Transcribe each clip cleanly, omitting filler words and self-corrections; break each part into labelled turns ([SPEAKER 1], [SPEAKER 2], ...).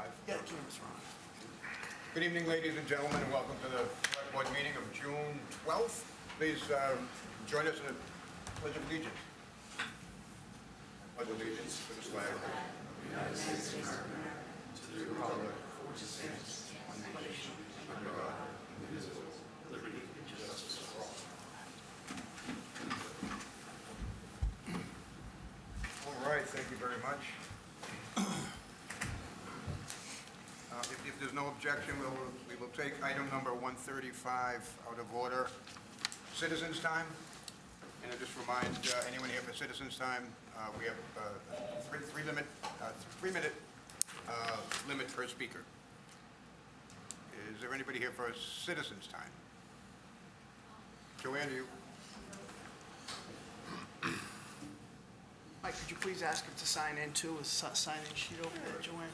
[SPEAKER 1] live?
[SPEAKER 2] Yeah, the camera's on.
[SPEAKER 1] Good evening, ladies and gentlemen, and welcome to the Select Board meeting of June 12th. Please join us in the Pledge of Allegiance. Pledge allegiance to the flag of the United States of America, to the republic for which it stands, one nation, under God, indivisible, with liberty and justice for all. All right, thank you very much. If there's no objection, we will take item number 135 out of order, citizens' time. And I just remind anyone here for citizens' time, we have a three-minute limit per speaker. Is there anybody here for citizens' time? Joanne, you?
[SPEAKER 2] Mike, could you please ask him to sign in too, a sign-in sheet over there, Joanne?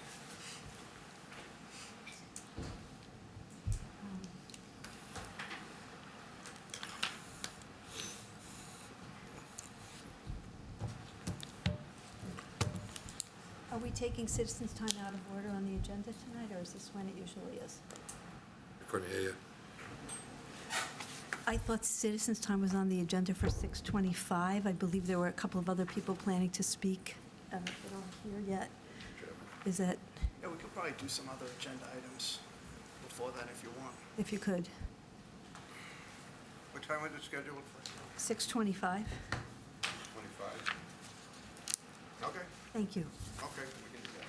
[SPEAKER 3] Are we taking citizens' time out of order on the agenda tonight, or is this when it usually is?
[SPEAKER 4] I couldn't hear you.
[SPEAKER 3] I thought citizens' time was on the agenda for 6:25. I believe there were a couple of other people planning to speak. They're not here yet. Is that,
[SPEAKER 2] Yeah, we could probably do some other agenda items before that if you want.
[SPEAKER 3] if you could,
[SPEAKER 1] What time was it scheduled for?
[SPEAKER 3] 6:25?
[SPEAKER 1] 25? Okay,
[SPEAKER 3] Thank you.
[SPEAKER 1] okay, we can do that.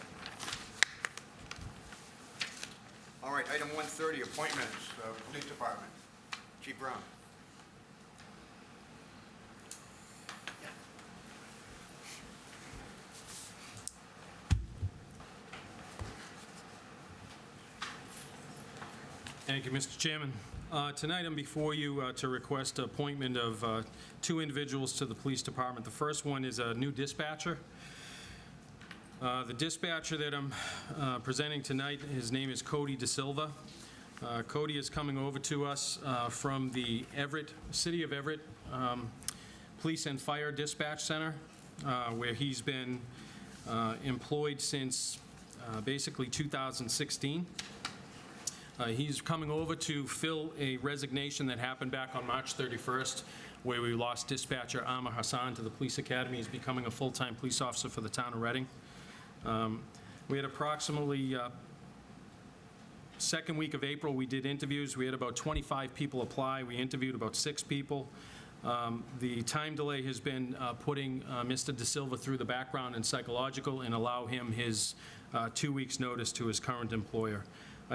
[SPEAKER 1] All right, item 130, appointments, Police Department. Chief Brown.
[SPEAKER 5] Thank you, Mr. Chairman. Tonight, I'm before you to request appointment of two individuals to the police department. The first one is a new dispatcher. The dispatcher that I'm presenting tonight, his name is Cody DeSilva. Cody is coming over to us from the City of Everett Police and Fire Dispatch Center, where he's been employed since basically 2016. He's coming over to fill a resignation that happened back on March 31st, where we lost dispatcher Amar Hassan to the police academy. He's becoming a full-time police officer for the town of Reading. We had approximately, second week of April, we did interviews. We had about 25 people apply. We interviewed about 6 people. The time delay has been putting Mr. DeSilva through the background and psychological and allow him his 2 weeks' notice to his current employer.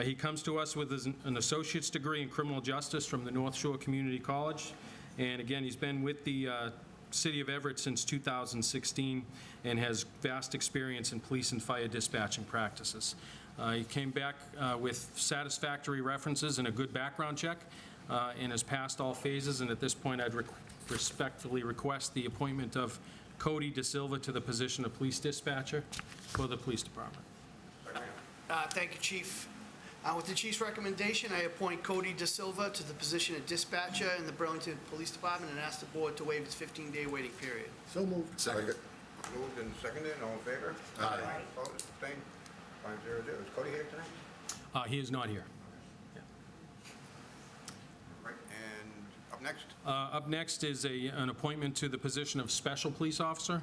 [SPEAKER 5] He comes to us with an associate's degree in criminal justice from the North Shore Community College. And again, he's been with the City of Everett since 2016 and has vast experience in police and fire dispatching practices. He came back with satisfactory references and a good background check and has passed all phases. And at this point, I'd respectfully request the appointment of Cody DeSilva to the position of police dispatcher for the police department.
[SPEAKER 2] Thank you, Chief. With the Chief's recommendation, I appoint Cody DeSilva to the position of dispatcher in the Burlington Police Department and ask the board to waive its 15-day waiting period.
[SPEAKER 4] So moved. Second.
[SPEAKER 1] Moved and seconded, all in favor?
[SPEAKER 4] Aye.
[SPEAKER 1] Opposed, abstained? 5-0. Is Cody here tonight?
[SPEAKER 5] He is not here.
[SPEAKER 1] Right, and up next?
[SPEAKER 5] Up next is an appointment to the position of special police officer.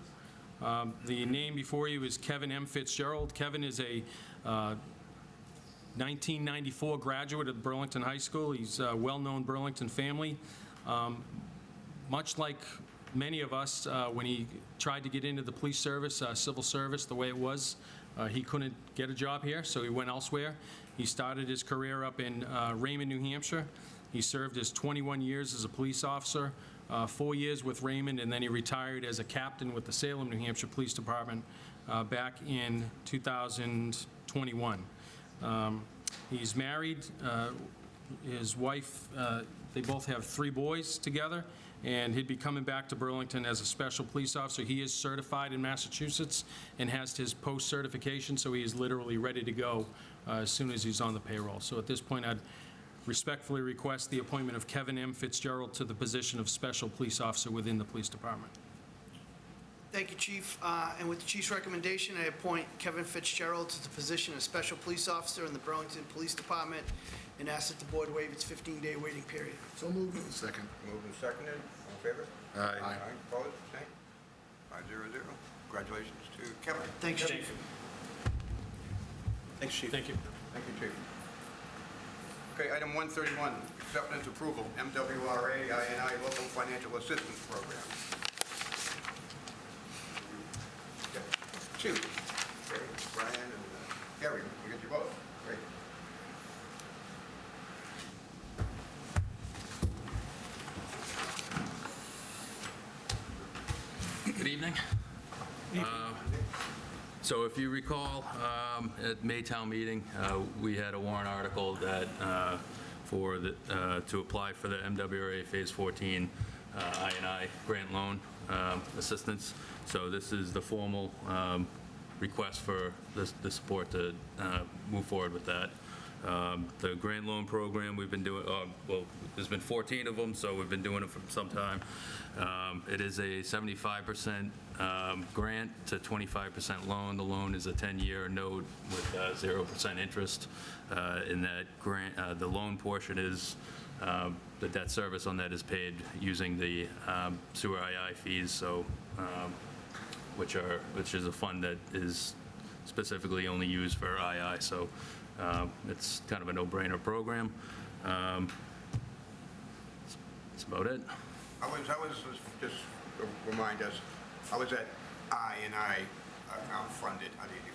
[SPEAKER 5] The name before you is Kevin M. Fitzgerald. Kevin is a 1994 graduate of Burlington High School. He's a well-known Burlington family. Much like many of us, when he tried to get into the police service, civil service, the way it was, he couldn't get a job here, so he went elsewhere. He started his career up in Raymond, New Hampshire. He served his 21 years as a police officer, 4 years with Raymond, and then he retired as a captain with the Salem, New Hampshire Police Department back in 2021. He's married. His wife, they both have 3 boys together, and he'd be coming back to Burlington as a special police officer. He is certified in Massachusetts and has his post-certification, so he is literally ready to go as soon as he's on the payroll. So at this point, I'd respectfully request the appointment of Kevin M. Fitzgerald to the position of special police officer within the police department.
[SPEAKER 2] Thank you, Chief. And with the Chief's recommendation, I appoint Kevin Fitzgerald to the position of Special Police Officer in the Burlington Police Department and ask that the board waive its 15-day waiting period.
[SPEAKER 4] So moved. Second.
[SPEAKER 1] Moved and seconded. All in favor?
[SPEAKER 4] Aye.
[SPEAKER 1] Opposed? Abstained? 500. Congratulations to Kevin.
[SPEAKER 2] Thank you, Chief.
[SPEAKER 1] Thanks, Chief.
[SPEAKER 5] Thank you.
[SPEAKER 1] Thank you, Chief. Okay, item 131, acceptance approval, MWRA INI Local Financial Assistance Program. Okay, two. Okay, Brian and Gary, we get you both. Great.
[SPEAKER 6] Good evening. So if you recall, at Maytown meeting, we had a warrant article that to apply for the MWRA Phase 14 INI grant loan assistance. So this is the formal request for the support to move forward with that. The grant loan program, we've been doing, well, there's been 14 of them, so we've been doing it for some time. It is a 75% grant to 25% loan. The loan is a 10-year note with 0% interest. In that grant, the loan portion is, the debt service on that is paid using the sewer II fees, so, which is a fund that is specifically only used for II, so it's kind of a no-brainer program. That's about it.
[SPEAKER 1] How was, just remind us, how is that INI account funded? How do you do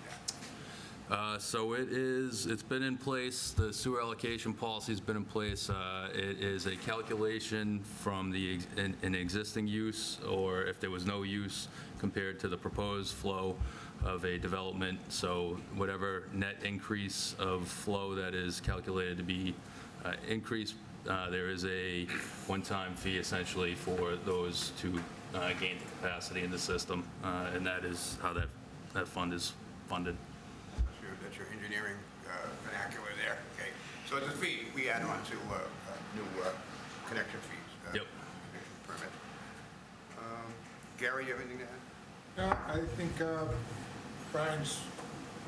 [SPEAKER 1] that?
[SPEAKER 6] So it's been in place, the sewer allocation policy's been in place. It is a calculation from an existing use, or if there was no use, compared to the proposed flow of a development. So whatever net increase of flow that is calculated to be increased, there is a one-time fee essentially for those to gain the capacity in the system, and that is how that fund is funded.
[SPEAKER 1] That's your engineering vernacular there. Okay. So it's a fee we add on to new connection fees.
[SPEAKER 6] Yep.
[SPEAKER 1] Connection permit. Gary, you have anything to add?
[SPEAKER 7] No, I think Brian's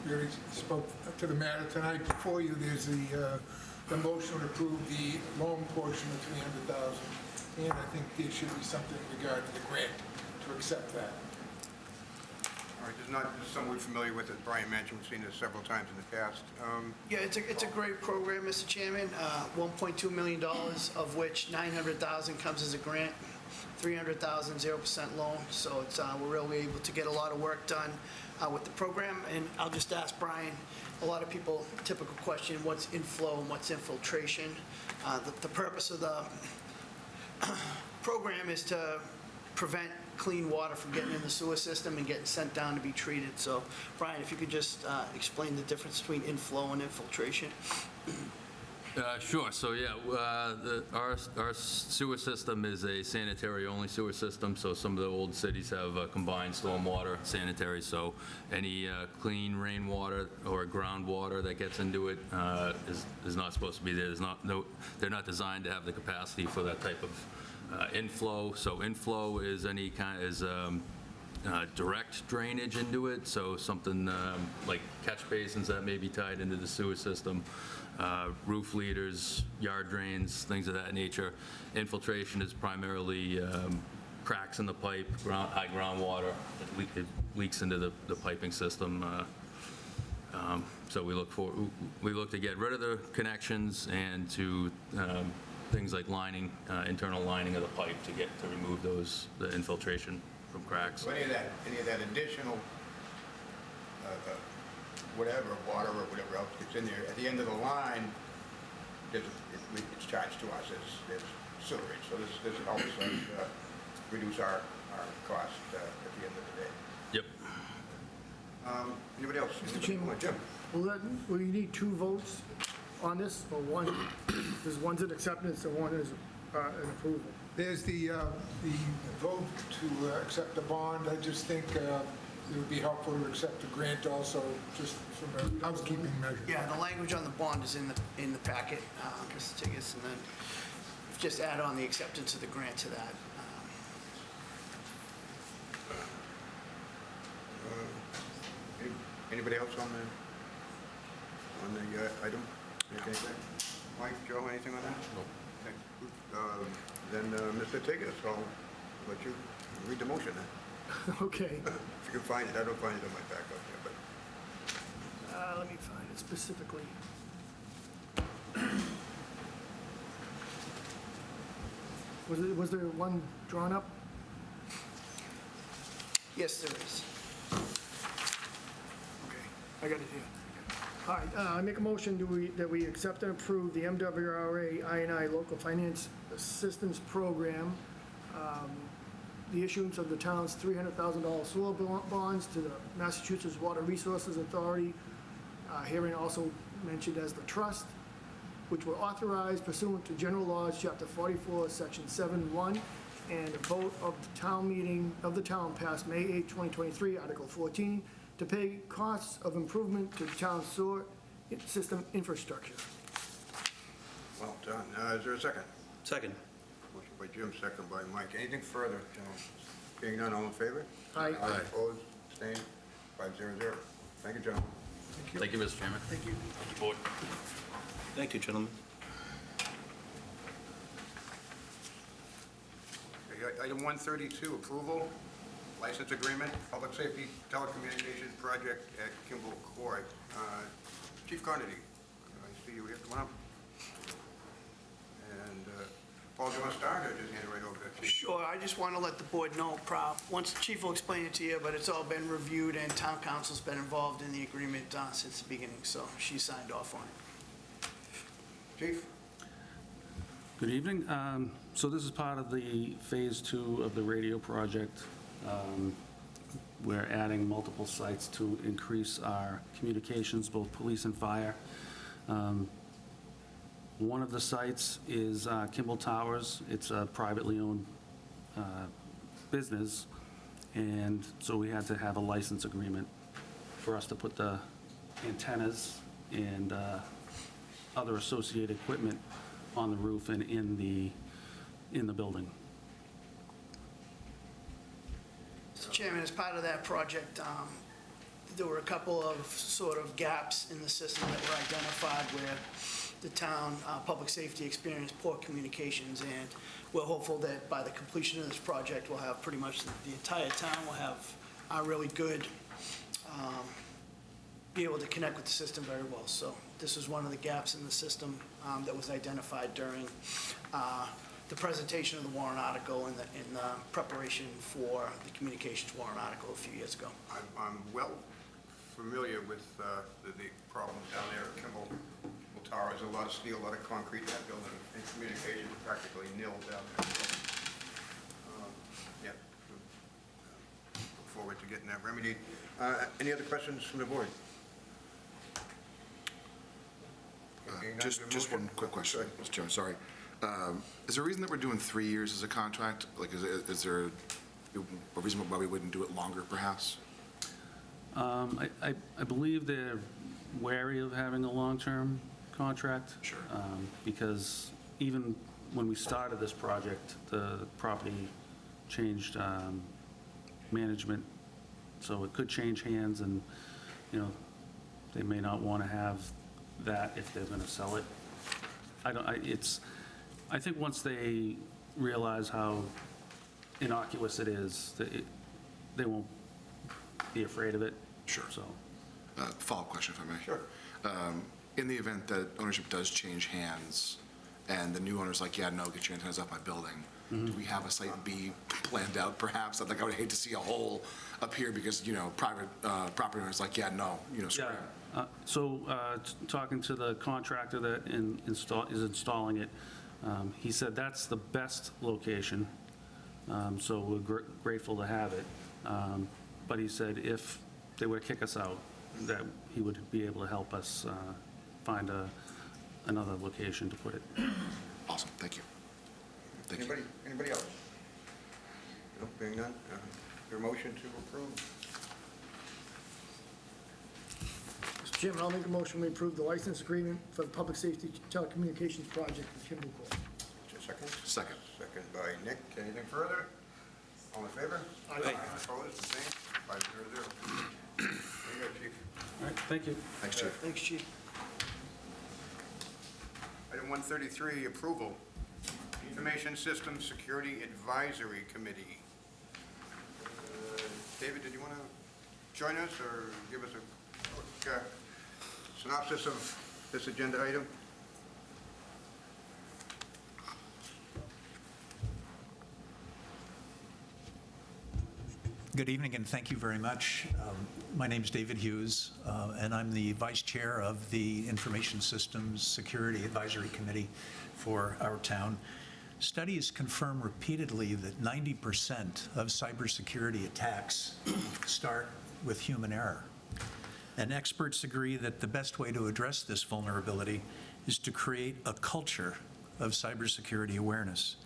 [SPEAKER 7] really spoke to the matter tonight. Before you, there's the motion to approve the loan portion of $300,000, and I think there should be something regarding the grant to accept that.
[SPEAKER 1] All right, this is something we're familiar with, as Brian mentioned, we've seen this several times in the past.
[SPEAKER 2] Yeah, it's a great program, Mr. Chairman. $1.2 million, of which $900,000 comes as a grant, $300,000 0% loan. So it's we're really able to get a lot of work done with the program. And I'll just ask Brian, a lot of people, typical question, what's inflow and what's infiltration? The purpose of the program is to prevent clean water from getting in the sewer system and getting sent down to be treated. So, Brian, if you could just explain the difference between inflow and infiltration.
[SPEAKER 6] Sure. So yeah, our sewer system is a sanitary-only sewer system. So some of the old cities have combined stormwater sanitary. So any clean rainwater or groundwater that gets into it is not supposed to be there. They're not designed to have the capacity for that type of inflow. So inflow is any kind direct drainage into it. So something like catch basins that may be tied into the sewer system. Roof leaders, yard drains, things of that nature. Infiltration is primarily cracks in the pipe, high groundwater that leaks into the piping system. So we look to get rid of the connections and to things like lining, internal lining of the pipe to remove the infiltration from cracks.
[SPEAKER 1] So any of that additional whatever, water or whatever else gets in there, at the end of the line, it's charged to us as sewerage. So this helps us reduce our cost at the end of the day.
[SPEAKER 6] Yep.
[SPEAKER 1] Anybody else?
[SPEAKER 8] Mr. Chairman.
[SPEAKER 1] Jim?
[SPEAKER 8] Will you need two votes on this, or one? There's one's an acceptance and one is an approval.
[SPEAKER 7] There's the vote to accept the bond. I just think it would be helpful to accept the grant also, just from a housekeeping measure.
[SPEAKER 2] Yeah, the language on the bond is in the packet, Mr. Tigas, and then just add on the acceptance of the grant to that.
[SPEAKER 1] Anybody else on the item? Anything? Mike, Joe, anything on that? No. Then, Mr. Tigas, I'll let you read the motion then.
[SPEAKER 8] Okay.
[SPEAKER 1] If you can find it, I don't find it on my backup here, but
[SPEAKER 8] Let me find it specifically. Was there one drawn up?
[SPEAKER 2] Yes, there is.
[SPEAKER 8] Okay, I got it here. All right, I make a motion that we accept and approve the MWRA INI Local Finance Assistance Program, the issuance of the town's $300,000 soil bonds to the Massachusetts Water Resources Authority, herein also mentioned as the trust, which were authorized pursuant to General Laws, Chapter 44, Section 7-1, and a vote of the town meeting of the town passed May 8, 2023, Article 14, to pay costs of improvement to the town's sewer system infrastructure.
[SPEAKER 1] well done. Is there a second?
[SPEAKER 9] Second.
[SPEAKER 1] Motion by Jim, second by Mike. Anything further, gentlemen? Being none, all in favor?
[SPEAKER 8] Aye.
[SPEAKER 1] Opposed, abstained, 500. Thank you, gentlemen.
[SPEAKER 6] Thank you, Mr. Chairman.
[SPEAKER 2] Thank you.
[SPEAKER 6] Thank you, board.
[SPEAKER 9] Thank you, gentlemen.
[SPEAKER 1] Okay, Item 132, approval, license agreement, public safety telecommunications project at Kimball Court. Chief Carnegie, I see you here, come on up. And Paul, do you want to start, or just hand it right over to Chief?
[SPEAKER 2] Sure, I just want to let the board know, once the chief will explain it to you, but it's all been reviewed and town council's been involved in the agreement since the beginning, so she signed off on it.
[SPEAKER 1] Chief?
[SPEAKER 10] Good evening. So this is part of the Phase 2 of the radio project. We're adding multiple sites to increase our communications, both police and fire. One of the sites is Kimball Towers. It's a privately owned business, and so we had to have a license agreement for us to put the antennas and other associated equipment on the roof and in the building.
[SPEAKER 2] Mr. Chairman, as part of that project, there were a couple of sort of gaps in the system that were identified where the town public safety experienced poor communications, and we're hopeful that by the completion of this project, we'll have pretty much the entire town will have a really good, be able to connect with the system very well. So this is one of the gaps in the system that was identified during the presentation of the warrant article and the preparation for the communications warrant article a few years ago.
[SPEAKER 1] I'm well familiar with the problems down there at Kimball Tower. There's a lot of steel, a lot of concrete in that building, and communication is practically nil down there. So, yeah, look forward to getting that remedied. Any other questions from the board?
[SPEAKER 11] Just one quick question, Mr. Chairman, sorry. Is there a reason that we're doing 3 years as a contract? Like, is there a reason why we wouldn't do it longer, perhaps?
[SPEAKER 10] I believe they're wary of having a long-term contract.
[SPEAKER 11] Sure.
[SPEAKER 10] Because even when we started this project, the property changed management, so it could change hands, and, you know, they may not want to have that if they're going to sell it. I think once they realize how innocuous it is, they won't be afraid of it.
[SPEAKER 11] Sure.
[SPEAKER 10] So,
[SPEAKER 11] Follow-up question, if I may.
[SPEAKER 1] Sure.
[SPEAKER 11] In the event that ownership does change hands, and the new owner's like, yeah, no, get your antennas off my building, do we have a site B planned out, perhaps? Like, I would hate to see a hole up here because, you know, private property owner's like, yeah, no, you know, screw
[SPEAKER 10] yeah.
[SPEAKER 11] it.
[SPEAKER 10] Talking to the contractor that is installing it, he said that's the best location, so we're grateful to have it. But he said if they were to kick us out, that he would be able to help us find another location to put it.
[SPEAKER 11] Awesome, thank you. Thank you.
[SPEAKER 1] Anybody else? No, being none, your motion to approve?
[SPEAKER 8] Mr. Chairman, I'll make a motion we approve the license agreement for the public safety telecommunications project in Kimball Court.
[SPEAKER 1] Just a second.
[SPEAKER 11] Second.
[SPEAKER 1] Second by Nick. Anything further? All in favor?
[SPEAKER 9] Aye.
[SPEAKER 1] Opposed, abstained, 500. There you go, chief.
[SPEAKER 10] All right, thank you.
[SPEAKER 11] Thanks, Chief.
[SPEAKER 2] Thanks, Chief.
[SPEAKER 1] Item 133, approval. Information Systems Security Advisory Committee. David, did you want to join us or give us a quick synopsis of this agenda item?
[SPEAKER 12] Good evening, and thank you very much. My name is David Hughes, and I'm the Vice Chair of the Information Systems Security Advisory Committee for our town. Studies confirm repeatedly that 90% of cybersecurity attacks start with human error. And experts agree that the best way to address this vulnerability is to create a culture of cybersecurity awareness.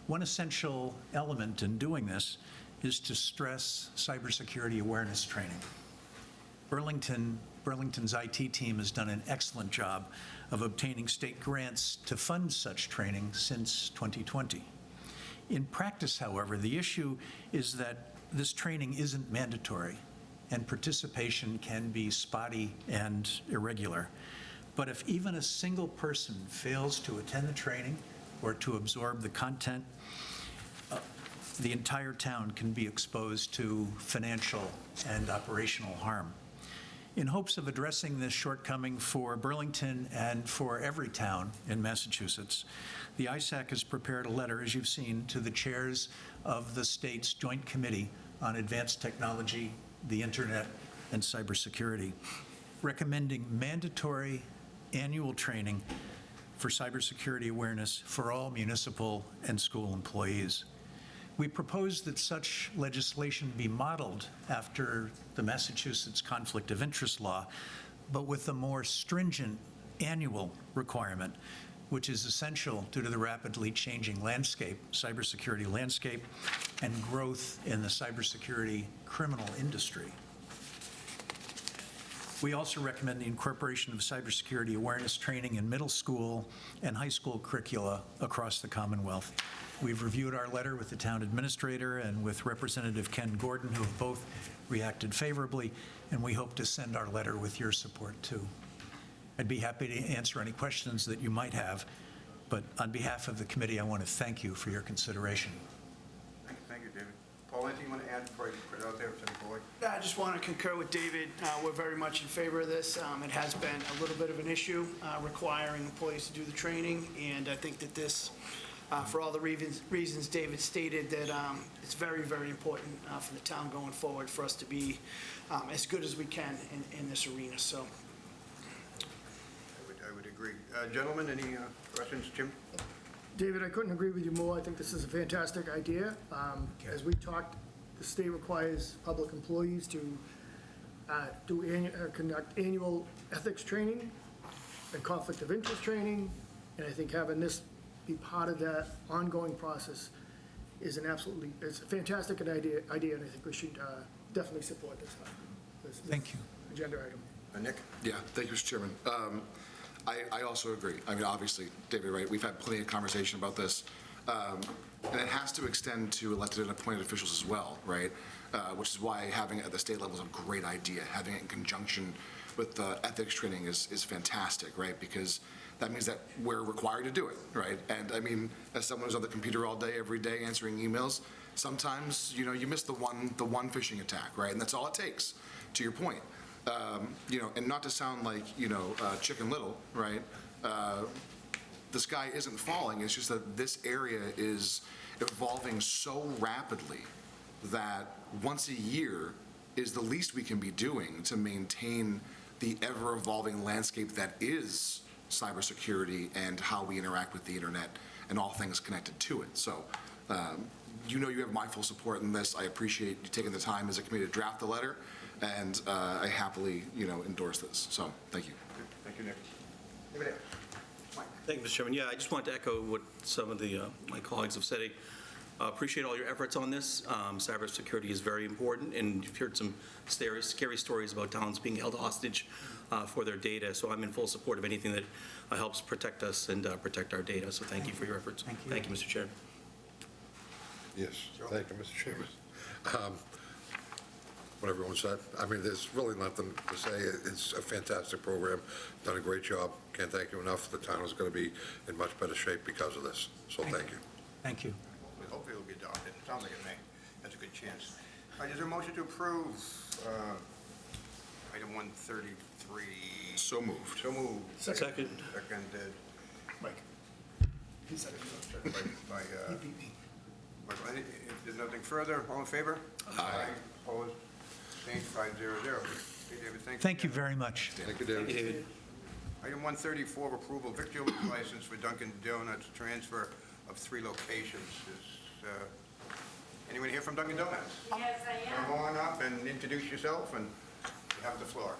[SPEAKER 12] One essential element in doing this is to stress cybersecurity awareness training. Burlington's IT team has done an excellent job of obtaining state grants to fund such training since 2020. In practice, however, the issue is that this training isn't mandatory, and participation can be spotty and irregular. But if even a single person fails to attend the training or to absorb the content, the entire town can be exposed to financial and operational harm. In hopes of addressing this shortcoming for Burlington and for every town in Massachusetts, the ISAC has prepared a letter, as you've seen, to the chairs of the state's Joint Committee on Advanced Technology, the Internet, and Cybersecurity, recommending mandatory annual training for cybersecurity awareness for all municipal and school employees. We propose that such legislation be modeled after the Massachusetts Conflict of Interest Law, but with a more stringent annual requirement, which is essential due to the rapidly changing landscape, cybersecurity landscape, and growth in the cybersecurity criminal industry. We also recommend the incorporation of cybersecurity awareness training in middle school and high school curricula across the Commonwealth. We've reviewed our letter with the town administrator and with Representative Ken Gordon, who have both reacted favorably, and we hope to send our letter with your support, too. I'd be happy to answer any questions that you might have, but on behalf of the committee, I want to thank you for your consideration.
[SPEAKER 1] Thank you, David. Paul, anything you want to add before I put it out there to the board?
[SPEAKER 2] I just want to concur with David. We're very much in favor of this. It has been a little bit of an issue requiring employees to do the training, and I think that this, for all the reasons David stated, that it's very, very important for the town going forward for us to be as good as we can in this arena. So,
[SPEAKER 1] I would agree. Gentlemen, any questions? Jim?
[SPEAKER 8] David, I couldn't agree with you more. I think this is a fantastic idea. As we talked, the state requires public employees to conduct annual ethics training and conflict of interest training, and I think having this be part of that ongoing process is it's a fantastic idea, and I think we should definitely support this.
[SPEAKER 12] Thank you.
[SPEAKER 8] Agenda item.
[SPEAKER 1] Nick?
[SPEAKER 11] Yeah, thank you, Mr. Chairman. I also agree. I mean, obviously, David, right, we've had plenty of conversation about this, and it has to extend to elected and appointed officials as well, right? Which is why having it at the state level is a great idea. Having it in conjunction with the ethics training is fantastic, right? Because that means that we're required to do it, right? And I mean, as someone who's on the computer all day, every day, answering emails, sometimes, you miss the one phishing attack, right? And that's all it takes, to your point. And not to sound like, Chicken Little, right? The sky isn't falling. It's just that this area is evolving so rapidly that once a year is the least we can be doing to maintain the ever-evolving landscape that is cybersecurity and how we interact with the internet and all things connected to it. So, you have my full support in this. I appreciate you taking the time as a committee to draft the letter, and I happily, endorse this. So, thank you.
[SPEAKER 1] Thank you, Nick. Anybody else? Mike?
[SPEAKER 9] Thank you, Mr. Chairman. Yeah, I just wanted to echo what some of the my colleagues have said. Appreciate all your efforts on this. Cybersecurity is very important, and you've heard some scary stories about towns being held hostage for their data. So I'm in full support of anything that helps protect us and protect our data. So thank you for your efforts. Thank you, Mr. Chairman.
[SPEAKER 4] Yes, thank you, Mr. Chairman. what everyone said. I mean, there's really nothing to say. It's a fantastic program, done a great job. Can't thank you enough. The town is going to be in much better shape because of this, so thank you.
[SPEAKER 12] Thank you.
[SPEAKER 1] Hopefully it'll be adopted. It sounds like it may. That's a good chance. Is there a motion to approve item 133?
[SPEAKER 11] So moved.
[SPEAKER 1] So moved.
[SPEAKER 9] Second.
[SPEAKER 1] Seconded
[SPEAKER 2] Mike. He said it.
[SPEAKER 1] by,
[SPEAKER 2] He beat me.
[SPEAKER 1] Michael. If there's nothing further, all in favor?
[SPEAKER 11] Aye.
[SPEAKER 1] Opposed? Abstained? 500. Okay, David,
[SPEAKER 12] Thank you very much.
[SPEAKER 4] Thank you, David.
[SPEAKER 9] David.
[SPEAKER 1] Item 134, approval victual license for Dunkin' Donuts, transfer of 3 locations. Is anyone here from Dunkin' Donuts?
[SPEAKER 13] Yes, I am.
[SPEAKER 1] Come on up and introduce yourself, and you have the floor.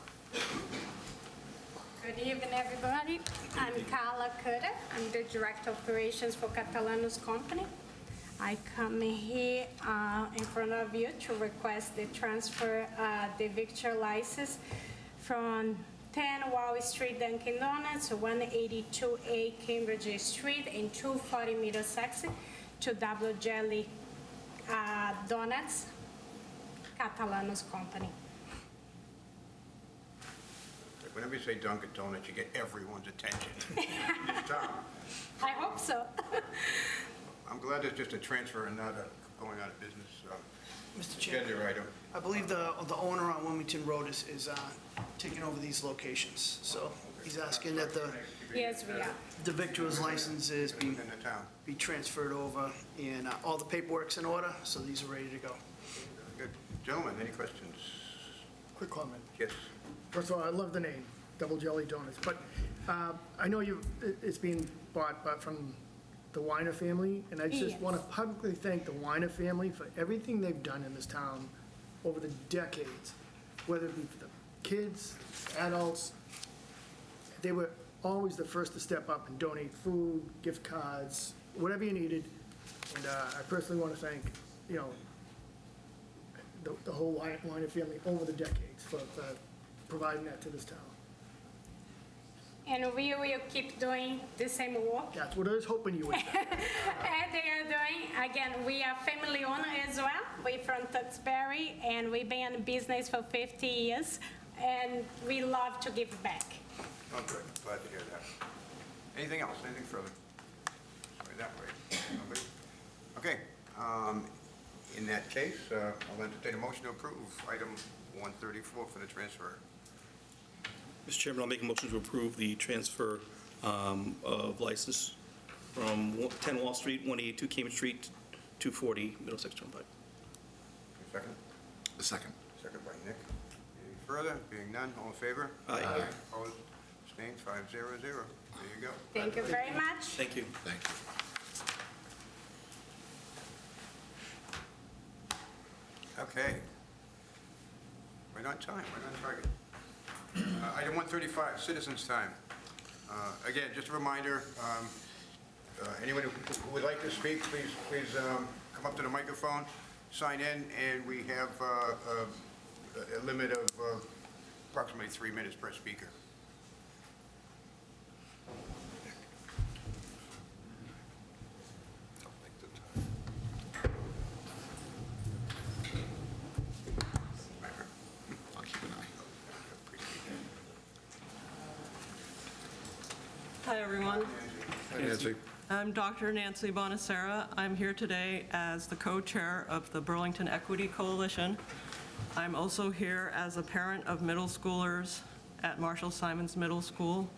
[SPEAKER 13] Good evening, everybody. I'm Carla Cutter. I'm the Director of Operations for Catalano's company. I come here in front of you to request the transfer the victual license from 10 Wall Street Dunkin' Donuts, 182A Cambridge Street, and 240 Middlesex to Double Jelly Donuts, Catalano's company.
[SPEAKER 1] Whenever you say Dunkin' Donuts, you get everyone's attention in this town.
[SPEAKER 13] I hope so.
[SPEAKER 1] I'm glad it's just a transfer and not a going out of business
[SPEAKER 2] Mr. Chairman,
[SPEAKER 1] agenda item.
[SPEAKER 2] I believe the owner on Wilmington Road is taking over these locations. So he's asking that
[SPEAKER 13] Yes, we are.
[SPEAKER 2] the victuals license is
[SPEAKER 1] In the town.
[SPEAKER 2] be transferred over, and all the paperwork's in order, so these are ready to go.
[SPEAKER 1] Good. Gentlemen, any questions?
[SPEAKER 8] Quick comment.
[SPEAKER 1] Yes.
[SPEAKER 8] First of all, I love the name, Double Jelly Donuts, but I know it's being bought from the Weiner family, and I just
[SPEAKER 13] Yes.
[SPEAKER 8] want to publicly thank the Weiner family for everything they've done in this town over the decades, whether it be for the kids, adults. They were always the first to step up and donate food, gift cards, whatever you needed. And I personally want to thank, the whole Weiner family over the decades for providing that to this town.
[SPEAKER 13] And we will keep doing the same work.
[SPEAKER 8] That's what I was hoping you would say.
[SPEAKER 13] And they are doing, again, we are family owned as well. We're from Tewksbury, and we've been in business for 50 years, and we love to give back.
[SPEAKER 1] Oh, good. Glad to hear that. Anything else? Anything further? Sorry, that way. Nobody? Okay. In that case, I'll entertain a motion to approve item 134 for the transfer.
[SPEAKER 9] Mr. Chairman, I'll make a motion to approve the transfer of license from 10 Wall Street, 182 Cambridge Street, 240 Middlesex Turnpike.
[SPEAKER 1] Second?
[SPEAKER 11] The second.
[SPEAKER 1] Second by Nick. Any further? Being none, all in favor?
[SPEAKER 9] Aye.
[SPEAKER 1] Opposed? Abstained? 500. There you go.
[SPEAKER 13] Thank you very much.
[SPEAKER 9] Thank you.
[SPEAKER 11] Thank you.
[SPEAKER 1] Okay. Right on time, right on target. Item 135, citizens' time. Again, just a reminder, anyone who would like to speak, please come up to the microphone, sign in, and we have a limit of approximately 3 minutes per speaker.
[SPEAKER 11] I'll keep an eye.
[SPEAKER 14] Hi, everyone.
[SPEAKER 4] Hi, Nancy.
[SPEAKER 14] I'm Dr. Nancy Bonacera. I'm here today as the co-chair of the Burlington Equity Coalition. I'm also here as a parent of middle schoolers at Marshall Simons Middle School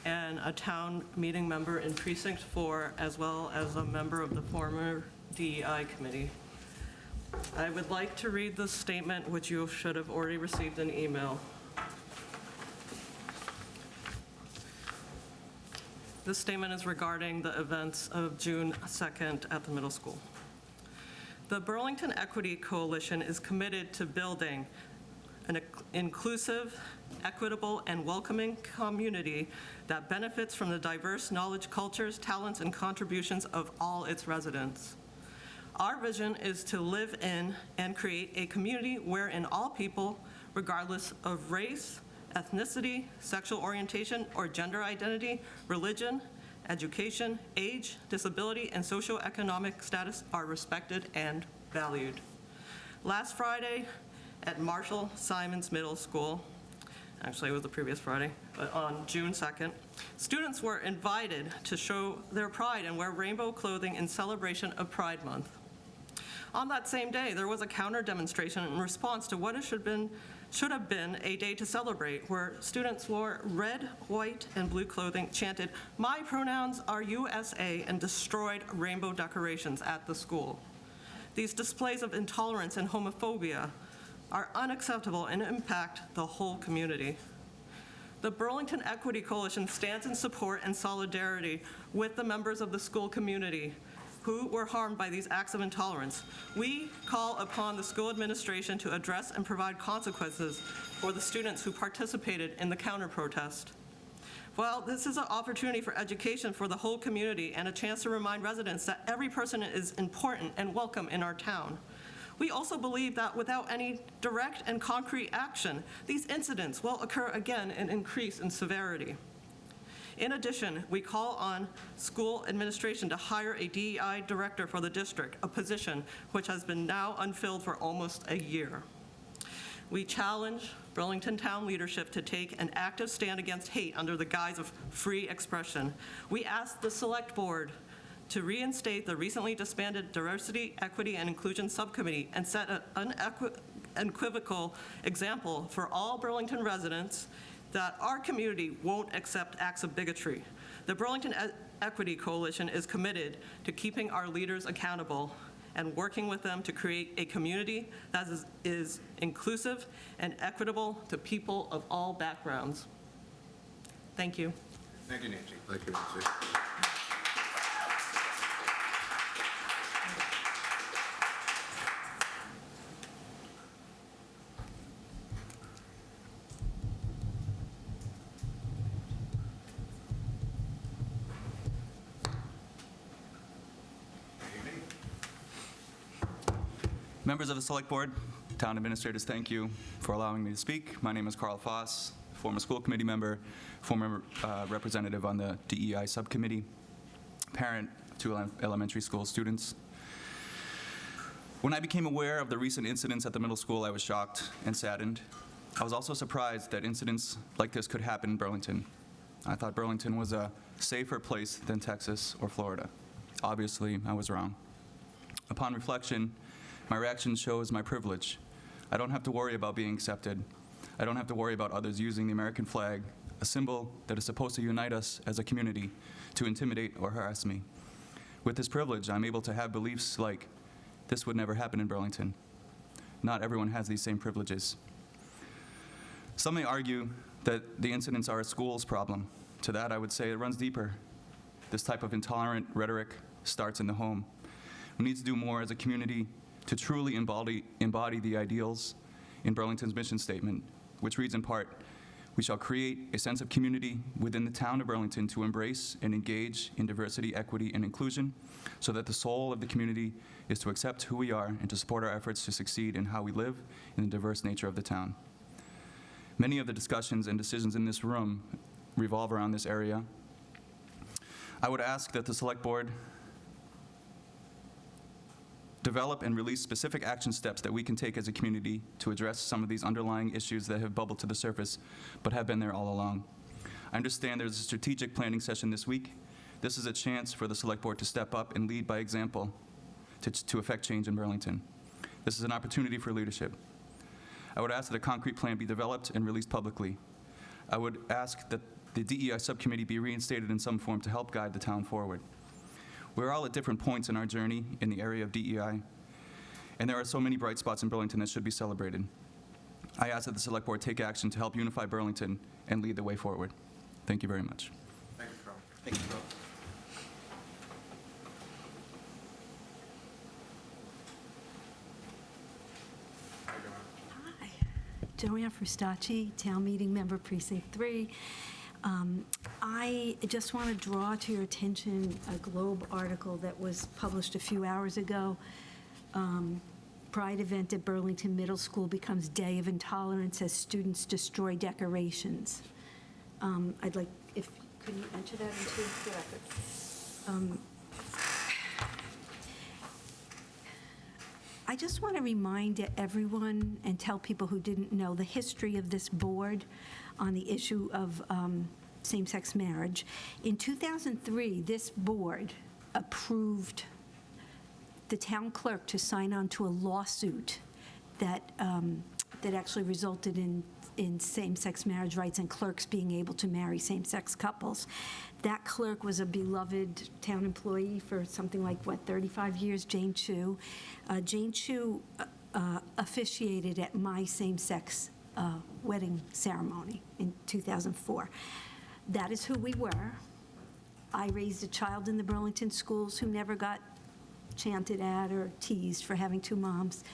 [SPEAKER 14] and a town meeting member in Precinct 4, as well as a member of the former DEI committee. I would like to read this statement, which you should have already received an email. This statement is regarding the events of June 2nd at the middle school. The Burlington Equity Coalition is committed to building an inclusive, equitable, and welcoming community that benefits from the diverse knowledge, cultures, talents, and contributions of all its residents. Our vision is to live in and create a community wherein all people, regardless of race, ethnicity, sexual orientation, or gender identity, religion, education, age, disability, and socioeconomic status are respected and valued. Last Friday, at Marshall Simons Middle School. Actually, it was the previous Friday, but on June 2nd. Students were invited to show their pride and wear rainbow clothing in celebration of Pride Month. On that same day, there was a counter demonstration in response to what it should have been a day to celebrate, where students wore red, white, and blue clothing, chanted, "My pronouns are USA," and destroyed rainbow decorations at the school. These displays of intolerance and homophobia are unacceptable and impact the whole community. The Burlington Equity Coalition stands in support and solidarity with the members of the school community who were harmed by these acts of intolerance. We call upon the school administration to address and provide consequences for the students who participated in the counter-protest. Well, this is an opportunity for education for the whole community and a chance to remind residents that every person is important and welcome in our town. We also believe that without any direct and concrete action, these incidents will occur again and increase in severity. In addition, we call on school administration to hire a DEI director for the district, a position which has been now unfilled for almost a year. We challenge Burlington Town leadership to take an active stand against hate under the guise of free expression. We ask the Select Board to reinstate the recently disbanded Diversity, Equity, and Inclusion Subcommittee and set an unequivocal example for all Burlington residents that our community won't accept acts of bigotry. The Burlington Equity Coalition is committed to keeping our leaders accountable and working with them to create a community that is inclusive and equitable to people of all backgrounds. Thank you.
[SPEAKER 1] Thank you, Nancy.
[SPEAKER 4] Thank you, Nancy.
[SPEAKER 15] Members of the Select Board, Town Administrators, thank you for allowing me to speak. My name is Carl Foss, former school committee member, former representative on the DEI subcommittee, parent of 2 elementary school students. When I became aware of the recent incidents at the middle school, I was shocked and saddened. I was also surprised that incidents like this could happen in Burlington. I thought Burlington was a safer place than Texas or Florida. Obviously, I was wrong. Upon reflection, my reaction shows my privilege. I don't have to worry about being accepted. I don't have to worry about others using the American flag, a symbol that is supposed to unite us as a community, to intimidate or harass me. With this privilege, I'm able to have beliefs like, this would never happen in Burlington. Not everyone has these same privileges. Some may argue that the incidents are a school's problem. To that, I would say it runs deeper. This type of intolerant rhetoric starts in the home. We need to do more as a community to truly embody the ideals in Burlington's mission statement, which reads in part, "We shall create a sense of community within the town of Burlington to embrace and engage in diversity, equity, and inclusion, so that the soul of the community is to accept who we are and to support our efforts to succeed in how we live in the diverse nature of the town." Many of the discussions and decisions in this room revolve around this area. I would ask that the Select Board develop and release specific action steps that we can take as a community to address some of these underlying issues that have bubbled to the surface but have been there all along. I understand there's a strategic planning session this week. This is a chance for the Select Board to step up and lead by example to affect change in Burlington. This is an opportunity for leadership. I would ask that a concrete plan be developed and released publicly. I would ask that the DEI subcommittee be reinstated in some form to help guide the town forward. We're all at different points in our journey in the area of DEI, and there are so many bright spots in Burlington that should be celebrated. I ask that the Select Board take action to help unify Burlington and lead the way forward. Thank you very much.
[SPEAKER 1] Thank you, Carl.
[SPEAKER 9] Thank you, Carl.
[SPEAKER 3] Hi, Joanne Frustacci, Town Meeting Member, Precinct 3. I just want to draw to your attention a Globe article that was published a few hours ago. Pride event at Burlington Middle School becomes Day of Intolerance as students destroy decorations. I'd like, could you enter that into the record? I just want to remind everyone and tell people who didn't know the history of this board on the issue of same-sex marriage. In 2003, this board approved the town clerk to sign on to a lawsuit that actually resulted in same-sex marriage rights and clerks being able to marry same-sex couples. That clerk was a beloved town employee for something like, 35 years, Jane Chu. Jane Chu officiated at my same-sex wedding ceremony in 2004. That is who we were. I raised a child in the Burlington schools who never got chanted at or teased for having two moms.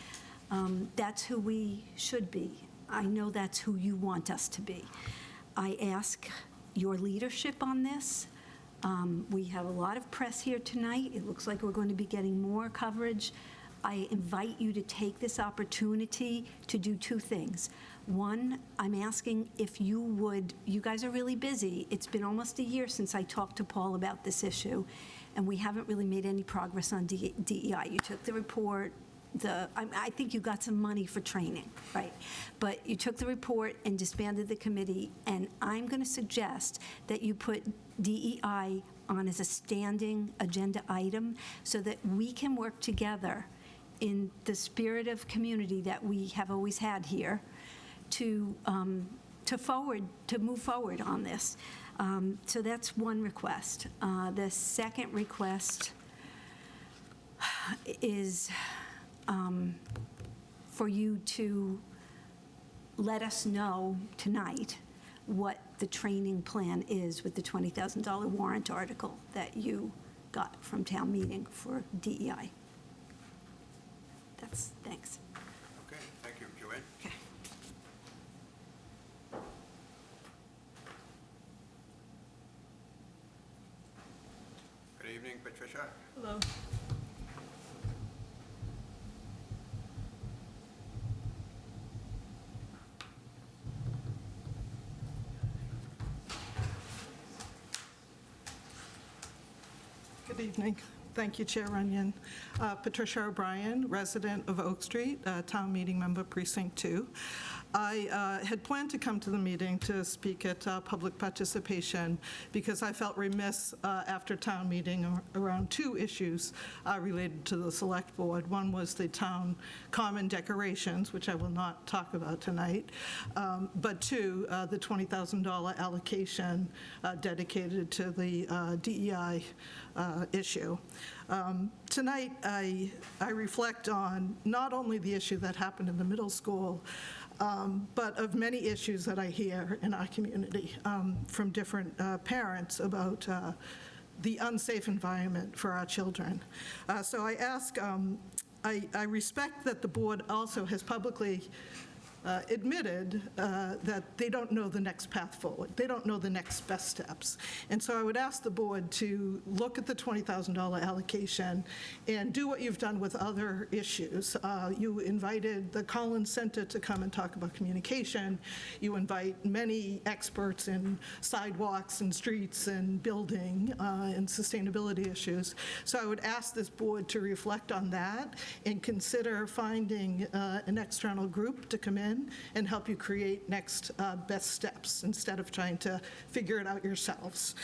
[SPEAKER 3] That's who we should be. I know that's who you want us to be. I ask your leadership on this. We have a lot of press here tonight. It looks like we're going to be getting more coverage. I invite you to take this opportunity to do two things. One, I'm asking if you would, you guys are really busy. It's been almost a year since I talked to Paul about this issue, and we haven't really made any progress on DEI. You took the report. I think you got some money for training, right? But you took the report and disbanded the committee, and I'm going to suggest that you put DEI on as a standing agenda item so that we can work together in the spirit of community that we have always had here to move forward on this. So that's one request. The second request is for you to let us know tonight what the training plan is with the $20,000 warrant article that you got from town meeting for DEI. Thanks.
[SPEAKER 1] Okay, thank you. Joanne?
[SPEAKER 3] Okay.
[SPEAKER 1] Good evening, Patricia.
[SPEAKER 14] Hello. Good evening. Thank you, Chair Runyon. Patricia O'Brien, resident of Oak Street, town meeting member, Precinct 2. I had planned to come to the meeting to speak at public participation because I felt remiss after town meeting around two issues related to the select board. One was the town common decorations, which I will not talk about tonight, but two, the $20,000 allocation dedicated to the DEI issue. Tonight, I reflect on not only the issue that happened in the middle school, but of many issues that I hear in our community from different parents about the unsafe environment for our children. So I ask, I respect that the board also has publicly admitted that they don't know the next path forward. They don't know the next best steps. And so I would ask the board to look at the $20,000 allocation and do what you've done with other issues. You invited the Collins Center to come and talk about communication. You invite many experts in sidewalks and streets and building and sustainability issues. So I would ask this board to reflect on that and consider finding an external group to come in and help you create next best steps instead of trying to figure it out yourselves.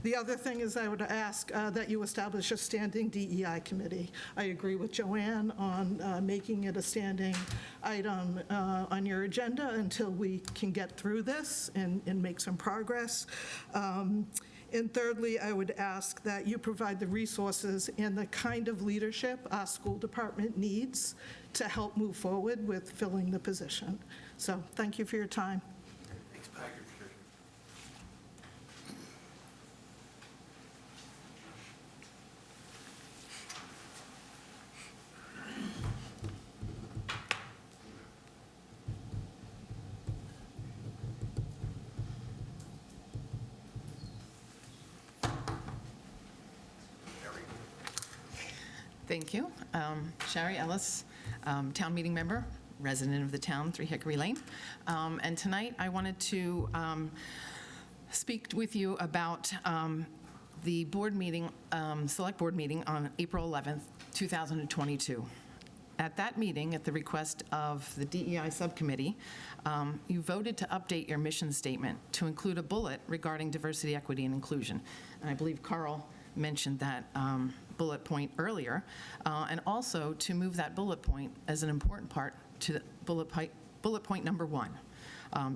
[SPEAKER 14] The other thing is I would ask that you establish a standing DEI committee. I agree with Joanne on making it a standing item on your agenda until we can get through this and make some progress. And thirdly, I would ask that you provide the resources and the kind of leadership our school department needs to help move forward with filling the position. So thank you for your time.
[SPEAKER 1] Thank you, Patricia.
[SPEAKER 16] Thank you. Shari Ellis, town meeting member, resident of the town, 3 Hickory Lane. And tonight I wanted to speak with you about the board meeting, select board meeting on April 11th, 2022. At that meeting, at the request of the DEI Subcommittee, you voted to update your mission statement to include a bullet regarding diversity, equity, and inclusion. And I believe Carl mentioned that bullet point earlier, and also to move that bullet point as an important part to bullet point number 1.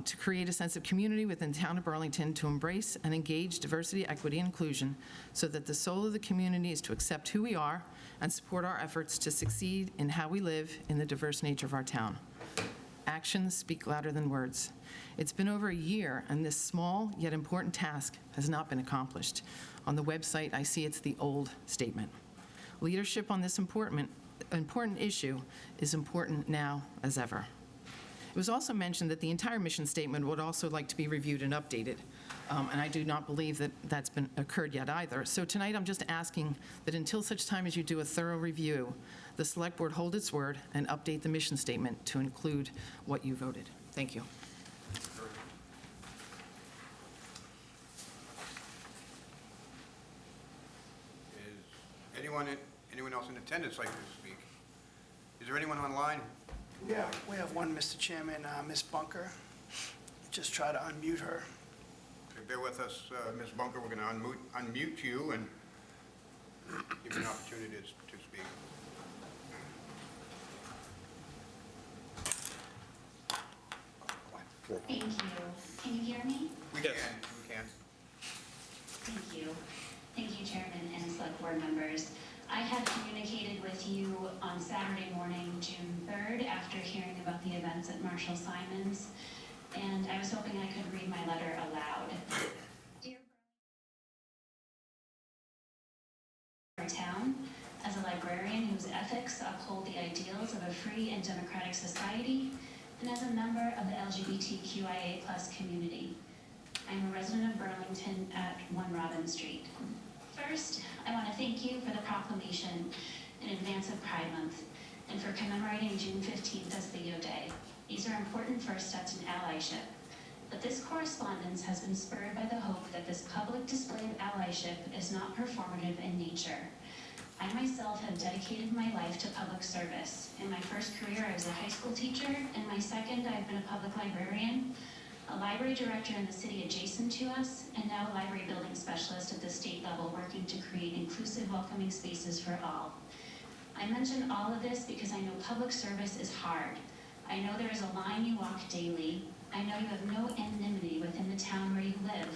[SPEAKER 16] To create a sense of community within the town of Burlington to embrace and engage diversity, equity, and inclusion so that the soul of the community is to accept who we are and support our efforts to succeed in how we live in the diverse nature of our town. Actions speak louder than words. It's been over a year, and this small yet important task has not been accomplished. On the website, I see it's the old statement. Leadership on this important issue is important now as ever. It was also mentioned that the entire mission statement would also like to be reviewed and updated, and I do not believe that that's been occurred yet either. So tonight, I'm just asking that until such time as you do a thorough review, the Select Board hold its word and update the mission statement to include what you voted. Thank you.
[SPEAKER 1] Is anyone else in attendance like to speak? Is there anyone online?
[SPEAKER 2] Yeah, we have one, Mr. Chairman, Ms. Bunker. Just try to unmute her.
[SPEAKER 1] Okay, bear with us, Ms. Bunker. We're going to unmute you and give you an opportunity to speak.
[SPEAKER 17] Thank you. Can you hear me?
[SPEAKER 1] We can. We can.
[SPEAKER 17] Thank you. Thank you, Chairman and Select Board members. I had communicated with you on Saturday morning, June 3rd, after hearing about the events at Marshall Simons, and I was hoping I could read my letter aloud. Dear Town, as a librarian whose ethics uphold the ideals of a free and democratic society, and as a member of the LGBTQIA+ community, I'm a resident of Burlington at 1 Robin Street. First, I want to thank you for the proclamation in advance of Pride Month and for commemorating June 15th as Leo Day. These are important first steps in allyship. But this correspondence has been spurred by the hope that this public display of allyship is not performative in nature. I myself have dedicated my life to public service. In my first career, I was a high school teacher. In my second, I've been a public librarian, a library director in the city adjacent to us, and now a library building specialist at the state level working to create inclusive, welcoming spaces for all. I mention all of this because I know public service is hard. I know there is a line you walk daily. I know you have no anonymity within the town where you live.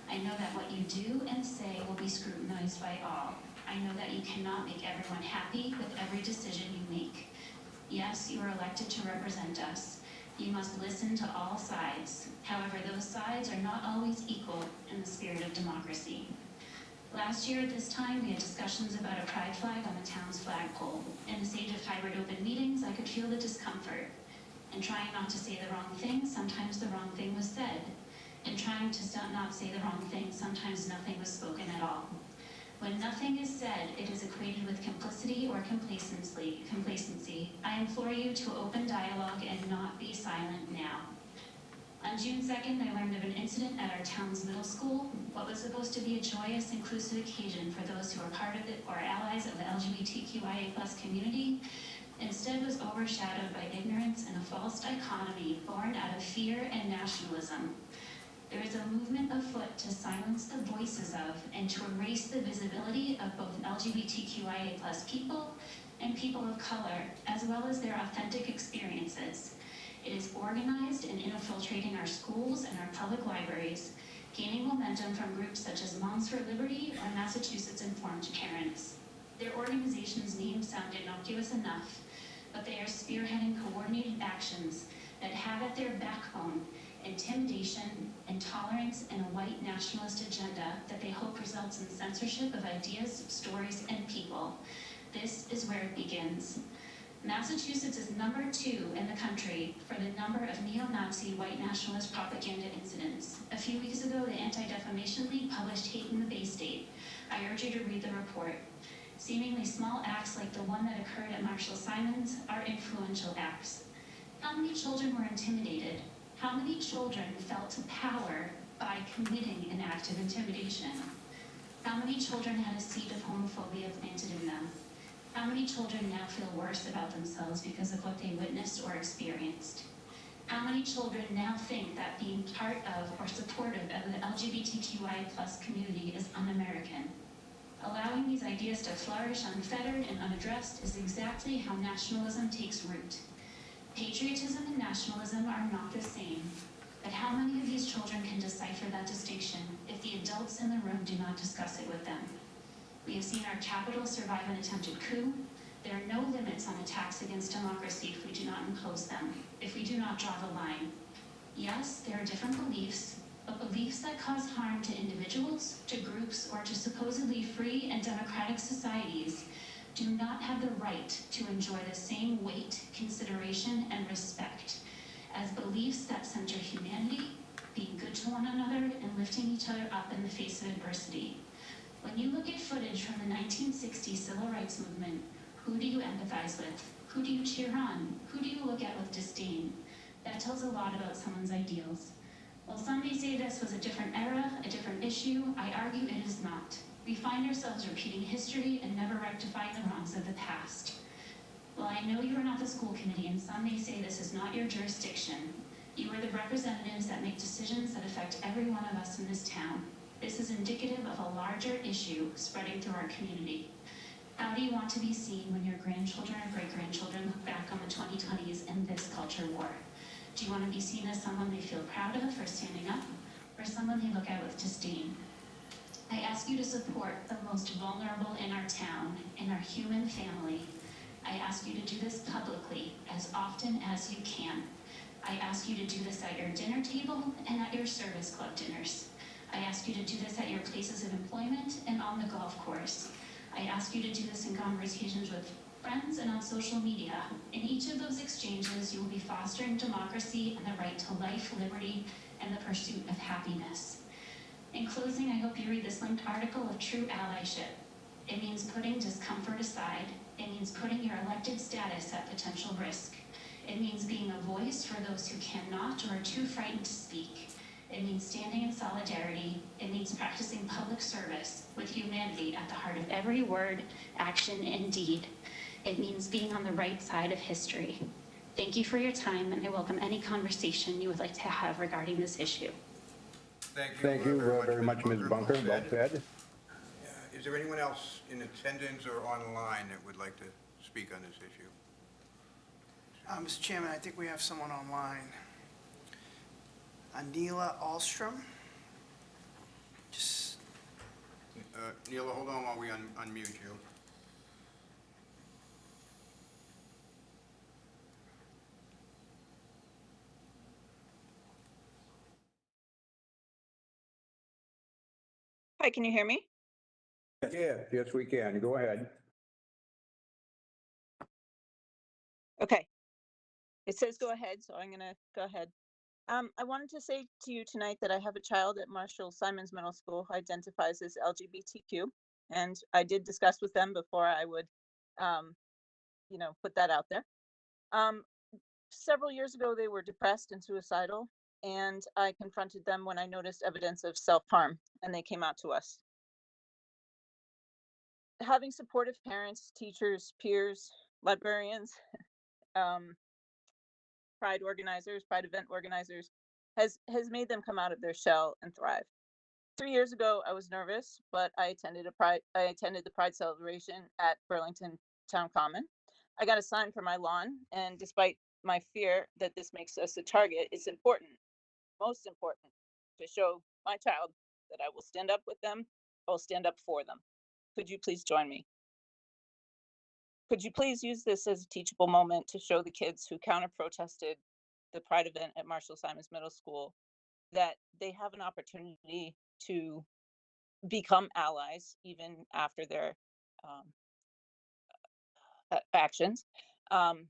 [SPEAKER 17] I know that what you do and say will be scrutinized by all. I know that you cannot make everyone happy with every decision you make. Yes, you are elected to represent us. You must listen to all sides. However, those sides are not always equal in the spirit of democracy. Last year at this time, we had discussions about a pride flag on the town's flagpole. In this age of hybrid open meetings, I could feel the discomfort. In trying not to say the wrong thing, sometimes the wrong thing was said. In trying to not say the wrong thing, sometimes nothing was spoken at all. When nothing is said, it is equated with complicity or complacency. I implore you to open dialogue and not be silent now. On June 2nd, I learned of an incident at our town's middle school. What was supposed to be a joyous, inclusive occasion for those who are part of it or allies of the LGBTQIA+ community instead was overshadowed by ignorance and a false dichotomy born out of fear and nationalism. There is a movement afoot to silence the voices of and to erase the visibility of both LGBTQIA+ people and people of color, as well as their authentic experiences. It is organized and infiltrating our schools and our public libraries, gaining momentum from groups such as Moms for Liberty or Massachusetts Informed Parents. Their organization's names sound innocuous enough, but they are spearheading coordinated actions that have at their backbone intimidation, intolerance, and a white nationalist agenda that they hope results in censorship of ideas, stories, and people. This is where it begins. Massachusetts is number 2 in the country for the number of neo-Nazi white nationalist propaganda incidents. A few weeks ago, the Anti-Defamation League published Hate in the Bay State. I urge you to read the report. Seemingly small acts like the one that occurred at Marshall Simons are influential acts. How many children were intimidated? How many children felt power by committing an act of intimidation? How many children had a seed of homophobia planted in them? How many children now feel worse about themselves because of what they witnessed or experienced? How many children now think that being part of or supportive of the LGBTQI+ community is un-American? Allowing these ideas to flourish unfettered and unaddressed is exactly how nationalism takes root. Patriotism and nationalism are not the same, but how many of these children can decipher that distinction if the adults in the room do not discuss it with them? We have seen our capital survive an attempted coup. There are no limits on attacks against democracy if we do not impose them, if we do not draw the line. Yes, there are different beliefs, but beliefs that cause harm to individuals, to groups, or to supposedly free and democratic societies do not have the right to enjoy the same weight, consideration, and respect as beliefs that center humanity, being good to one another, and lifting each other up in the face of adversity. When you look at footage from the 1960s civil rights movement, who do you empathize with? Who do you cheer on? Who do you look at with disdain? That tells a lot about someone's ideals. While some may say this was a different era, a different issue, I argue it is not. We find ourselves repeating history and never rectifying the wrongs of the past. While I know you are not the school committee and some may say this is not your jurisdiction, you are the representatives that make decisions that affect every one of us in this town. This is indicative of a larger issue spreading through our community. How do you want to be seen when your grandchildren or great-grandchildren look back on the 2020s and this culture war? Do you want to be seen as someone they feel proud of for standing up, or someone they look at with disdain? I ask you to support the most vulnerable in our town, in our human family. I ask you to do this publicly, as often as you can. I ask you to do this at your dinner table and at your service club dinners. I ask you to do this at your places of employment and on the golf course. I ask you to do this in conversations with friends and on social media. In each of those exchanges, you will be fostering democracy and the right to life, liberty, and the pursuit of happiness. In closing, I hope you read this linked article of true allyship. It means putting discomfort aside. It means putting your elected status at potential risk. It means being a voice for those who cannot or are too frightened to speak. It means standing in solidarity. It means practicing public service with humanity at the heart of every word, action, and deed. It means being on the right side of history. Thank you for your time, and I welcome any conversation you would like to have regarding this issue.
[SPEAKER 1] Thank you very much, Ms. Bunker. Well said. Is there anyone else in attendance or online that would like to speak on this issue?
[SPEAKER 2] Mr. Chairman, I think we have someone online. Anila Alstrom. Just,
[SPEAKER 1] Neela, hold on while we unmute you.
[SPEAKER 18] Hi, can you hear me?
[SPEAKER 1] Yes, we can. Go ahead.
[SPEAKER 18] Okay. It says go ahead, so I'm going to go ahead. I wanted to say to you tonight that I have a child at Marshall Simons Middle School who identifies as LGBTQ, and I did discuss with them before I would, put that out there. Several years ago, they were depressed and suicidal, and I confronted them when I noticed evidence of self-harm, and they came out to us. Having supportive parents, teachers, peers, librarians, pride organizers, pride event organizers, has made them come out of their shell and thrive. 3 years ago, I was nervous, but I attended the Pride celebration at Burlington Town Common. I got a sign for my lawn, and despite my fear that this makes us a target, it's important, most important, to show my child that I will stand up with them, I will stand up for them. Could you please join me? Could you please use this as a teachable moment to show the kids who counter-protested the Pride event at Marshall Simons Middle School that they have an opportunity to become allies even after their actions, and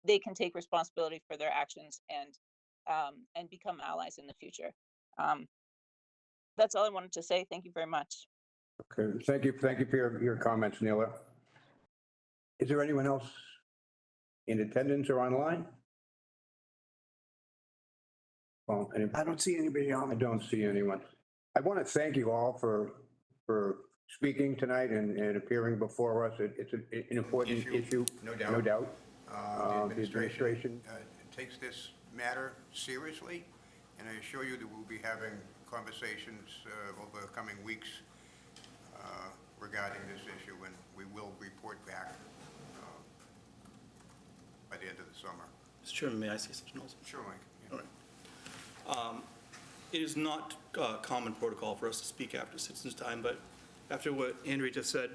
[SPEAKER 18] they can take responsibility for their actions and become allies in the future. That's all I wanted to say. Thank you very much.
[SPEAKER 1] Okay, thank you for your comments, Neela. Is there anyone else in attendance or online? Well,
[SPEAKER 2] I don't see anybody on.
[SPEAKER 1] I don't see anyone. I want to thank you all for speaking tonight and appearing before us. It's an important issue, no doubt. The administration takes this matter seriously, and I assure you that we'll be having conversations over the coming weeks regarding this issue, and we will report back by the end of the summer.
[SPEAKER 9] Mr. Chairman, may I say something also?
[SPEAKER 1] Sure, Mike.
[SPEAKER 9] All right. It is not common protocol for us to speak after citizens' time, but after what Andrea just said,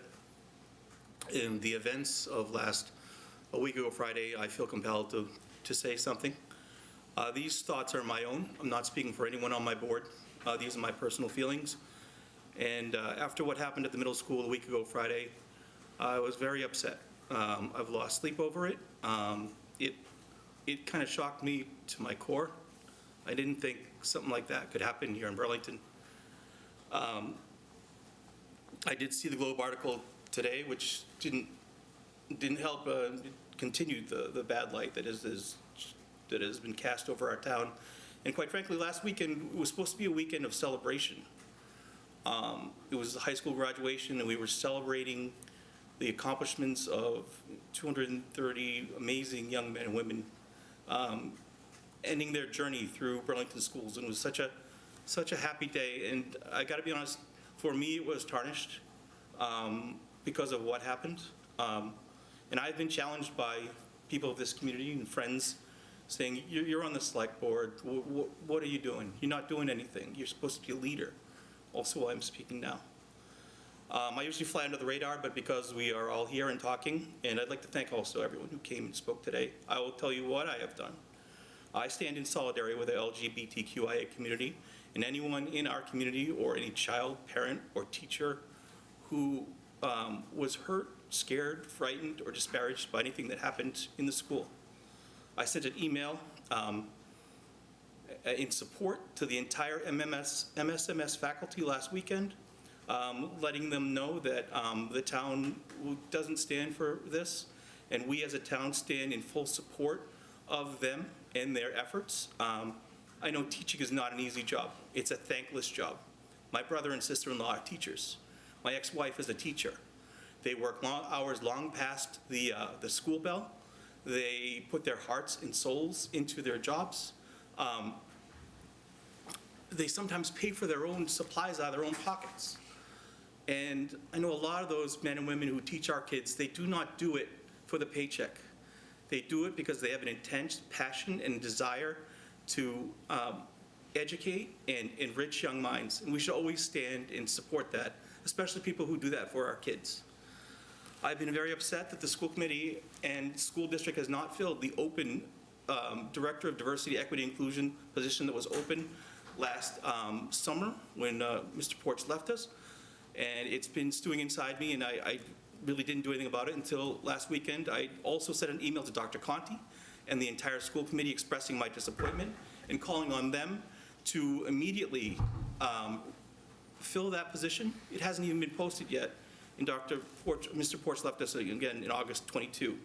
[SPEAKER 9] in the events of a week ago Friday, I feel compelled to say something. These thoughts are my own. I'm not speaking for anyone on my board. These are my personal feelings. And after what happened at the middle school a week ago Friday, I was very upset. I've lost sleep over it. It kind of shocked me to my core. I didn't think something like that could happen here in Burlington. I did see the Globe article today, which didn't help continue the bad light that has been cast over our town. And quite frankly, last weekend was supposed to be a weekend of celebration. It was the high school graduation, and we were celebrating the accomplishments of 230 amazing young men and women ending their journey through Burlington schools. And it was such a happy day. And I got to be honest, for me, it was tarnished because of what happened. And I've been challenged by people of this community and friends saying, you're on the select board. What are you doing? You're not doing anything. You're supposed to be a leader. Also, while I'm speaking now. I usually fly under the radar, but because we are all here and talking, and I'd like to thank also everyone who came and spoke today, I will tell you what I have done. I stand in solidarity with the LGBTQIA community and anyone in our community or any child, parent, or teacher who was hurt, scared, frightened, or disparaged by anything that happened in the school. I sent an email in support to the entire MSMS faculty last weekend, letting them know that the town doesn't stand for this, and we as a town stand in full support of them and their efforts. I know teaching is not an easy job. It's a thankless job. My brother and sister-in-law are teachers. My ex-wife is a teacher. They work long hours long past the school bell. They put their hearts and souls into their jobs. They sometimes pay for their own supplies out of their own pockets. And I know a lot of those men and women who teach our kids, they do not do it for the paycheck. They do it because they have an intense passion and desire to educate and enrich young minds. And we should always stand and support that, especially people who do that for our kids. I've been very upset that the school committee and school district has not filled the open Director of Diversity, Equity, Inclusion position that was open last summer when Mr. Porch left us. And it's been stewing inside me, and I really didn't do anything about it until last weekend. I also sent an email to Dr. Conti and the entire school committee expressing my disappointment and calling on them to immediately fill that position. It hasn't even been posted yet, and Mr. Porch left us again in August 22.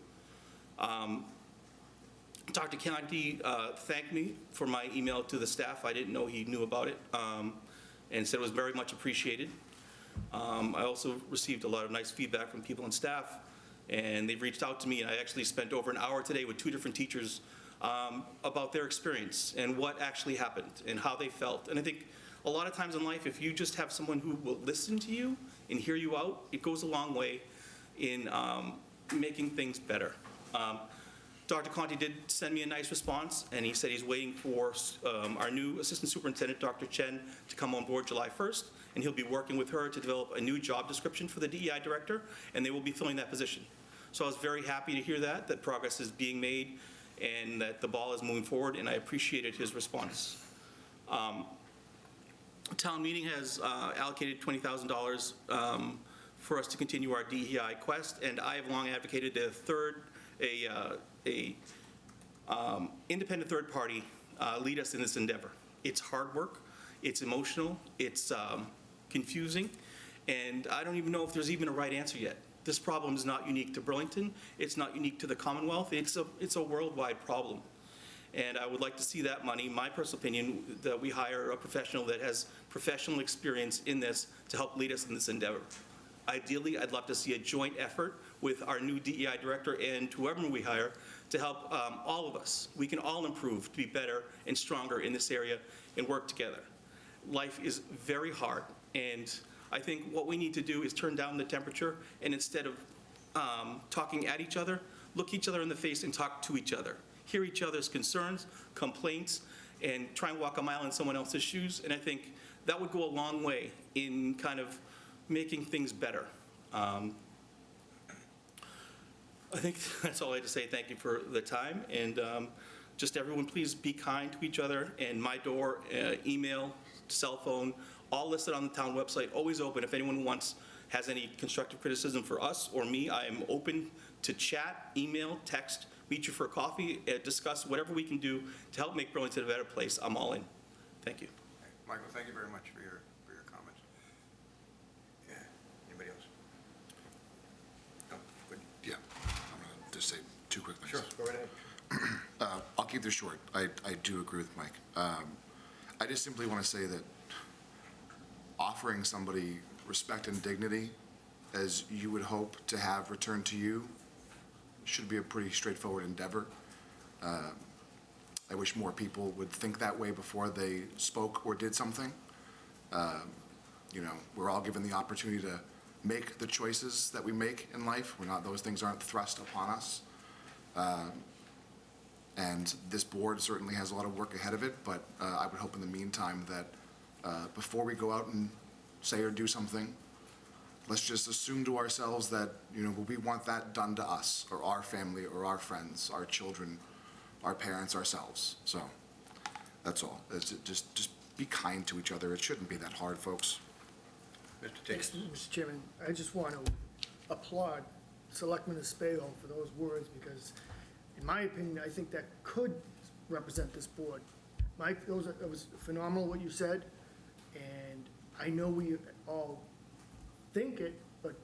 [SPEAKER 9] Dr. Conti thanked me for my email to the staff. I didn't know he knew about it, and said it was very much appreciated. I also received a lot of nice feedback from people on staff, and they've reached out to me, and I actually spent over an hour today with 2 different teachers about their experience and what actually happened and how they felt. And I think a lot of times in life, if you just have someone who will listen to you and hear you out, it goes a long way in making things better. Dr. Conti did send me a nice response, and he said he's waiting for our new Assistant Superintendent, Dr. Chen, to come on board July 1st, and he'll be working with her to develop a new job description for the DEI director, and they will be filling that position. So I was very happy to hear that progress is being made and that the ball is moving forward, and I appreciated his response. Town meeting has allocated $20,000 for us to continue our DEI quest, and I have long advocated independent third party lead us in this endeavor. It's hard work, it's emotional, it's confusing, and I don't even know if there's even a right answer yet. This problem is not unique to Burlington, it's not unique to the Commonwealth, it's a worldwide problem. And I would like to see that money, my personal opinion, that we hire a professional that has professional experience in this to help lead us in this endeavor. Ideally, I'd love to see a joint effort with our new DEI director and whoever we hire to help all of us. We can all improve to be better and stronger in this area and work together. Life is very hard, and I think what we need to do is turn down the temperature, and instead of talking at each other, look each other in the face and talk to each other. Hear each other's concerns, complaints, and try and walk a mile in someone else's shoes. And I think that would go a long way in kind of making things better. I think that's all I had to say. Thank you for the time. And just everyone, please be kind to each other. And my door, email, cell phone, all listed on the town website, always open. If anyone has any constructive criticism for us or me, I am open to chat, email, text, meet you for a coffee, discuss whatever we can do to help make Burlington a better place. I'm all in. Thank you.
[SPEAKER 1] Michael, thank you very much for your comments. Yeah, anybody else? No, good.
[SPEAKER 11] Yeah, I'm going to just say two quick things.
[SPEAKER 1] Sure, go right ahead.
[SPEAKER 11] I'll keep this short. I do agree with Mike. I just simply want to say that offering somebody respect and dignity as you would hope to have returned to you should be a pretty straightforward endeavor. I wish more people would think that way before they spoke or did something. You know, we're all given the opportunity to make the choices that we make in life. Those things aren't thrust upon us. And this board certainly has a lot of work ahead of it, but I would hope in the meantime that before we go out and say or do something, let's just assume to ourselves that, you know, we want that done to us or our family or our friends, our children, our parents, ourselves. So that's all. Just be kind to each other. It shouldn't be that hard, folks.
[SPEAKER 1] Mr. Tiggs.
[SPEAKER 8] Mr. Chairman, I just want to applaud Selectman Espejo for those words, because in my opinion, I think that could represent this board. Mike, it was phenomenal what you said, and I know we all think it, but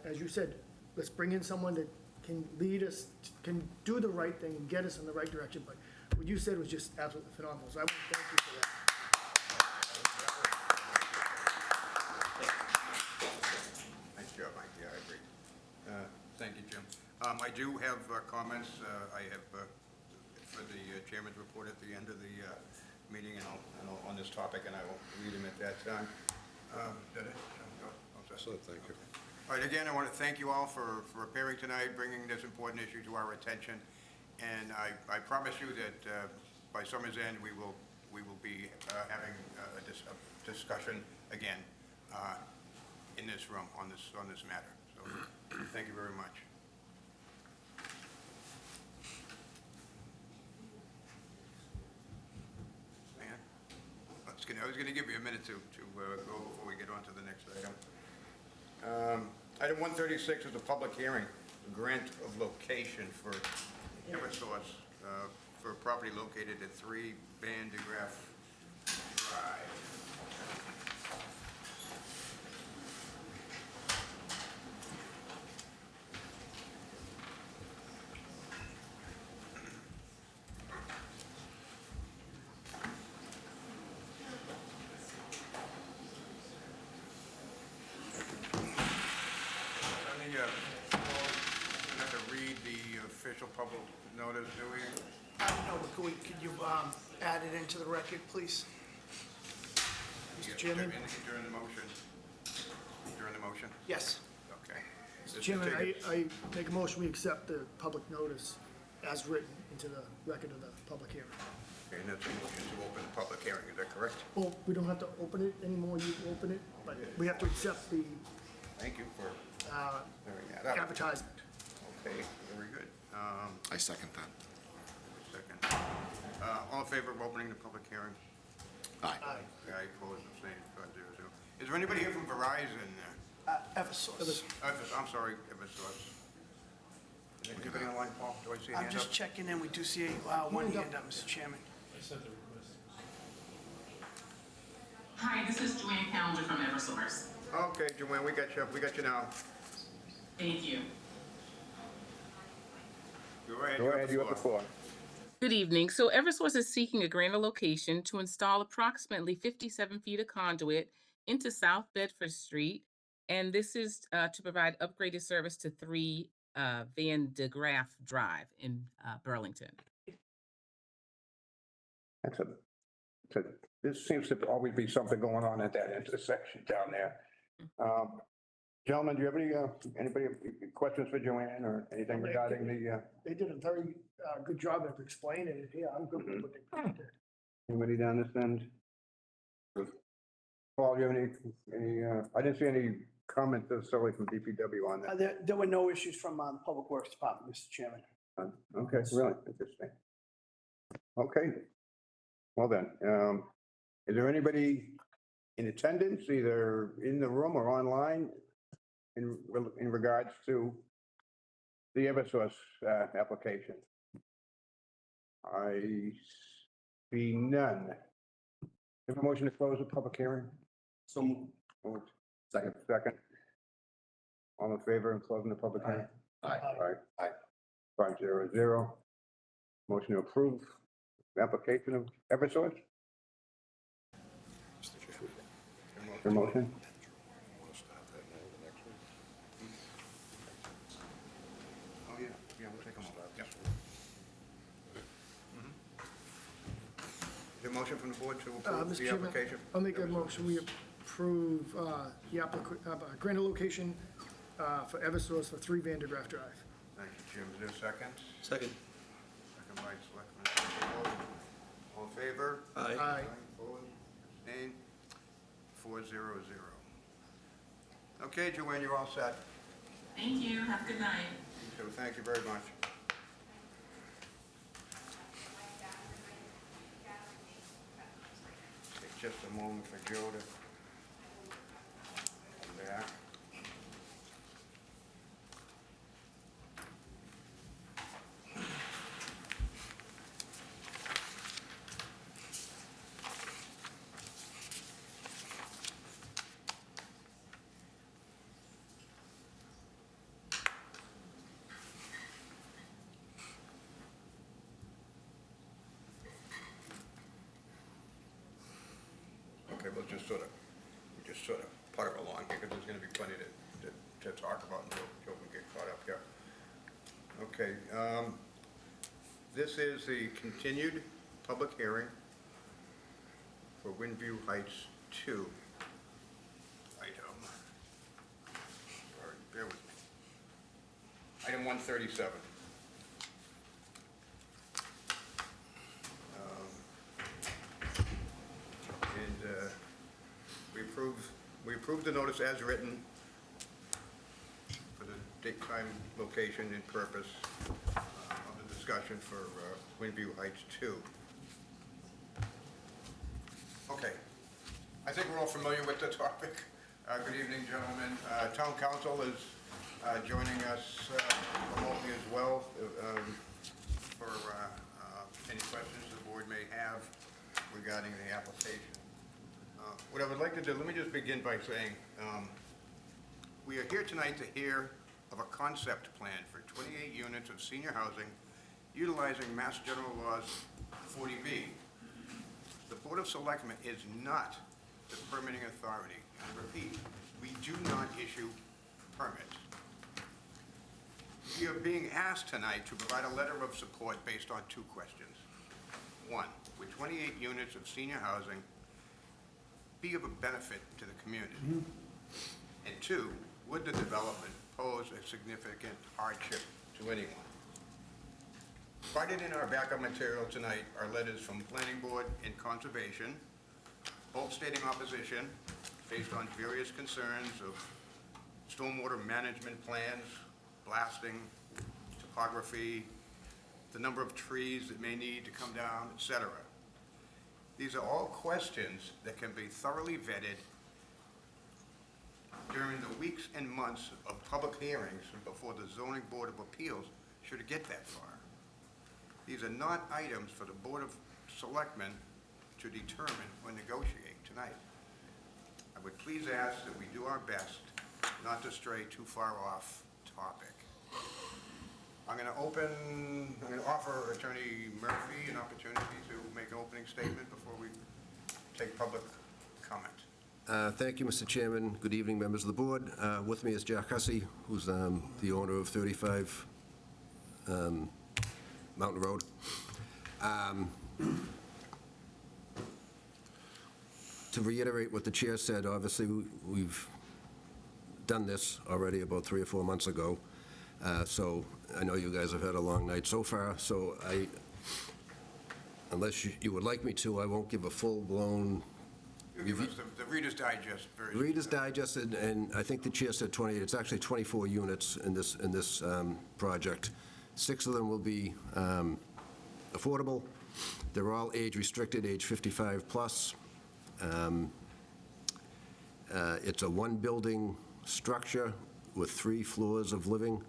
[SPEAKER 8] as you said, let's bring in someone that can lead us, can do the right thing and get us in the right direction. But what you said was just absolutely phenomenal, so I want to thank you for that.
[SPEAKER 1] Nice job, Mike. Yeah, I agree. Thank you, Jim. I do have comments. I have for the chairman's report at the end of the meeting, and I'll on this topic, and I will read them at that time. Did it? No,
[SPEAKER 4] Thank you.
[SPEAKER 1] all right, again, I want to thank you all for appearing tonight, bringing this important issue to our attention. And I promise you that by summer's end, we will be having a discussion again in this room on this matter. So thank you very much. Man, I was going to give you a minute to go before we get on to the next item. Item 136 is a public hearing, grant of location for Eversource for a property located at 3 Van de Graaff Drive. Official public notice, do we?
[SPEAKER 2] I don't know, but could you add it into the record, please? Mr. Chairman?
[SPEAKER 1] During the motion? During the motion?
[SPEAKER 2] Yes.
[SPEAKER 1] Okay.
[SPEAKER 8] Mr. Chairman, I make a motion, we accept the public notice as written into the record of the public hearing.
[SPEAKER 1] Okay, and that's a motion to open the public hearing, is that correct?
[SPEAKER 8] Well, we don't have to open it anymore, you open it, but we have to accept the
[SPEAKER 1] Thank you for clearing that up.
[SPEAKER 8] advertisement.
[SPEAKER 1] Okay, very good.
[SPEAKER 11] I second that.
[SPEAKER 1] Second. All in favor of opening the public hearing?
[SPEAKER 11] Aye.
[SPEAKER 1] I oppose, abstain, 5-0. Is there anybody here from Verizon?
[SPEAKER 2] Eversource.
[SPEAKER 1] I'm sorry, Eversource. Anybody online, Paul? Do I see a
[SPEAKER 2] I'm
[SPEAKER 1] hand
[SPEAKER 2] just
[SPEAKER 1] up?
[SPEAKER 2] checking in, we do see one hand up, Mr. Chairman.
[SPEAKER 19] Hi, this is Joanne Calendar from Eversource.
[SPEAKER 1] Okay, Joanne, we got you now.
[SPEAKER 19] Thank you.
[SPEAKER 1] Go ahead, you have the floor.
[SPEAKER 19] Good evening. So Eversource is seeking a grant of location to install approximately 57 feet of conduit into South Bedford Street. And this is to provide upgraded service to 3 Van de Graaff Drive in Burlington.
[SPEAKER 1] This seems to always be something going on at that intersection down there. Gentlemen, do you have anybody questions for Joanne or anything regarding the,
[SPEAKER 8] They did a very good job of explaining it. Yeah, I'm good with what they did.
[SPEAKER 1] anybody down this end? Paul, do you have any, I didn't see any comments necessarily from DPW on that.
[SPEAKER 2] There were no issues from the Public Works Department, Mr. Chairman.
[SPEAKER 1] Okay, really interesting. Okay. Well then, is there anybody in attendance, either in the room or online, in regards to the Eversource application? I see none. Have a motion to close the public hearing? So moved. Second. All in favor of closing the public hearing?
[SPEAKER 8] Aye.
[SPEAKER 1] Aye. 5-0. Motion to approve the application of Eversource? Your motion? Oh, yeah, we'll take them all. Yep. Is there a motion from the board to approve
[SPEAKER 8] Mr.
[SPEAKER 1] the
[SPEAKER 8] Chairman,
[SPEAKER 1] application?
[SPEAKER 8] I'll make a motion, we approve the grant of location for Eversource for 3 Van de Graaff Drive.
[SPEAKER 1] Thank you, Jim. Is there a second?
[SPEAKER 9] Second.
[SPEAKER 1] Second by Selectman. All in favor?
[SPEAKER 8] Aye.
[SPEAKER 1] Opposed? Abstained? 4-0. Okay, Joanne, you're all set.
[SPEAKER 19] Thank you. Have a good night.
[SPEAKER 1] So thank you very much. Take just a moment for Joe to come back. Okay, we'll just sort of putter along here, because there's going to be plenty to talk about until Joe can get caught up here. Okay, this is the continued public hearing for Windview Heights 2 item. Sorry, bear with me. Item 137. We approved the notice as written for the date, time, location, and purpose of the discussion for Windview Heights 2. Okay, I think we're all familiar with the topic. Good evening, gentlemen. Town Council is joining us remotely as well for any questions the board may have regarding the application. What I would like to do, let me just begin by saying, we are here tonight to hear of a concept plan for 28 units of senior housing utilizing Mass General Laws 40B. The Board of Selectmen is not the permitting authority. I repeat, we do not issue permits. We are being asked tonight to provide a letter of support based on 2 questions. 1, would 28 units of senior housing be of a benefit to the community? And 2, would the development pose a significant hardship to anyone? Provided in our backup material tonight are letters from Planning Board and Conservation, both stating opposition based on various concerns of stormwater management plans, blasting, topography, the number of trees that may need to come down, etc. These are all questions that can be thoroughly vetted during the weeks and months of public hearings before the Zoning Board of Appeals should it get that far. These are not items for the Board of Selectmen to determine or negotiate tonight. I would please ask that we do our best not to stray too far off topic. I'm going to offer Attorney Murphy an opportunity to make an opening statement before we take public comment.
[SPEAKER 20] Thank you, Mr. Chairman. Good evening, members of the board. With me is Jack Hussey, who's the owner of 35 Mountain Road. To reiterate what the chair said, obviously, we've done this already about 3 or 4 months ago. So I know you guys have had a long night so far, so unless you would like me to, I won't give a full-blown
[SPEAKER 1] Give us the Reader's Digest version.
[SPEAKER 20] Reader's Digest, and I think the chair said 28. It's actually 24 units in this project. 6 of them will be affordable. They're all age-restricted, age 55 plus. It's a one-building structure with 3 floors of living,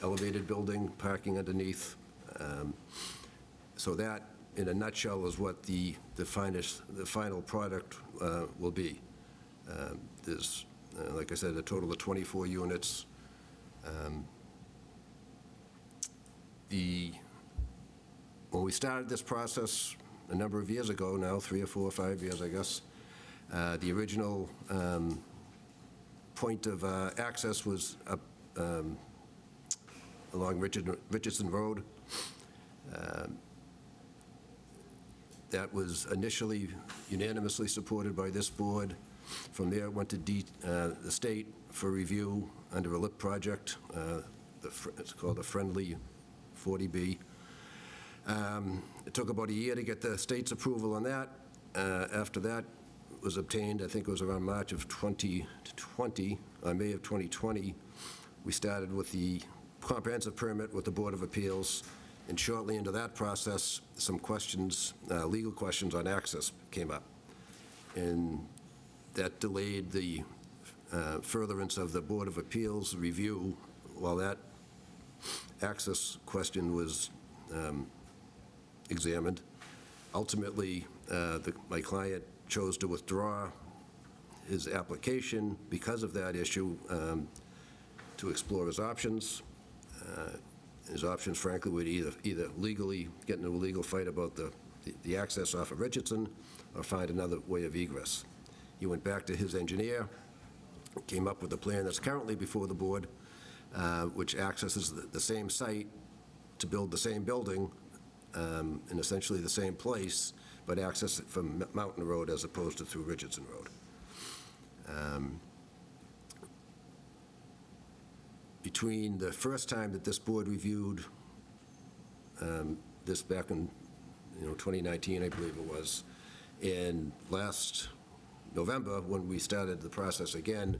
[SPEAKER 20] elevated building, parking underneath. So that, in a nutshell, is what the final product will be. There's, like I said, a total of 24 units. When we started this process a number of years ago now, 3 or 4 or 5 years, I guess, the original point of access was up along Richardson Road. That was initially unanimously supported by this board. From there, it went to the state for review under a LIP project. It's called a Friendly 40B. It took about a year to get the state's approval on that. After that was obtained, I think it was around March of 2020, May of 2020, we started with the comprehensive permit with the Board of Appeals, and shortly into that process, some questions, legal questions on access came up. And that delayed the furtherance of the Board of Appeals review while that access question was examined. Ultimately, my client chose to withdraw his application because of that issue to explore his options. His options, frankly, would either legally get into a legal fight about the access off of Richardson or find another way of egress. He went back to his engineer, came up with a plan that's currently before the board, which accesses the same site to build the same building in essentially the same place, but access it from Mountain Road as opposed to through Richardson Road. Between the first time that this board reviewed this back in 2019, I believe it was, and last November, when we started the process again,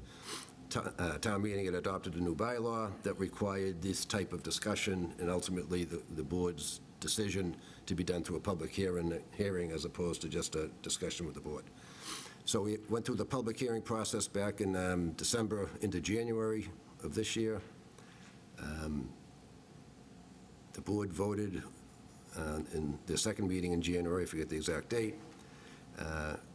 [SPEAKER 20] town meeting had adopted a new bylaw that required this type of discussion and ultimately the board's decision to be done through a public hearing as opposed to just a discussion with the board. So we went through the public hearing process back in December into January of this year. The board voted in their second meeting in January, I forget the exact date.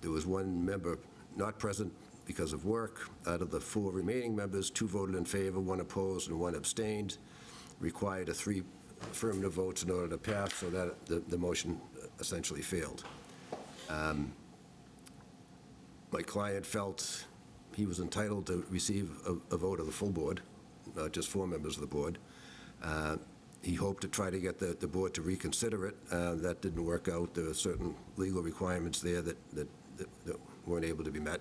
[SPEAKER 20] There was one member not present because of work. Out of the 4 remaining members, 2 voted in favor, 1 opposed, and 1 abstained. Required a 3 affirmative votes in order to pass, so that the motion essentially failed. My client felt he was entitled to receive a vote of the full board, not just 4 members of the board. He hoped to try to get the board to reconsider it. That didn't work out. There were certain legal requirements there that weren't able to be met.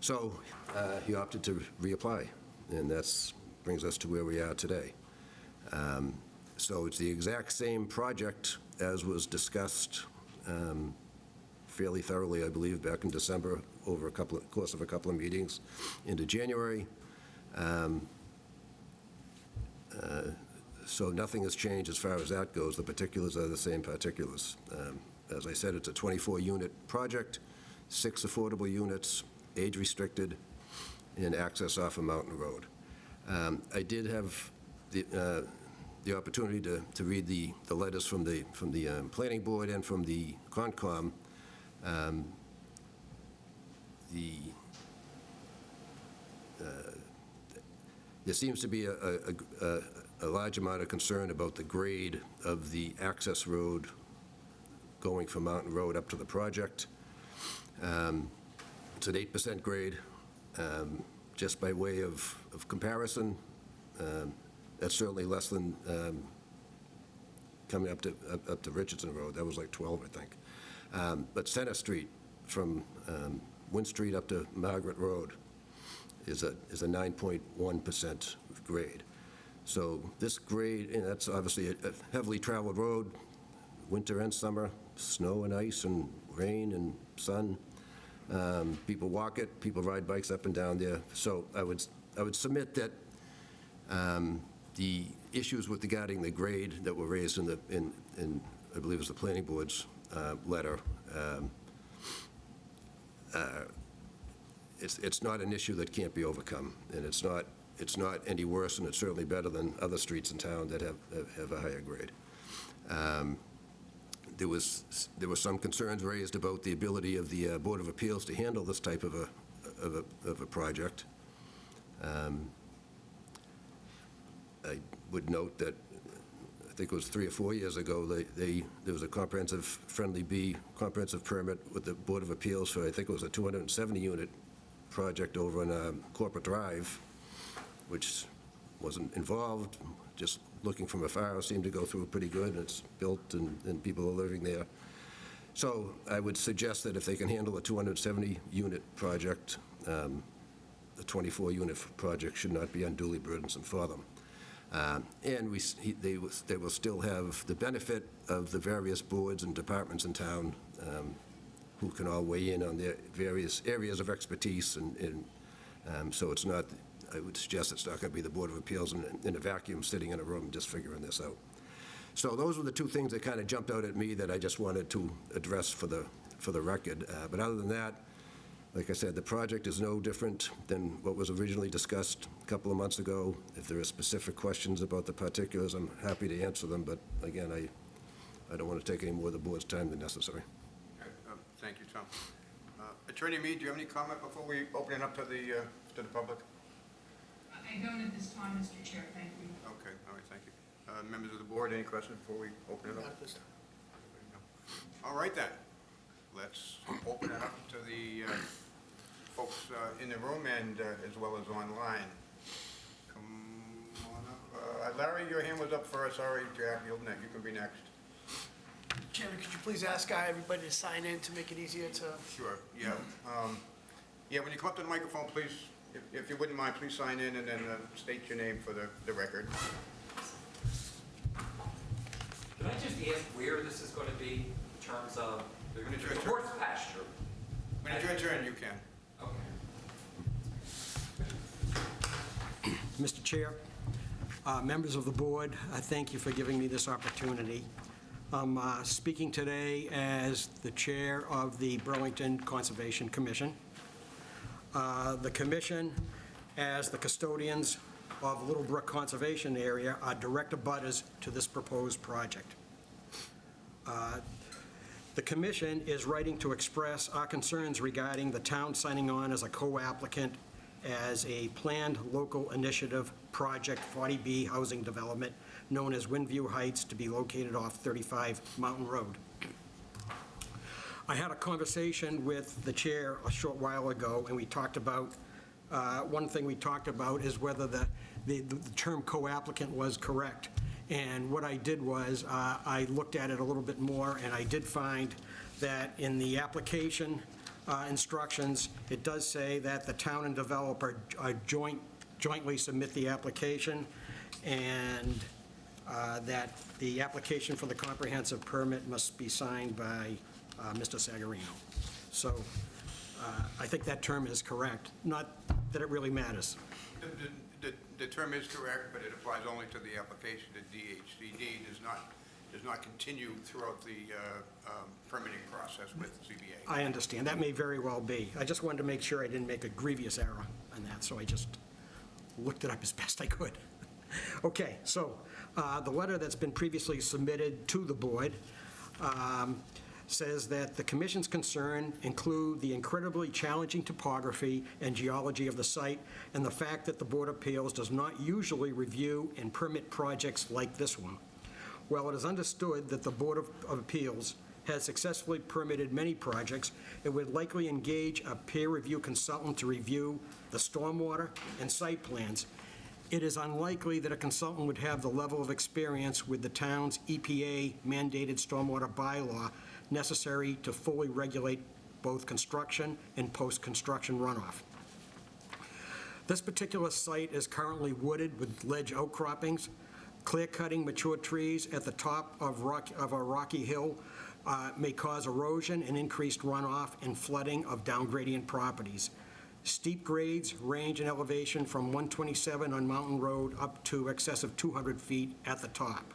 [SPEAKER 20] So he opted to reapply, and that brings us to where we are today. So it's the exact same project as was discussed fairly thoroughly, I believe, back in December over course of a couple of meetings into January. So nothing has changed as far as that goes. The particulars are the same particulars. As I said, it's a 24-unit project, 6 affordable units, age-restricted, and access off of Mountain Road. I did have the opportunity to read the letters from the planning board and from the Concom. There seems to be a large amount of concern about the grade of the access road going from Mountain Road up to the project. It's an 8% grade. Just by way of comparison, that's certainly less than coming up to Richardson Road. That was like 12, I think. But Center Street from Wynn Street up to Margaret Road is a 9.1% grade. So this grade, and that's obviously a heavily traveled road, winter and summer, snow and ice and rain and sun. People walk it, people ride bikes up and down there. So I would submit that the issues with regarding the grade that were raised in I believe it was the planning board's letter, it's not an issue that can't be overcome, and it's not any worse, and it's certainly better than other streets in town that have a higher grade. There were some concerns raised about the ability of the Board of Appeals to handle this type of a project. I would note that I think it was 3 or 4 years ago, there was a comprehensive comprehensive permit with the Board of Appeals for, I think it was a 270-unit project over on Corporate Drive, which wasn't involved, just looking from afar, seemed to go through pretty good, and it's built, and people are living there. So I would suggest that if they can handle a 270-unit project, the 24-unit project should not be unduly burdensome for them. And they will still have the benefit of the various boards and departments in town who can all weigh in on their various areas of expertise. And so it's not, I would suggest it's not going to be the Board of Appeals in a vacuum sitting in a room just figuring this out. So those were the two things that kind of jumped out at me that I just wanted to address for the record. But other than that, like I said, the project is no different than what was originally discussed a couple of months ago. If there are specific questions about the particulars, I'm happy to answer them. But again, I don't want to take any more of the board's time than necessary.
[SPEAKER 1] Okay, thank you, Tom. Attorney Mead, do you have any comment before we open it up to the public?
[SPEAKER 21] I don't at this time, Mr. Chair. Thank you.
[SPEAKER 1] Okay, all right, thank you. Members of the board, any questions before we open it up?
[SPEAKER 2] Not this time.
[SPEAKER 1] All right, then. Let's open it up to the folks in the room and as well as online. Come on up. Larry, your hand was up first. Sorry, Jack, you can be next.
[SPEAKER 2] Chairman, could you please ask everybody to sign in to make it easier to...
[SPEAKER 1] Sure, yeah. Yeah, when you come up to the microphone, please, if you wouldn't mind, please sign in and then state your name for the record.
[SPEAKER 22] Can I just ask where this is going to be in terms of the horse pasture?
[SPEAKER 1] When it's your turn, you can.
[SPEAKER 22] Okay.
[SPEAKER 23] Mr. Chair, members of the board, I thank you for giving me this opportunity. I'm speaking today as the chair of the Burlington Conservation Commission. The commission, as the custodians of Little Brook Conservation Area, are direct abutters to this proposed project. The commission is writing to express our concerns regarding the town signing on as a co-applicant as a planned local initiative project 40B housing development known as Windview Heights to be located off 35 Mountain Road. I had a conversation with the chair a short while ago, and we talked about, one thing we talked about is whether the term co-applicant was correct. And what I did was I looked at it a little bit more, and I did find that in the application instructions, it does say that the town and developer jointly submit the application, and that the application for the comprehensive permit must be signed by Mr. Sagarino. So I think that term is correct, not that it really matters.
[SPEAKER 1] The term is correct, but it applies only to the application. The DHCD does not continue throughout the permitting process with ZBA.
[SPEAKER 23] I understand. That may very well be. I just wanted to make sure I didn't make a grievous error on that, so I just looked it up as best I could. Okay, so the letter that's been previously submitted to the board, says that the commission's concern include the incredibly challenging topography and geology of the site and the fact that the Board of Appeals does not usually review and permit projects like this one. While it is understood that the Board of Appeals has successfully permitted many projects, it would likely engage a peer review consultant to review the stormwater and site plans. It is unlikely that a consultant would have the level of experience with the town's EPA-mandated stormwater bylaw necessary to fully regulate both construction and post-construction runoff. This particular site is currently wooded with ledge outcroppings. Clear-cutting mature trees at the top of a rocky hill may cause erosion and increased runoff and flooding of down-gradient properties. Steep grades range in elevation from 127 on Mountain Road up to excess of 200 feet at the top.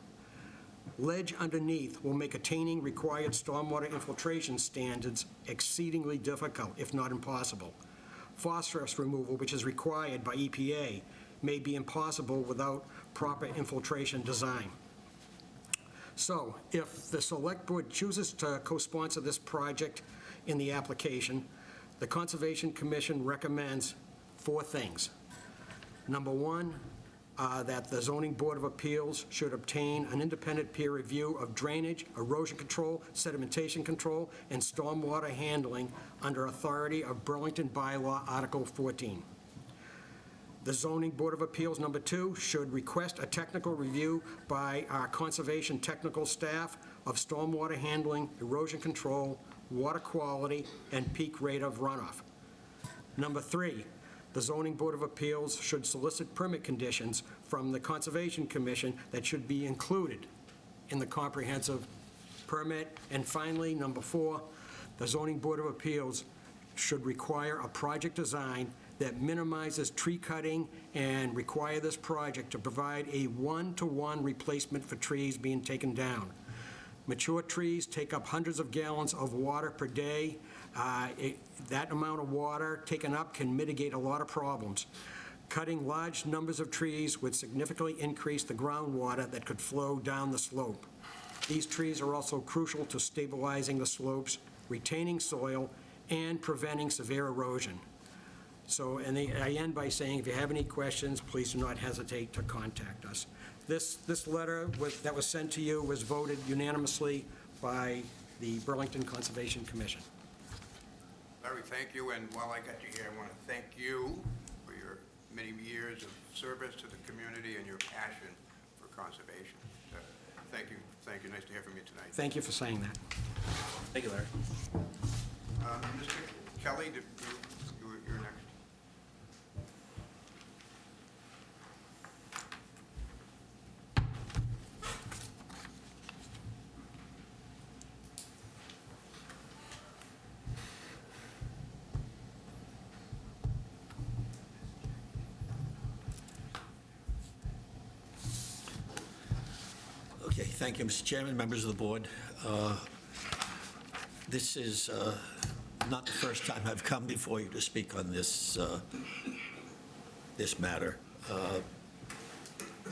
[SPEAKER 23] Ledge underneath will make attaining required stormwater infiltration standards exceedingly difficult, if not impossible. Phosphorus removal, which is required by EPA, may be impossible without proper infiltration design. So, if the Select Board chooses to co-sponsor this project in the application, the Conservation Commission recommends 4 things. Number 1, that the Zoning Board of Appeals should obtain an independent peer review of drainage, erosion control, sedimentation control, and stormwater handling under authority of Burlington Bylaw Article 14. The Zoning Board of Appeals, number 2, should request a technical review by our conservation technical staff of stormwater handling, erosion control, water quality, and peak rate of runoff. Number 3, the Zoning Board of Appeals should solicit permit conditions from the Conservation Commission that should be included in the comprehensive permit. And finally, number 4, the Zoning Board of Appeals should require a project design that minimizes tree cutting and require this project to provide a 1-to-1 replacement for trees being taken down. Mature trees take up hundreds of gallons of water per day. That amount of water taken up can mitigate a lot of problems. Cutting large numbers of trees would significantly increase the groundwater that could flow down the slope. These trees are also crucial to stabilizing the slopes, retaining soil, and preventing severe erosion. So, and I end by saying, if you have any questions, please do not hesitate to contact us. This letter that was sent to you was voted unanimously by the Burlington Conservation Commission.
[SPEAKER 1] Larry, thank you, and while I got you here, I want to thank you for your many years of service to the community and your passion for conservation. Thank you. Thank you. Nice to hear from you tonight.
[SPEAKER 23] Thank you for saying that.
[SPEAKER 9] Thank you, Larry.
[SPEAKER 1] Mr. Kelly, you're next.
[SPEAKER 5] Okay, thank you, Mr. Chairman, members of the board. This is not the first time I've come before you to speak on this matter.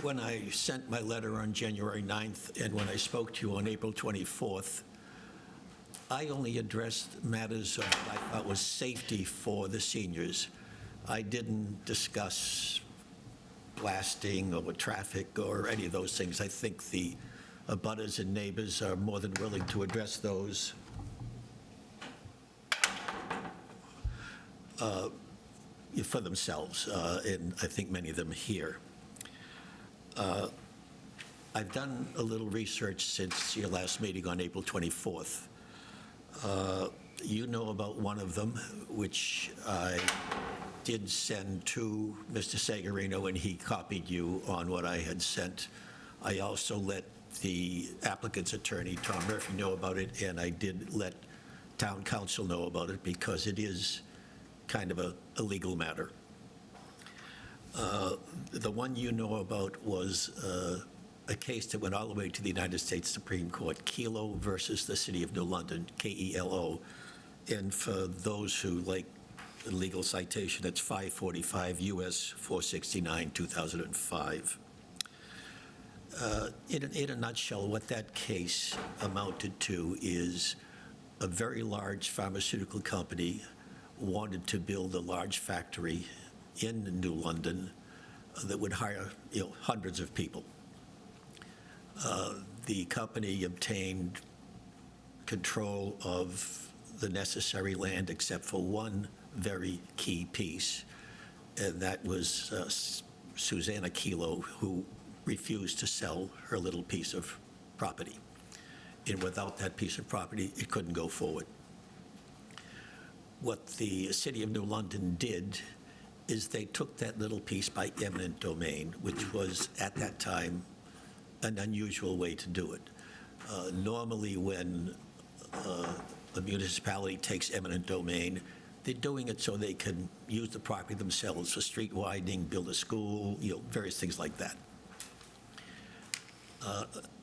[SPEAKER 5] When I sent my letter on January 9th and when I spoke to you on April 24th, I only addressed matters of what I thought was safety for the seniors. I didn't discuss blasting or traffic or any of those things. I think the abutters and neighbors are more than willing to address those for themselves, and I think many of them here. I've done a little research since your last meeting on April 24th. You know about one of them, which I did send to Mr. Sagarino, and he copied you on what I had sent. I also let the applicant's attorney, Tom Murphy, know about it, and I did let town council know about it because it is kind of a legal matter. The one you know about was a case that went all the way to the United States Supreme Court, Kelo versus the City of New London, K-E-L-O. And for those who like the legal citation, it's 545 U.S. 469, 2005. In a nutshell, what that case amounted to is a very large pharmaceutical company wanted to build a large factory in New London that would hire, hundreds of people. The company obtained control of the necessary land except for one very key piece, and that was Susanna Kilo, who refused to sell her little piece of property. And without that piece of property, it couldn't go forward. What the City of New London did is they took that little piece by eminent domain, which was, at that time, an unusual way to do it. Normally, when a municipality takes eminent domain, they're doing it so they can use the property themselves for street widening, build a school, various things like that.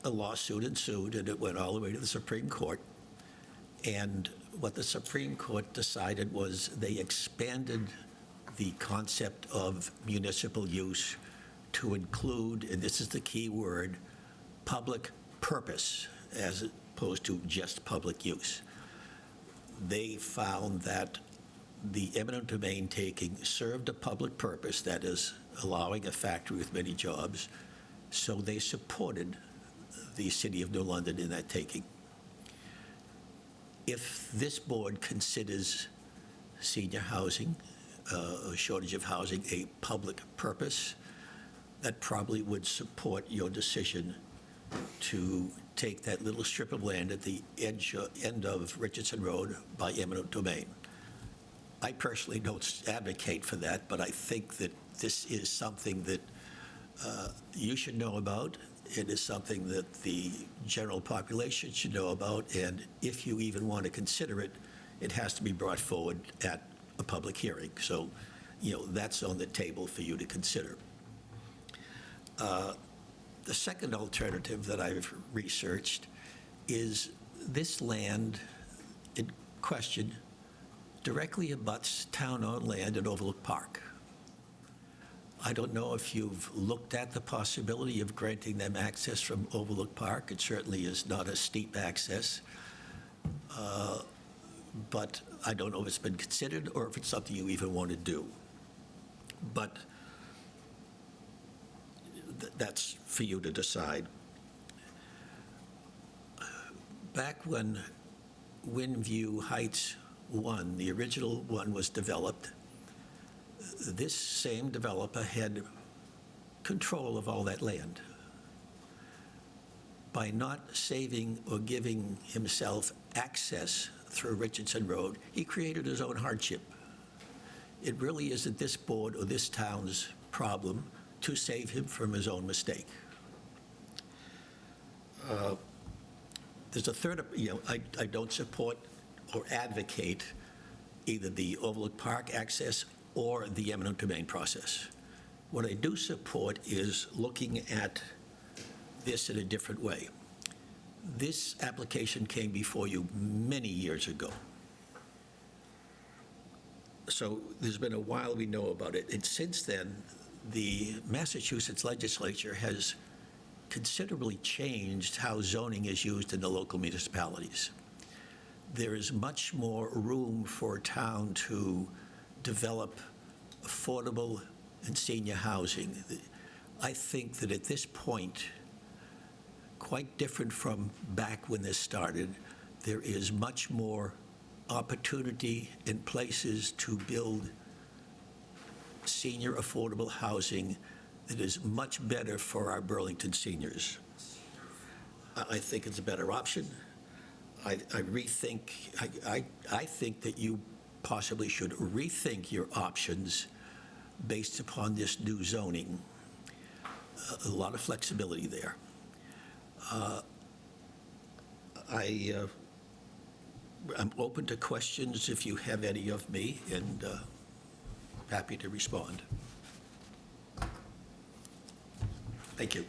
[SPEAKER 5] A lawsuit ensued, and it went all the way to the Supreme Court. And what the Supreme Court decided was they expanded the concept of municipal use to include, and this is the key word, public purpose, as opposed to just public use. They found that the eminent domain taking served a public purpose, that is, allowing a factory with many jobs, so they supported the City of New London in that taking. If this board considers senior housing, a shortage of housing, a public purpose, that probably would support your decision to take that little strip of land at the end of Richardson Road by eminent domain. I personally don't advocate for that, but I think that this is something that you should know about. It is something that the general population should know about, and if you even want to consider it, it has to be brought forward at a public hearing. So, that's on the table for you to consider. The second alternative that I've researched is this land in question directly abuts town-owned land at Overlook Park. I don't know if you've looked at the possibility of granting them access from Overlook Park. It certainly is not a steep access, but I don't know if it's been considered or if it's something you even want to do. But that's for you to decide. Back when Windview Heights 1, the original one, was developed, this same developer had control of all that land. By not saving or giving himself access through Richardson Road, he created his own hardship. It really isn't this board or this town's problem to save him from his own mistake. There's a third, I don't support or advocate either the Overlook Park access or the eminent domain process. What I do support is looking at this in a different way. This application came before you many years ago. So there's been a while we know about it. And since then, the Massachusetts legislature has considerably changed how zoning is used in the local municipalities. There is much more room for a town to develop affordable and senior housing. I think that at this point, quite different from back when this started, there is much more opportunity in places to build senior affordable housing that is much better for our Burlington seniors. I think it's a better option. I think that you possibly should rethink your options based upon this new zoning. A lot of flexibility there. I'm open to questions if you have any of me, and happy to respond. Thank you.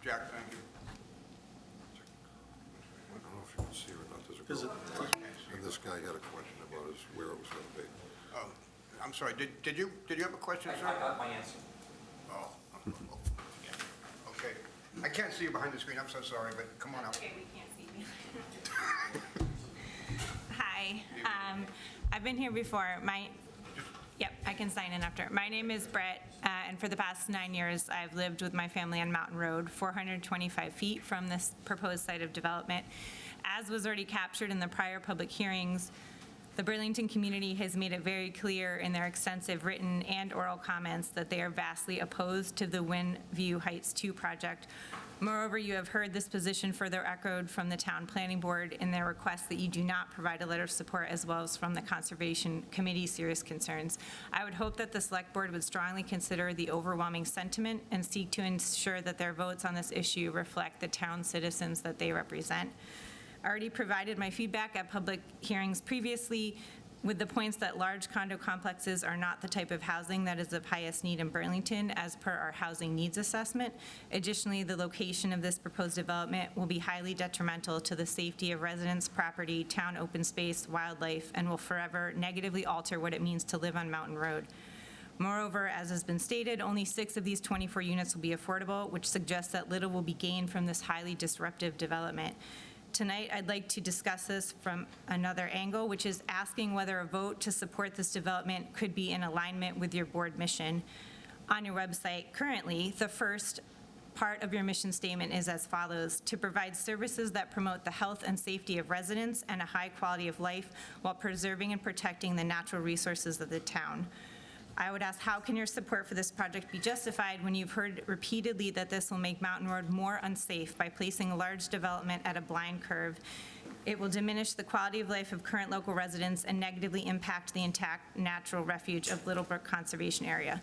[SPEAKER 1] Jack, thank you.
[SPEAKER 4] I don't know if you can see or not, there's a girl. And this guy had a question about where it was going to be.
[SPEAKER 1] Oh, I'm sorry, did you have a question, sir?
[SPEAKER 22] I got my answer.
[SPEAKER 1] Oh, okay. I can't see you behind the screen, I'm so sorry, but come on up.
[SPEAKER 6] Okay, we can't see me. Hi, I've been here before. Yep, I can sign in after. My name is Brett, and for the past 9 years, I've lived with my family on Mountain Road, 425 feet from this proposed site of development. As was already captured in the prior public hearings, the Burlington community has made it very clear in their extensive written and oral comments that they are vastly opposed to the Windview Heights 2 project. Moreover, you have heard this position further echoed from the Town Planning Board in their request that you do not provide a letter of support, as well as from the Conservation Committee's serious concerns. I would hope that the Select Board would strongly consider the overwhelming sentiment and seek to ensure that their votes on this issue reflect the town citizens that they represent. I already provided my feedback at public hearings previously with the points that large condo complexes are not the type of housing that is of highest need in Burlington as per our housing needs assessment. Additionally, the location of this proposed development will be highly detrimental to the safety of residents, property, town open space, wildlife, and will forever negatively alter what it means to live on Mountain Road. Moreover, as has been stated, only 6 of these 24 units will be affordable, which suggests that little will be gained from this highly disruptive development. Tonight, I'd like to discuss this from another angle, which is asking whether a vote to support this development could be in alignment with your board mission. On your website currently, the first part of your mission statement is as follows: to provide services that promote the health and safety of residents and a high quality of life while preserving and protecting the natural resources of the town. I would ask, how can your support for this project be justified when you've heard repeatedly that this will make Mountain Road more unsafe by placing a large development at a blind curve? It will diminish the quality of life of current local residents and negatively impact the intact natural refuge of Littlebrook Conservation Area.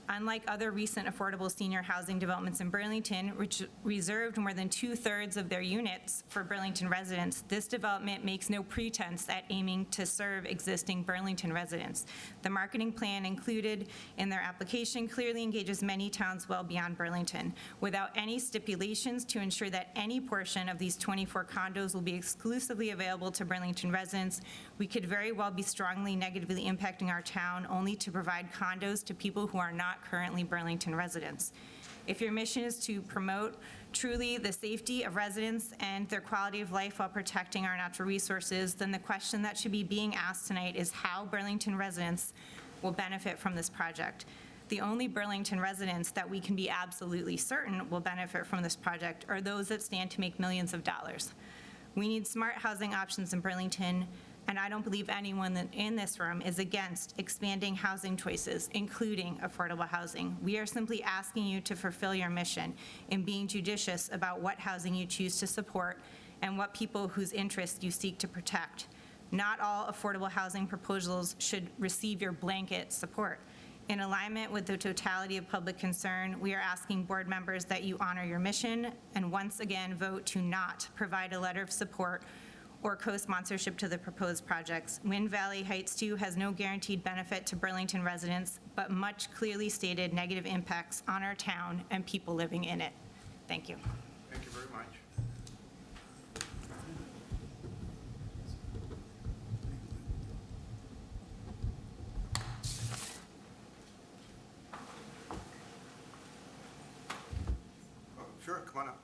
[SPEAKER 6] Unlike other recent affordable senior housing developments in Burlington, which reserved more than 2/3 of their units for Burlington residents, this development makes no pretense at aiming to serve existing Burlington residents. The marketing plan included in their application clearly engages many towns well beyond Burlington, without any stipulations to ensure that any portion of these 24 condos will be exclusively available to Burlington residents. We could very well be strongly negatively impacting our town only to provide condos to people who are not currently Burlington residents. If your mission is to promote truly the safety of residents and their quality of life while protecting our natural resources, then the question that should be being asked tonight is how Burlington residents will benefit from this project. The only Burlington residents that we can be absolutely certain will benefit from this project are those that stand to make millions of dollars. We need smart housing options in Burlington, and I don't believe anyone in this room is against expanding housing choices, including affordable housing. We are simply asking you to fulfill your mission in being judicious about what housing you choose to support and what people whose interests you seek to protect. Not all affordable housing proposals should receive your blanket support. In alignment with the totality of public concern, we are asking board members that you honor your mission and once again vote to not provide a letter of support or co-sponsorship to the proposed projects. Wind Valley Heights 2 has no guaranteed benefit to Burlington residents, but much clearly stated negative impacts on our town and people living in it. Thank you.
[SPEAKER 1] Thank you very much. Oh, sure, come on up.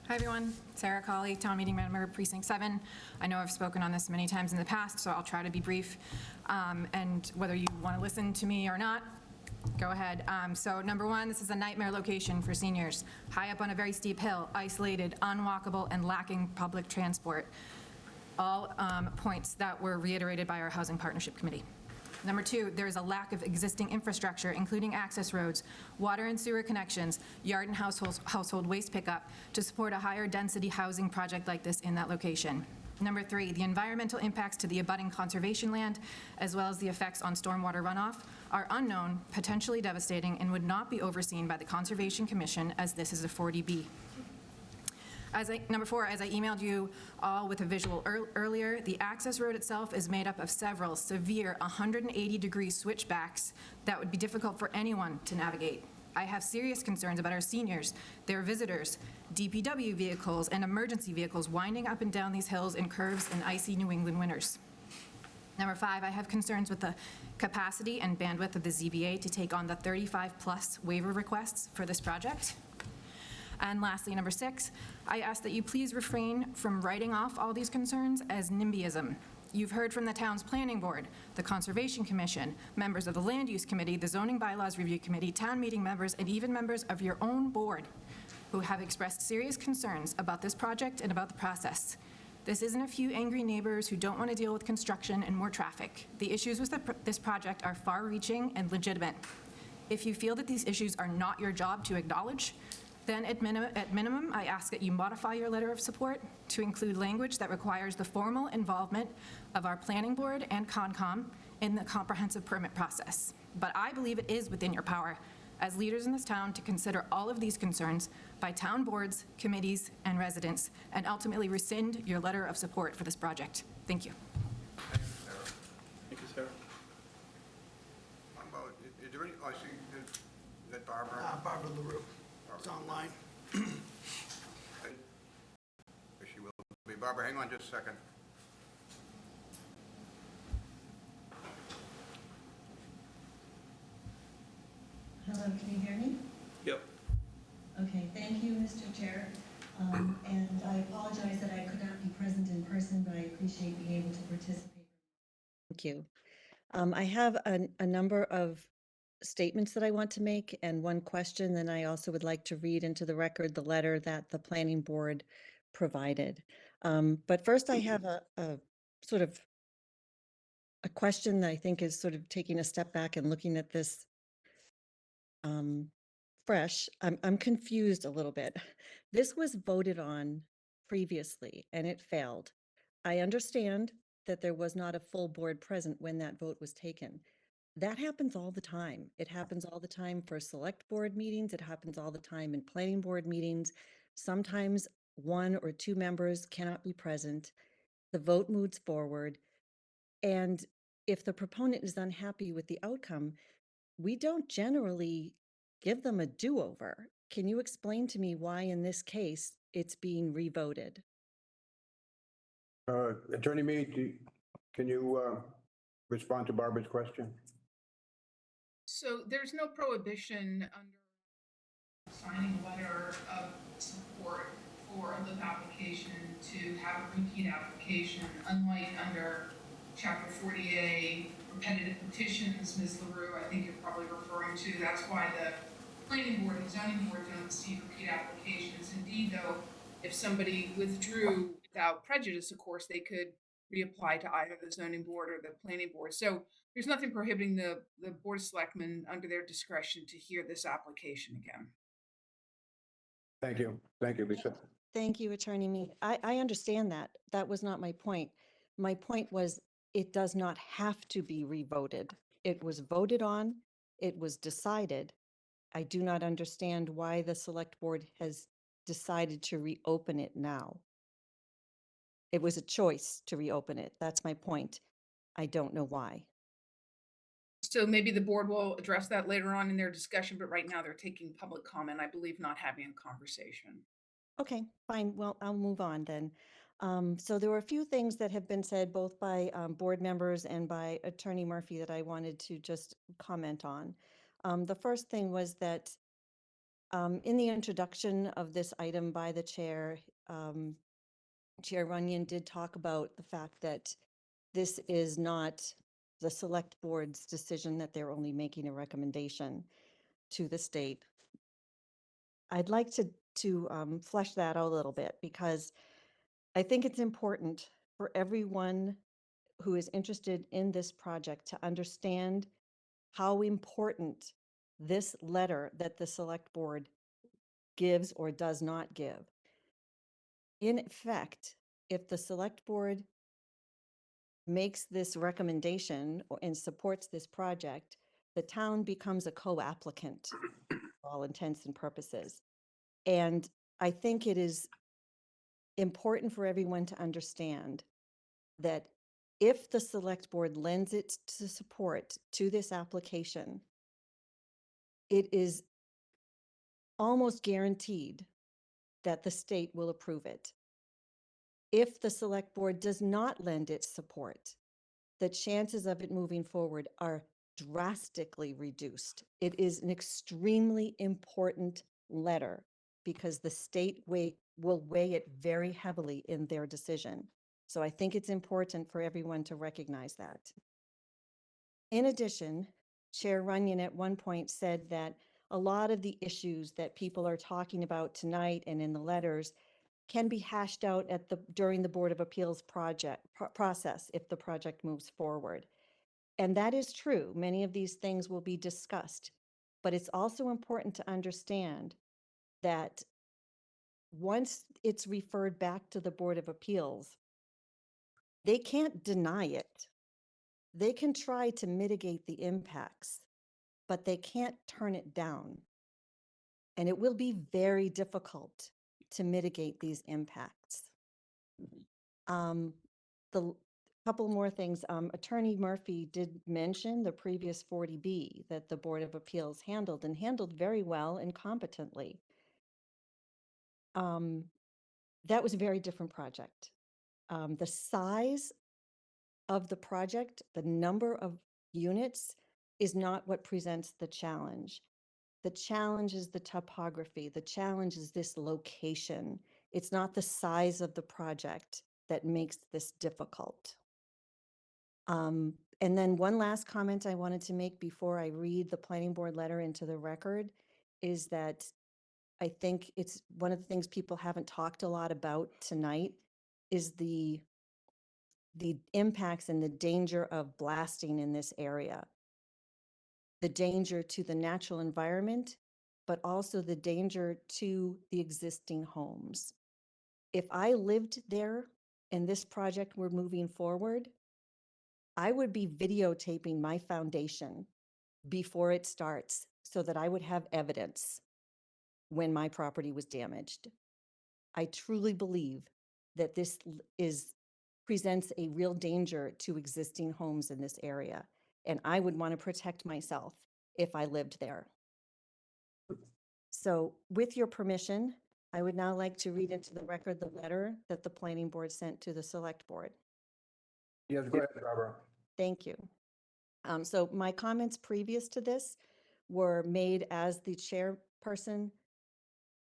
[SPEAKER 7] Hi, everyone. Sarah Colley, Town Meeting Member, Precinct 7. I know I've spoken on this many times in the past, so I'll try to be brief. And whether you want to listen to me or not, go ahead. So number one, this is a nightmare location for seniors. High up on a very steep hill, isolated, unwalkable, and lacking public transport. All points that were reiterated by our Housing Partnership Committee. Number two, there is a lack of existing infrastructure, including access roads, water and sewer connections, yard and household waste pickup to support a higher density housing project like this in that location. Number three, the environmental impacts to the abutting conservation land, as well as the effects on stormwater runoff, are unknown, potentially devastating, and would not be overseen by the Conservation Commission as this is a 40B. Number four, as I emailed you all with a visual earlier, the access road itself is made up of several severe 180-degree switchbacks that would be difficult for anyone to navigate. I have serious concerns about our seniors, their visitors, DPW vehicles, and emergency vehicles winding up and down these hills and curves in icy New England winters. Number 5, I have concerns with the capacity and bandwidth of the ZBA to take on the 35-plus waiver requests for this project. And lastly, number 6, I ask that you please refrain from writing off all these concerns as NIMBYism. You've heard from the town's planning board, the Conservation Commission, members of the Land Use Committee, the Zoning Bylaws Review Committee, town meeting members, and even members of your own board who have expressed serious concerns about this project and about the process. This isn't a few angry neighbors who don't want to deal with construction and more traffic. The issues with this project are far-reaching and legitimate. If you feel that these issues are not your job to acknowledge, then at minimum, I ask that you modify your letter of support to include language that requires the formal involvement of our planning board and Concom in the comprehensive permit process. But I believe it is within your power as leaders in this town to consider all of these concerns by town boards, committees, and residents, and ultimately rescind your letter of support for this project. Thank you.
[SPEAKER 9] Thank you, Sarah.
[SPEAKER 1] How about, is there any, I see, is that Barbara?
[SPEAKER 2] Barbara LaRue. It's online.
[SPEAKER 1] If she will be. Barbara, hang on just a second.
[SPEAKER 10] Hello, can you hear me?
[SPEAKER 9] Yep.
[SPEAKER 10] Okay, thank you, Mr. Chair. And I apologize that I could not be present in person, but I appreciate being able to participate. Thank you. I have a number of statements that I want to make and one question, then I also would like to read into the record the letter that the planning board provided. But first I have a sort of a question that I think is sort of taking a step back and looking at this fresh. I'm confused a little bit. This was voted on previously and it failed. I understand that there was not a full board present when that vote was taken. That happens all the time. It happens all the time for select board meetings. It happens all the time in planning board meetings. Sometimes 1 or 2 members cannot be present. The vote moves forward. And if the proponent is unhappy with the outcome, we don't generally give them a do-over. Can you explain to me why in this case it's being revoted?
[SPEAKER 1] Attorney Mead, can you respond to Barbara's question?
[SPEAKER 19] So there's no prohibition under signing a letter of support for a LIP application to have a repeat application, unlike under Chapter 40A, repetitive petitions, Ms. LaRue, I think you're probably referring to. That's why the planning board and zoning board don't see repeat applications. Indeed, though, if somebody withdrew without prejudice, of course, they could reapply to either the zoning board or the planning board. So there's nothing prohibiting the board of selectmen under their discretion to hear this application again.
[SPEAKER 1] Thank you. Thank you, Lisa.
[SPEAKER 10] Thank you, Attorney Mead. I understand that. That was not my point. My point was it does not have to be revoted. It was voted on. It was decided. I do not understand why the select board has decided to reopen it now. It was a choice to reopen it. That's my point. I don't know why.
[SPEAKER 19] So maybe the board will address that later on in their discussion, but right now they're taking public comment, I believe, not having a conversation.
[SPEAKER 10] Okay, fine. Well, I'll move on then. So there were a few things that have been said both by board members and by Attorney Murphy that I wanted to just comment on. The first thing was that in the introduction of this item by the chair, Chair Runyon did talk about the fact that this is not the select board's decision, that they're only making a recommendation to the state. I'd like to flesh that out a little bit because I think it's important for everyone who is interested in this project to understand how important this letter that the select board gives or does not give. In effect, if the select board makes this recommendation and supports this project, the town becomes a co-applicant for all intents and purposes. And I think it is important for everyone to understand that if the select board lends its support to this application, it is almost guaranteed that the state will approve it. If the select board does not lend its support, the chances of it moving forward are drastically reduced. It is an extremely important letter because the state will weigh it very heavily in their decision. So I think it's important for everyone to recognize that. In addition, Chair Runyon at one point said that a lot of the issues that people are talking about tonight and in the letters can be hashed out during the Board of Appeals process if the project moves forward. And that is true. Many of these things will be discussed. But it's also important to understand that once it's referred back to the Board of Appeals, they can't deny it. They can try to mitigate the impacts, but they can't turn it down. And it will be very difficult to mitigate these impacts. The couple more things. Attorney Murphy did mention the previous 40B that the Board of Appeals handled very well and competently. That was a very different project. The size of the project, the number of units is not what presents the challenge. The challenge is the topography. The challenge is this location. It's not the size of the project that makes this difficult. And then one last comment I wanted to make before I read the planning board letter into the record is that I think it's one of the things people haven't talked a lot about tonight is the impacts and the danger of blasting in this area. The danger to the natural environment, but also the danger to the existing homes. If I lived there and this project were moving forward, I would be videotaping my foundation before it starts so that I would have evidence when my property was damaged. I truly believe that this presents a real danger to existing homes in this area, and I would want to protect myself if I lived there. So with your permission, I would now like to read into the record the letter that the planning board sent to the select board.
[SPEAKER 23] Yes, go ahead, Barbara.
[SPEAKER 10] Thank you. So my comments previous to this were made as the chairperson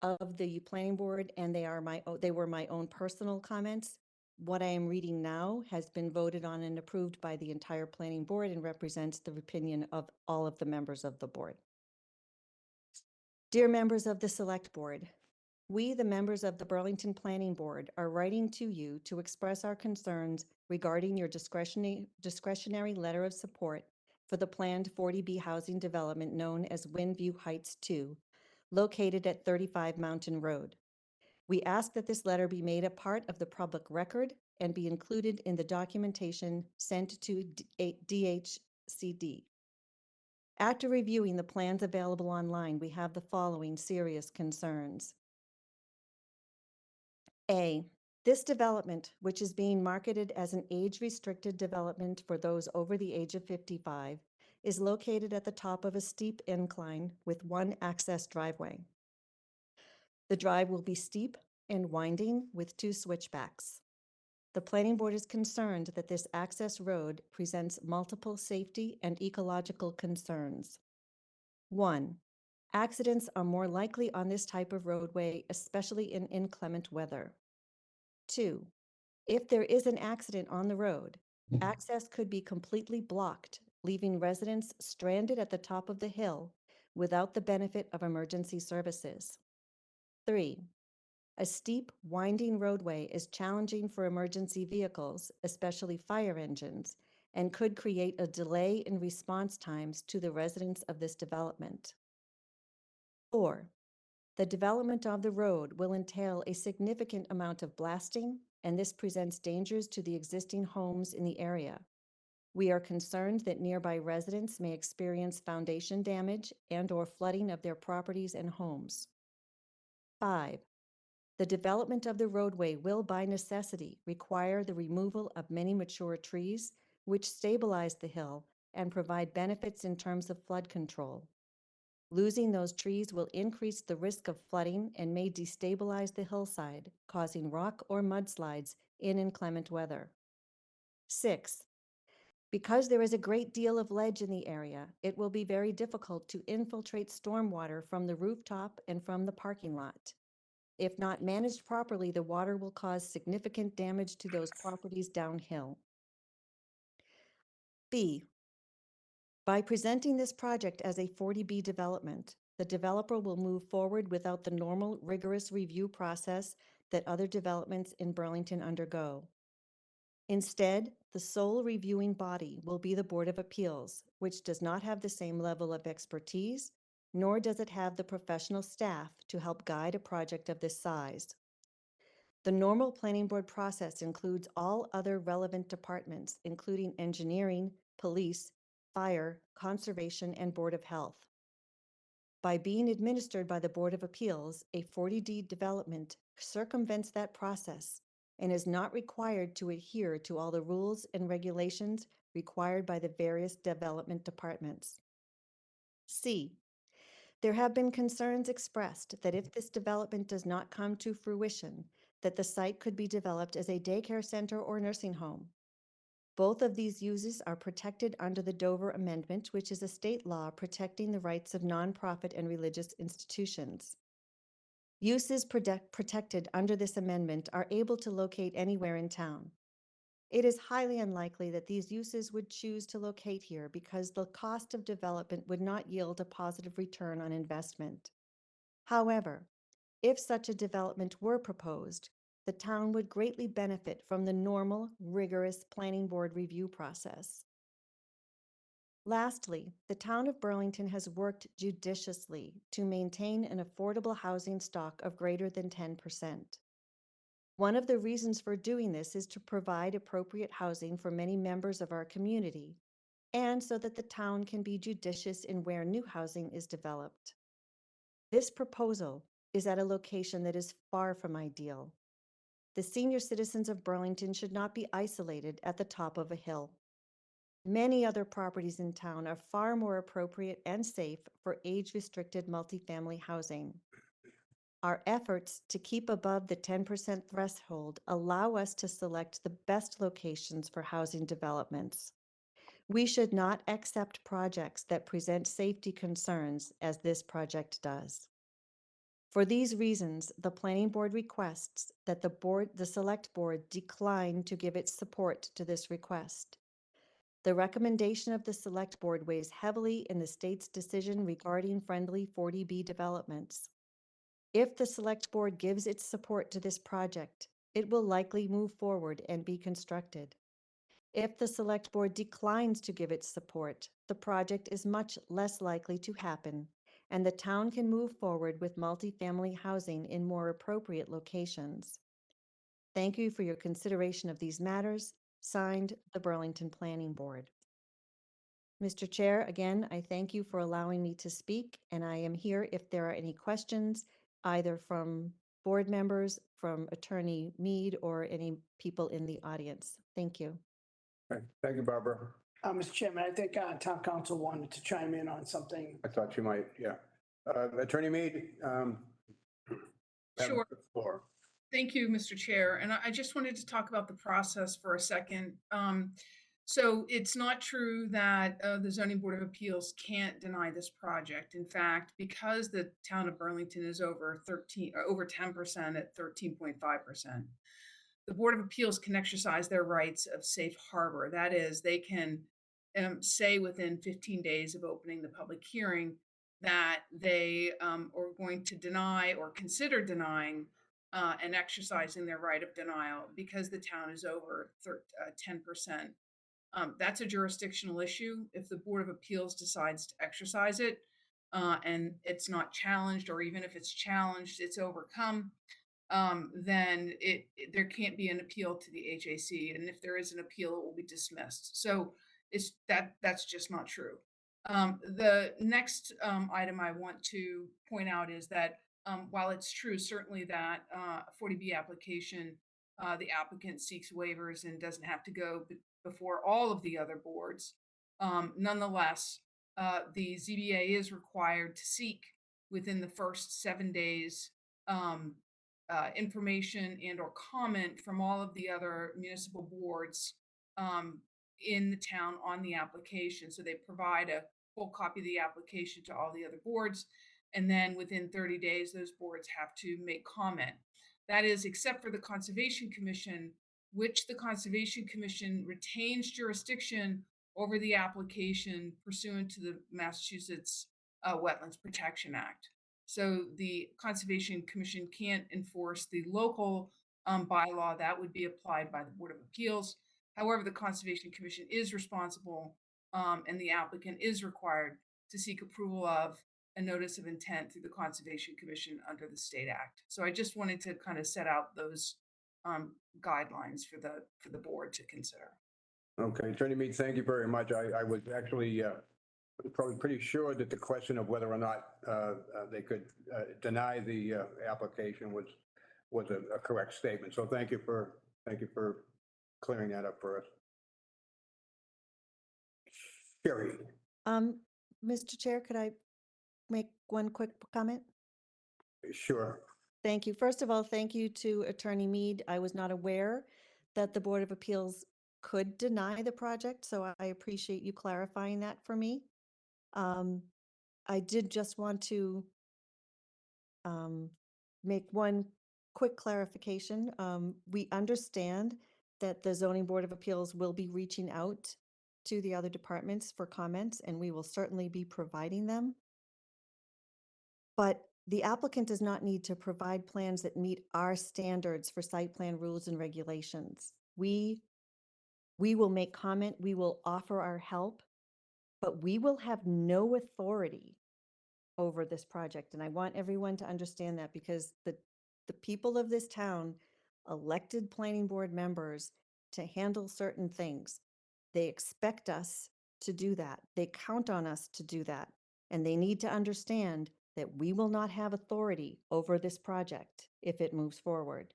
[SPEAKER 10] of the planning board, and they were my own personal comments. What I am reading now has been voted on and approved by the entire planning board and represents the opinion of all of the members of the board. Dear members of the select board, we, the members of the Burlington Planning Board, are writing to you to express our concerns regarding your discretionary letter of support for the planned 40B housing development known as Windview Heights 2, located at 35 Mountain Road. We ask that this letter be made a part of the public record and be included in the documentation sent to DHCD. After reviewing the plans available online, we have the following serious concerns. A, this development, which is being marketed as an age-restricted development for those over the age of 55, is located at the top of a steep incline with one access driveway. The drive will be steep and winding with two switchbacks. The planning board is concerned that this access road presents multiple safety and ecological concerns. 1, accidents are more likely on this type of roadway, especially in inclement weather. 2, if there is an accident on the road, access could be completely blocked, leaving residents stranded at the top of the hill without the benefit of emergency services. 3, a steep, winding roadway is challenging for emergency vehicles, especially fire engines, and could create a delay in response times to the residents of this development. 4, the development of the road will entail a significant amount of blasting, and this presents dangers to the existing homes in the area. We are concerned that nearby residents may experience foundation damage and/or flooding of their properties and homes. 5, the development of the roadway will by necessity require the removal of many mature trees, which stabilize the hill and provide benefits in terms of flood control. Losing those trees will increase the risk of flooding and may destabilize the hillside, causing rock or mudslides in inclement weather. 6, Because there is a great deal of ledge in the area, it will be very difficult to infiltrate stormwater from the rooftop and from the parking lot. If not managed properly, the water will cause significant damage to those properties downhill. B, by presenting this project as a 40B development, the developer will move forward without the normal rigorous review process that other developments in Burlington undergo. Instead, the sole reviewing body will be the Board of Appeals, which does not have the same level of expertise, nor does it have the professional staff to help guide a project of this size. The normal planning board process includes all other relevant departments, including engineering, police, fire, conservation, and Board of Health. By being administered by the Board of Appeals, a 40D development circumvents that process and is not required to adhere to all the rules and regulations required by the various development departments. C, there have been concerns expressed that if this development does not come to fruition, that the site could be developed as a daycare center or nursing home. Both of these uses are protected under the Dover Amendment, which is a state law protecting the rights of nonprofit and religious institutions. Uses protected under this amendment are able to locate anywhere in town. It is highly unlikely that these uses would choose to locate here because the cost of development would not yield a positive return on investment. However, if such a development were proposed, the town would greatly benefit from the normal, rigorous planning board review process. Lastly, the town of Burlington has worked judiciously to maintain an affordable housing stock of greater than 10%. One of the reasons for doing this is to provide appropriate housing for many members of our community, and so that the town can be judicious in where new housing is developed. This proposal is at a location that is far from ideal. The senior citizens of Burlington should not be isolated at the top of a hill. Many other properties in town are far more appropriate and safe for age-restricted multifamily housing. Our efforts to keep above the 10% threshold allow us to select the best locations for housing developments. We should not accept projects that present safety concerns as this project does. For these reasons, the Planning Board requests that the Select Board decline to give its support to this request. The recommendation of the Select Board weighs heavily in the state's decision regarding friendly 40B developments. If the Select Board gives its support to this project, it will likely move forward and be constructed. If the Select Board declines to give its support, the project is much less likely to happen, and the town can move forward with multifamily housing in more appropriate locations. Thank you for your consideration of these matters. Signed, the Burlington Planning Board. Mr. Chair, again, I thank you for allowing me to speak, and I am here if there are any questions, either from board members, from Attorney Mead, or any people in the audience. Thank you.
[SPEAKER 1] Okay, thank you, Barbara.
[SPEAKER 2] Mr. Chairman, I think town council wanted to chime in on something.
[SPEAKER 1] I thought you might, yeah. Attorney Mead, have
[SPEAKER 21] Sure.
[SPEAKER 1] the floor.
[SPEAKER 21] Thank you, Mr. Chair. And I just wanted to talk about the process for a second. So it's not true that the Zoning Board of Appeals can't deny this project. In fact, because the town of Burlington is over 10% at 13.5%, the Board of Appeals can exercise their rights of safe harbor. That is, they can say within 15 days of opening the public hearing that they are going to deny or consider denying and exercising their right of denial because the town is over 10%. That's a jurisdictional issue. If the Board of Appeals decides to exercise it and it's not challenged, or even if it's challenged, it's overcome, then there can't be an appeal to the HAC. And if there is an appeal, it will be dismissed. So that's just not true. The next item I want to point out is that while it's true, certainly that 40B application, the applicant seeks waivers and doesn't have to go before all of the other boards. Nonetheless, the ZBA is required to seek within the first 7 days information and or comment from all of the other municipal boards in the town on the application. So they provide a full copy of the application to all the other boards. And then within 30 days, those boards have to make comment. That is, except for the Conservation Commission, which the Conservation Commission retains jurisdiction over the application pursuant to the Massachusetts Wetlands Protection Act. So the Conservation Commission can't enforce the local bylaw. That would be applied by the Board of Appeals. However, the Conservation Commission is responsible and the applicant is required to seek approval of a notice of intent through the Conservation Commission under the State Act. So I just wanted to kind of set out those guidelines for the board to consider.
[SPEAKER 1] Okay, Attorney Mead, thank you very much. I was actually probably pretty sure that the question of whether or not they could deny the application was a correct statement. So thank you for clearing that up for us. Sherry.
[SPEAKER 10] Mr. Chair, could I make one quick comment?
[SPEAKER 1] Sure.
[SPEAKER 10] Thank you. First of all, thank you to Attorney Mead. I was not aware that the Board of Appeals could deny the project, so I appreciate you clarifying that for me. I did just want to make one quick clarification. We understand that the Zoning Board of Appeals will be reaching out to the other departments for comments, and we will certainly be providing them. But the applicant does not need to provide plans that meet our standards for site plan rules and regulations. We will make comment, we will offer our help, but we will have no authority over this project. And I want everyone to understand that, because the people of this town elected planning board members to handle certain things. They expect us to do that. They count on us to do that. And they need to understand that we will not have authority over this project if it moves forward.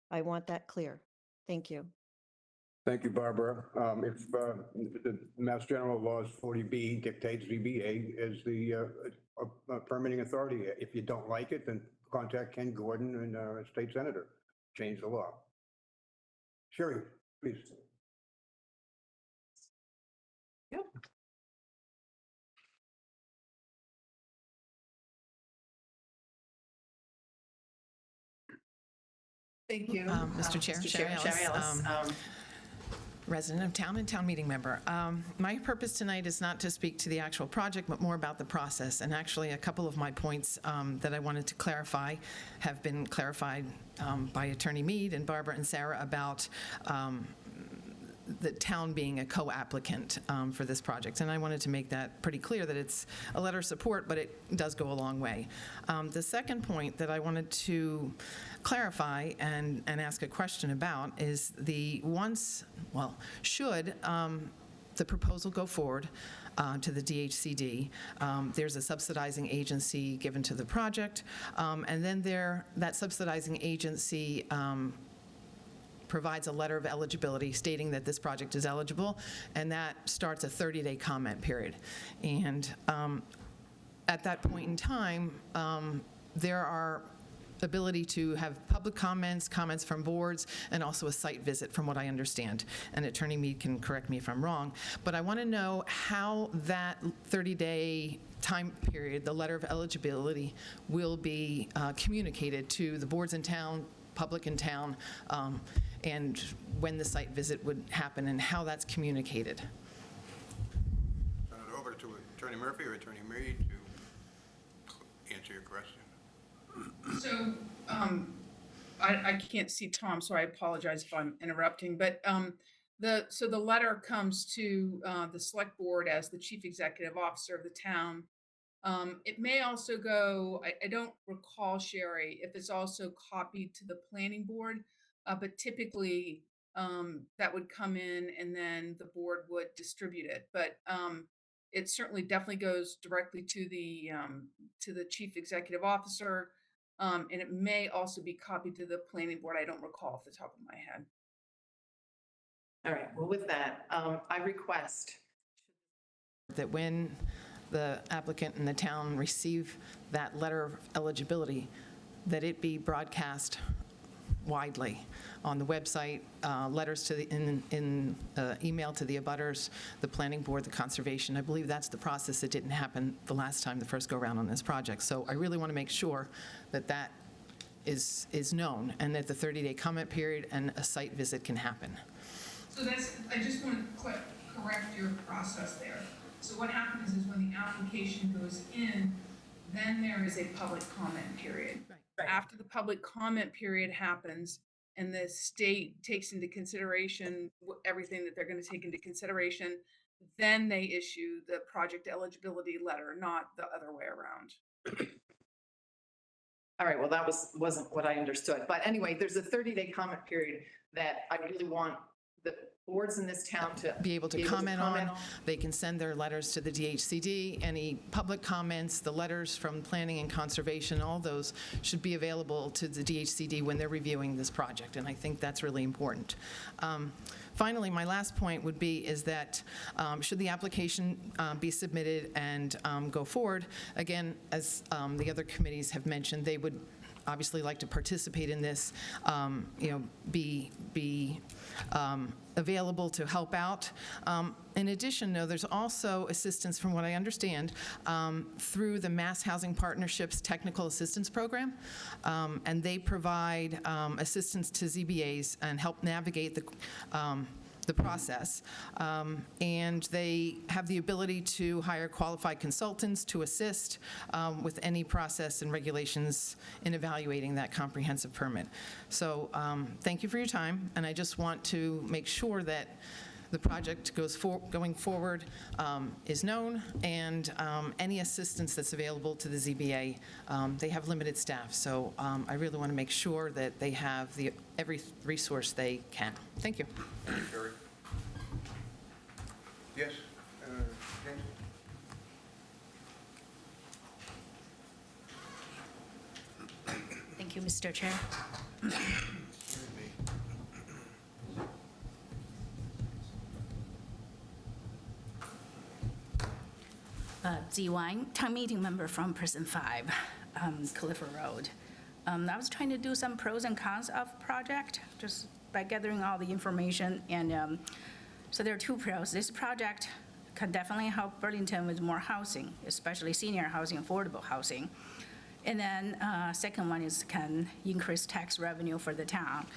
[SPEAKER 10] I want that clear. Thank you.
[SPEAKER 1] Thank you, Barbara. If the Mass General Laws 40B dictates ZBA is the permitting authority. If you don't like it, then contact Ken Gordon and our state senator. Change the law. Sherry, please.
[SPEAKER 21] Thank you.
[SPEAKER 16] Mr. Chair, Sherry Ellis, resident of town and town meeting member. My purpose tonight is not to speak to the actual project, but more about the process. And actually, a couple of my points that I wanted to clarify have been clarified by Attorney Mead and Barbara and Sarah about the town being a co-applicant for this project. And I wanted to make that pretty clear, that it's a letter of support, but it does go a long way. The second point that I wanted to clarify and ask a question about is should the proposal go forward to the DHCD, there's a subsidizing agency given to the project, and then that subsidizing agency provides a letter of eligibility stating that this project is eligible, and that starts a 30-day comment period. And at that point in time, there are ability to have public comments from boards, and also a site visit, from what I understand. And Attorney Mead can correct me if I'm wrong. But I want to know how that 30-day time period, the letter of eligibility, will be communicated to the boards in town, public in town, and when the site visit would happen and how that's communicated.
[SPEAKER 1] Turn it over to Attorney Murphy or Attorney Mead to answer your question.
[SPEAKER 21] So I can't see Tom, so I apologize if I'm interrupting. But the letter comes to the select board as the chief executive officer of the town. It may also go, I don't recall, Sherry, if it's also copied to the planning board, but typically that would come in and then the board would distribute it. But it certainly definitely goes directly to the chief executive officer, and it may also be copied to the planning board. I don't recall off the top of my head.
[SPEAKER 16] All right, well, with that, I request that when the applicant and the town receive that letter of eligibility, that it be broadcast widely on the website, letters to the, email to the abutters, the planning board, the conservation. I believe that's the process that didn't happen the last time, the first go-around on this project. So I really want to make sure that that is known, and that the 30-day comment period and a site visit can happen.
[SPEAKER 21] So that's, I just want to correct your process there. So what happens is when the application goes in, then there is a public comment period.
[SPEAKER 16] Right.
[SPEAKER 21] After the public comment period happens and the state takes into consideration everything that they're going to take into consideration, then they issue the project eligibility letter, not the other way around.
[SPEAKER 16] All right, well, that wasn't what I understood. But anyway, there's a 30-day comment period that I really want the boards in this town to be able to comment on. They can send their letters to the DHCD. Any public comments, the letters from planning and conservation, all those should be available to the DHCD when they're reviewing this project, and I think that's really important. Finally, my last point would be is that should the application be submitted and go forward, again, as the other committees have mentioned, they would obviously like to participate in this, be available to help out. In addition, though, there's also assistance, from what I understand, through the Mass Housing Partnerships Technical Assistance Program, and they provide assistance to ZBAs and help navigate the process, and they have the ability to hire qualified consultants to assist with any process and regulations in evaluating that comprehensive permit. So thank you for your time, and I just want to make sure that the project going forward is known, and any assistance that's available to the ZBA. They have limited staff, so I really want to make sure that they have every resource they can. Thank you.
[SPEAKER 1] Thank you, Sherry. Yes, James?
[SPEAKER 12] Thank you, Mr. Chair. Zi Wang, town meeting member from Precinct 5, Clifford Road. I was trying to do some pros and cons of project, just by gathering all the information. And so there are two pros. This project can definitely help Burlington with more housing, especially senior housing, affordable housing. And then second one is can increase tax revenue for the town.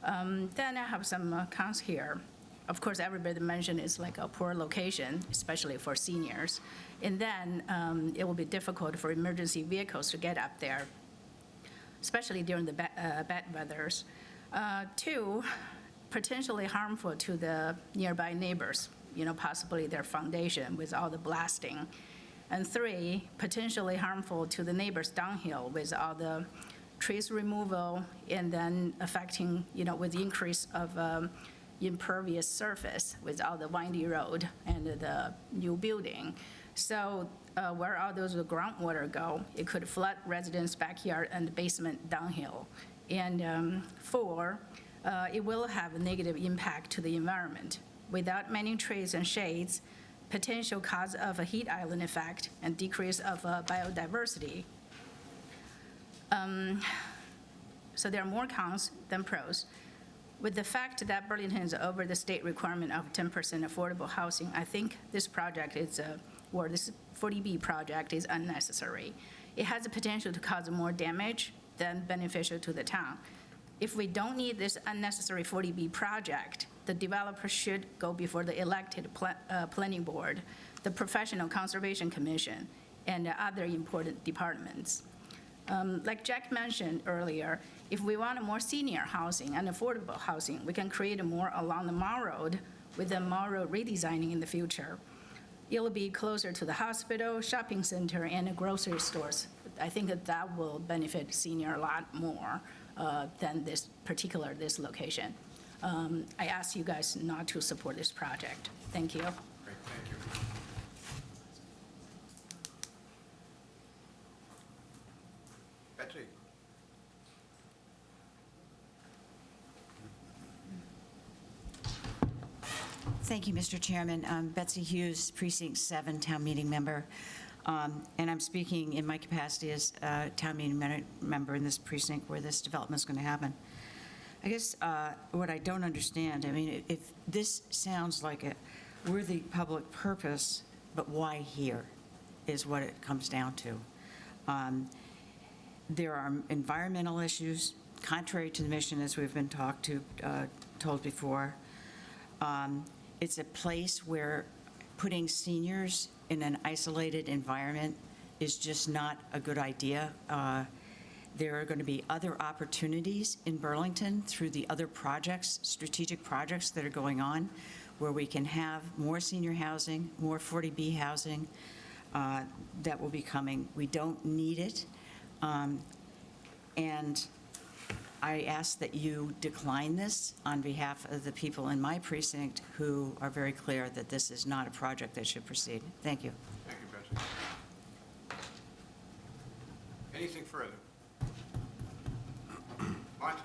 [SPEAKER 12] Then I have some cons here. Of course, everybody mentioned it's like a poor location, especially for seniors. And then it will be difficult for emergency vehicles to get up there, especially during the bad weathers. Two, potentially harmful to the nearby neighbors, possibly their foundation with all the blasting. And three, potentially harmful to the neighbors downhill with all the trees removal and then affecting, with the increase of impervious surface with all the windy road and the new building. So where all those groundwater go, it could flood residents' backyard and basement downhill. And four, it will have a negative impact to the environment. Without many trees and shades, potential cause of a heat island effect and decrease of biodiversity. So there are more cons than pros. With the fact that Burlington is over the state requirement of 10% affordable housing, I think this project is, or this 40B project is unnecessary. It has the potential to cause more damage than beneficial to the town. If we don't need this unnecessary 40B project, the developer should go before the elected planning board, the professional conservation commission, and other important departments. Like Jack mentioned earlier, if we want more senior housing and affordable housing, we can create more along the Mall Road with the Mall Road redesigning in the future. It'll be closer to the hospital, shopping center, and grocery stores. I think that will benefit senior a lot more than this location. I ask you guys not to support this project. Thank you.
[SPEAKER 1] Great, thank you. Betsy?
[SPEAKER 13] Thank you, Mr. Chairman. Betsy Hughes, Precinct 7 Town Meeting Member. And I'm speaking in my capacity as a town meeting member in this precinct where this development is going to happen. I guess what I don't understand, I mean, if this sounds like a worthy public purpose, but why here is what it comes down to. There are environmental issues, contrary to the mission as we've been told before. It's a place where putting seniors in an isolated environment is just not a good idea. There are going to be other opportunities in Burlington through the other projects, strategic projects that are going on, where we can have more senior housing, more 40B housing that will be coming. We don't need it. And I ask that you decline this on behalf of the people in my precinct who are very clear that this is not a project that should proceed. Thank you.
[SPEAKER 1] Thank you, Betsy. Anything further? Monty?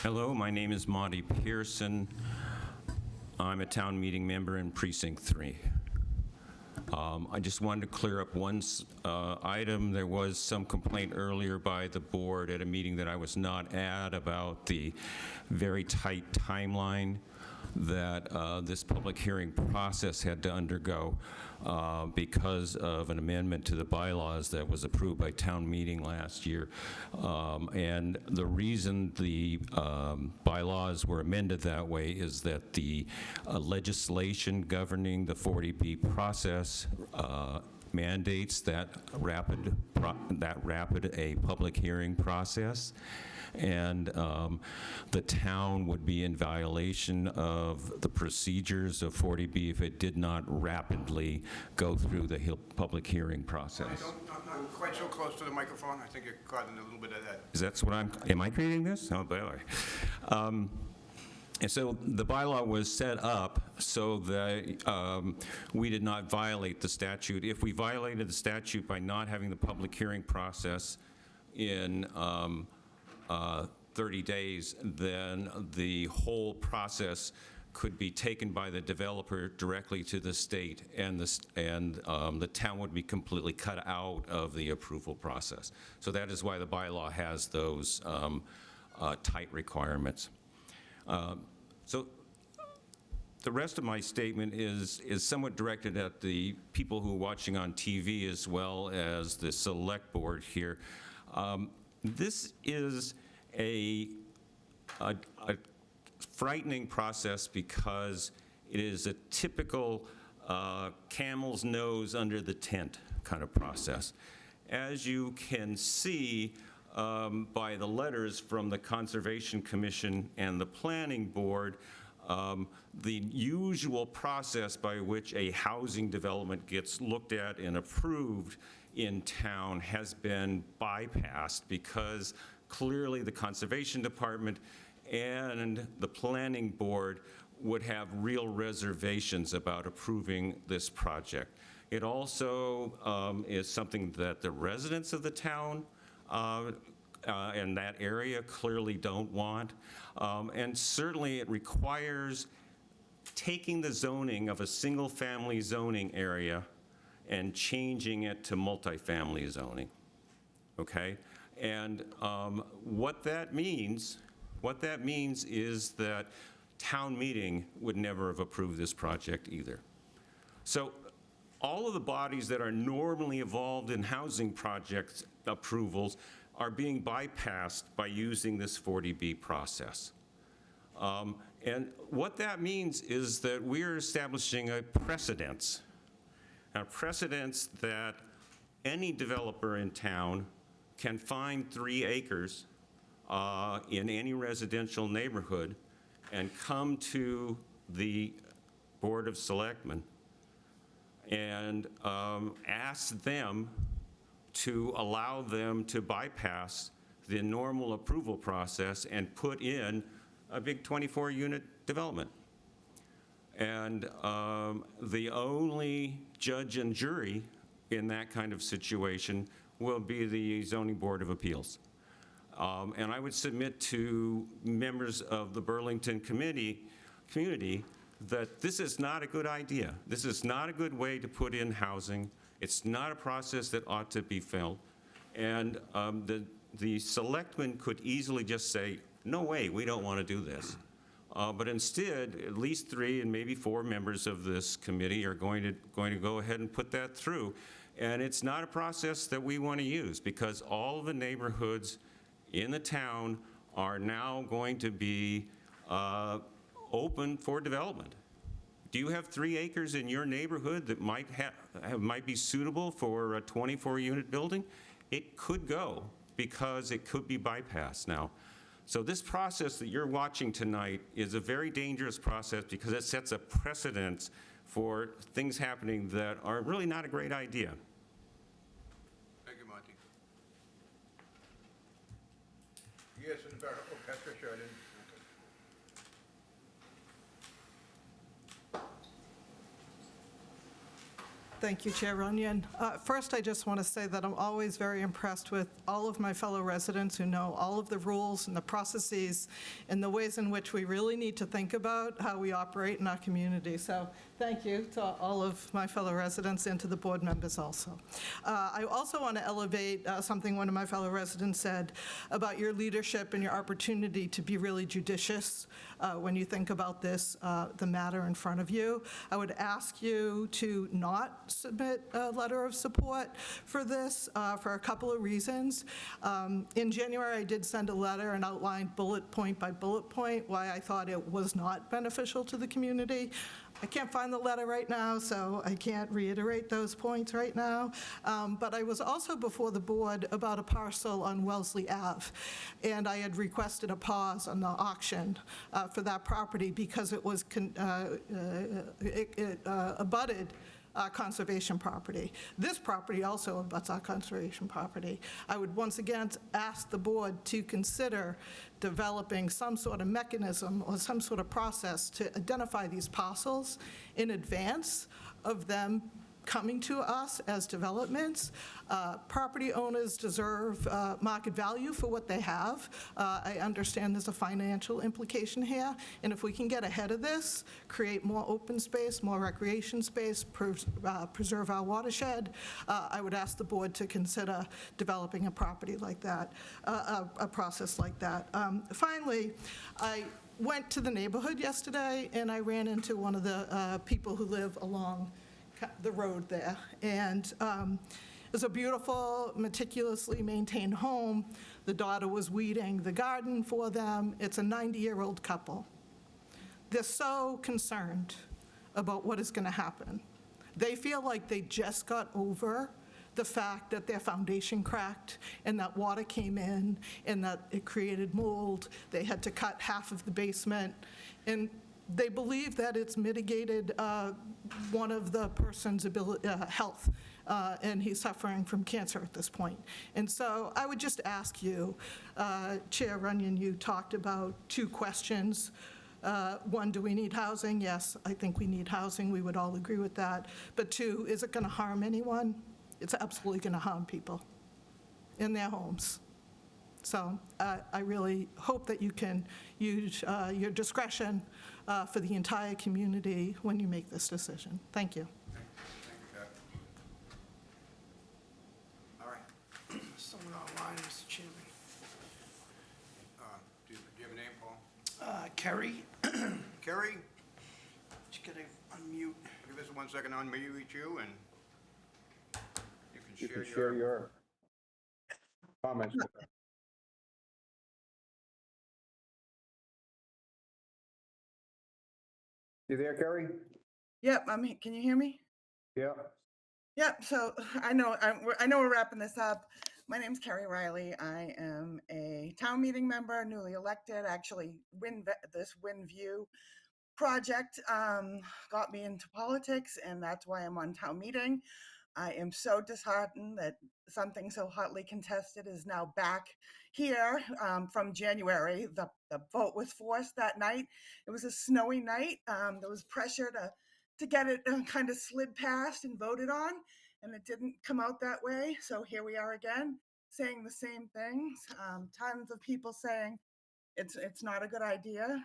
[SPEAKER 3] Hello, my name is Monty Pearson. I'm a town meeting member in Precinct 3. I just wanted to clear up one item. There was some complaint earlier by the board at a meeting that I was not at about the very tight timeline that this public hearing process had to undergo because of an amendment to the bylaws that was approved by town meeting last year. And the reason the bylaws were amended that way is that the legislation governing the 40B process mandates that rapid a public hearing process, and the town would be in violation of the procedures of 40B if it did not rapidly go through the public hearing process.
[SPEAKER 1] Not quite so close to the microphone. I think you're caught in a little bit of that.
[SPEAKER 3] Is that what am I creating this? Oh, boy. And so the bylaw was set up so that we did not violate the statute. If we violated the statute by not having the public hearing process in 30 days, then the whole process could be taken by the developer directly to the state, and the town would be completely cut out of the approval process. So that is why the bylaw has those tight requirements. So the rest of my statement is somewhat directed at the people who are watching on TV as well as the select board here. This is a frightening process because it is a typical camel's nose under the tent kind of process. As you can see by the letters from the Conservation Commission and the Planning Board, the usual process by which a housing development gets looked at and approved in town has been bypassed because clearly the Conservation Department and the Planning Board would have real reservations about approving this project. It also is something that the residents of the town and that area clearly don't want. And certainly it requires taking the zoning of a single-family zoning area and changing it to multifamily zoning, okay? And what that means is that town meeting would never have approved this project either. So all of the bodies that are normally involved in housing project approvals are being bypassed by using this 40B process. And what that means is that we're establishing a precedence that any developer in town can find 3 acres in any residential neighborhood and come to the Board of Selectmen and ask them to allow them to bypass the normal approval process and put in a big 24-unit development. And the only judge and jury in that kind of situation will be the Zoning Board of Appeals. And I would submit to members of the Burlington community that this is not a good idea. This is not a good way to put in housing. It's not a process that ought to be filled. And the selectmen could easily just say, no way, we don't want to do this. But instead, at least 3 and maybe 4 members of this committee are going to go ahead and put that through. And it's not a process that we want to use, because all of the neighborhoods in the town are now going to be open for development. Do you have 3 acres in your neighborhood that might be suitable for a 24-unit building? It could go, because it could be bypassed now. So this process that you're watching tonight is a very dangerous process, because it sets a precedent for things happening that are really not a great idea.
[SPEAKER 1] Thank you, Monty. Yes, in the back. Oh, Patricia, I didn't.
[SPEAKER 14] Thank you, Chair Runyon. First, I just want to say that I'm always very impressed with all of my fellow residents who know all of the rules and the processes and the ways in which we really need to think about how we operate in our community. So thank you to all of my fellow residents and to the board members also. I also want to elevate something one of my fellow residents said about your leadership and your opportunity to be really judicious when you think about this, the matter in front of you. I would ask you to not submit a letter of support for this for a couple of reasons. In January, I did send a letter and outlined bullet point by bullet point why I thought it was not beneficial to the community. I can't find the letter right now, so I can't reiterate those points right now. But I was also before the board about a parcel on Wellesley Ave, and I had requested a pause on the auction for that property because it was abutted conservation property. This property also abuts our conservation property. I would once again ask the board to consider developing some sort of mechanism or some sort of process to identify these parcels in advance of them coming to us as developments. Property owners deserve market value for what they have. I understand there's a financial implication here, and if we can get ahead of this, create more open space, more recreation space, preserve our watershed, I would ask the board to consider developing a property like that, a process like that. Finally, I went to the neighborhood yesterday, and I ran into one of the people who live along the road there. And it was a beautiful, meticulously maintained home. The daughter was weeding the garden for them. It's a 90-year-old couple. They're so concerned about what is going to happen. They feel like they just got over the fact that their foundation cracked and that water came in and that it created mold. They had to cut half of the basement. And they believe that it's mitigated one of the person's health, and he's suffering from cancer at this point. And so I would just ask you, Chair Runyon, you talked about 2 questions. One, do we need housing? Yes, I think we need housing. We would all agree with that. But 2, is it going to harm anyone? It's absolutely going to harm people in their homes. So I really hope that you can use your discretion for the entire community when you make this decision. Thank you.
[SPEAKER 1] Thank you, Pat. All right.
[SPEAKER 2] Someone online, Mr. Chairman.
[SPEAKER 1] Do you have a name, Paul?
[SPEAKER 2] Kerry,
[SPEAKER 1] Kerry,
[SPEAKER 2] just gotta unmute.
[SPEAKER 1] give us 1 second, unmute you, and you can
[SPEAKER 15] share your comments. You there, Kerry?
[SPEAKER 17] Yep, can you hear me?
[SPEAKER 15] Yeah.
[SPEAKER 17] Yep, so I know we're wrapping this up. My name's Carrie Riley. I am a town meeting member, newly elected. Actually, this WinView project got me into politics, and that's why I'm on town meeting. I am so disheartened that something so hotly contested is now back here from January. The vote was forced that night. It was a snowy night. There was pressure to get it kind of slid past and voted on, and it didn't come out that way. So here we are again, saying the same things. Tons of people saying it's not a good idea.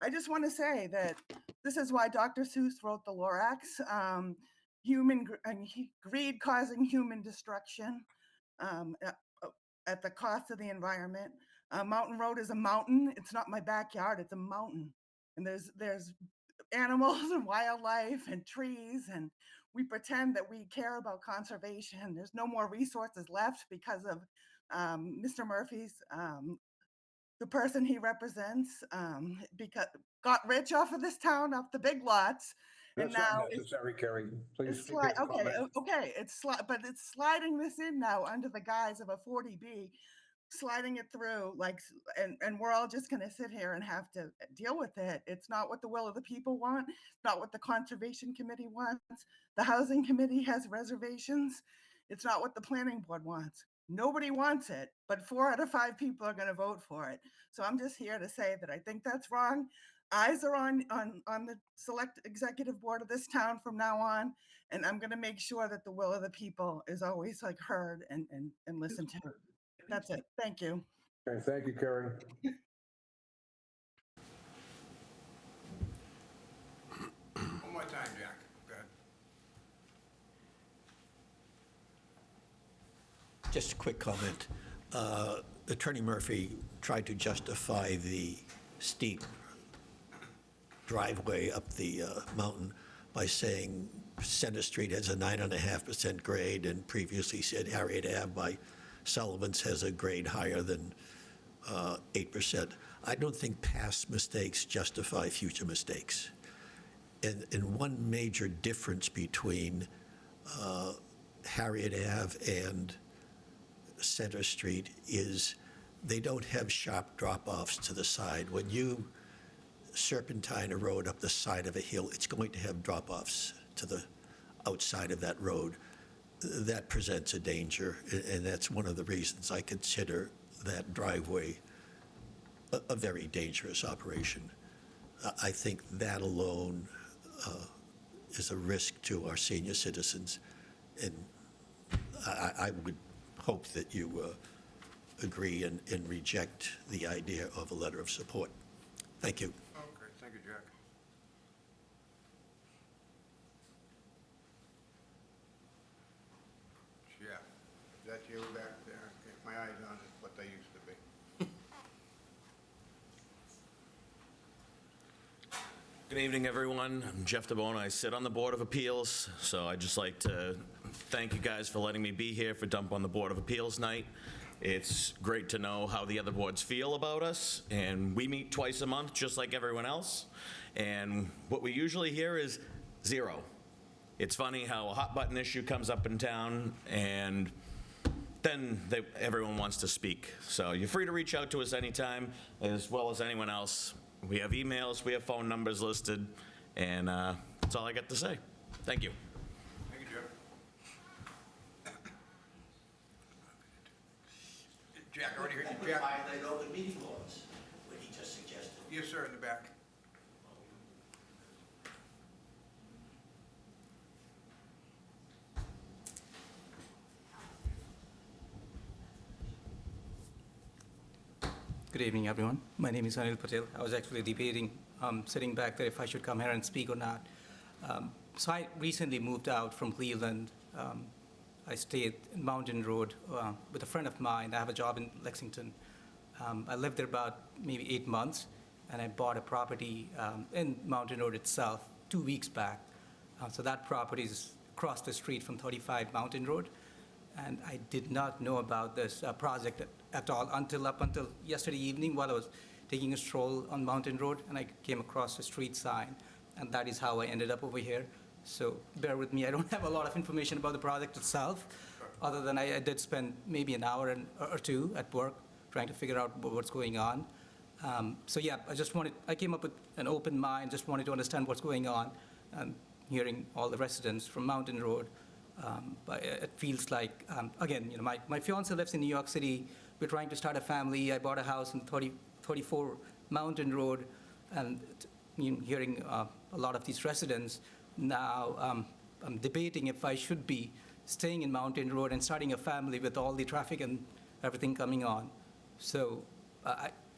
[SPEAKER 17] I just want to say that this is why Dr. Seuss wrote the Lorax. Greed causing human destruction at the cost of the environment. Mountain Road is a mountain. It's not my backyard. It's a mountain, and there's animals and wildlife and trees, and we pretend that we care about conservation. There's no more resources left because of Mr. Murphy's the person he represents because got rich off of this town, off the big lots, and
[SPEAKER 15] That's not
[SPEAKER 17] now
[SPEAKER 15] necessary, Carrie. Please.
[SPEAKER 17] it's okay. But it's sliding this in now under the guise of a 40B, sliding it through and we're all just going to sit here and have to deal with it. It's not what the will of the people want. It's not what the Conservation Committee wants. The Housing Committee has reservations. It's not what the Planning Board wants. Nobody wants it, but 4 out of 5 people are going to vote for it. So I'm just here to say that I think that's wrong. Eyes are on the select executive board of this town from now on, and I'm going to make sure that the will of the people is always heard and listened to. That's it. Thank you.
[SPEAKER 15] Okay, thank you, Carrie.
[SPEAKER 1] One more time, Jack. Go ahead.
[SPEAKER 5] Just a quick comment. Attorney Murphy tried to justify the steep driveway up the mountain by saying Center Street has a 9.5% grade, and previously said Harriet Ave by Sullivan's has a grade higher than 8%. I don't think past mistakes justify future mistakes. And one major difference between Harriet Ave and Center Street is they don't have sharp drop-offs to the side. When you serpentine a road up the side of a hill, it's going to have drop-offs to the outside of that road. That presents a danger, and that's one of the reasons I consider that driveway a very dangerous operation. I think that alone is a risk to our senior citizens, and I would hope that you agree and reject the idea of a letter of support. Thank you.
[SPEAKER 1] Okay, thank you, Jack. Yeah, is that you back there? Okay, my eyes on what they used to be.
[SPEAKER 8] Good evening, everyone. I'm Jeff DeBona. I sit on the Board of Appeals, so I'd just like to thank you guys for letting me be here for Dump on the Board of Appeals night. It's great to know how the other boards feel about us, and we meet twice a month, just like everyone else, and what we usually hear is zero. It's funny how a hot-button issue comes up in town, and then everyone wants to speak. So you're free to reach out to us anytime, as well as anyone else. We have emails, we have phone numbers listed, and that's all I got to say. Thank you.
[SPEAKER 1] Thank you, Jeff. Jack, I already heard you, Jack.
[SPEAKER 5] Violate open meeting laws, what he just suggested.
[SPEAKER 1] Yes, sir, in the back.
[SPEAKER 11] Good evening, everyone. My name is Anil Patel. I was actually debating, sitting back there, if I should come here and speak or not. So I recently moved out from Cleveland. I stayed in Mountain Road with a friend of mine. I have a job in Lexington. I lived there about maybe 8 months, and I bought a property in Mountain Road itself 2 weeks back. So that property is across the street from 35 Mountain Road. And I did not know about this project at all up until yesterday evening while I was taking a stroll on Mountain Road, and I came across a street sign, and that is how I ended up over here. So bear with me, I don't have a lot of information about the project itself, other than I did spend maybe an hour or two at work trying to figure out what's going on. So yeah, I came up with an open mind, just wanted to understand what's going on, and hearing all the residents from Mountain Road But it feels like, again, my fiance lives in New York City. We're trying to start a family. I bought a house in 34 Mountain Road, and hearing a lot of these residents now, I'm debating if I should be staying in Mountain Road and starting a family with all the traffic and everything coming on. So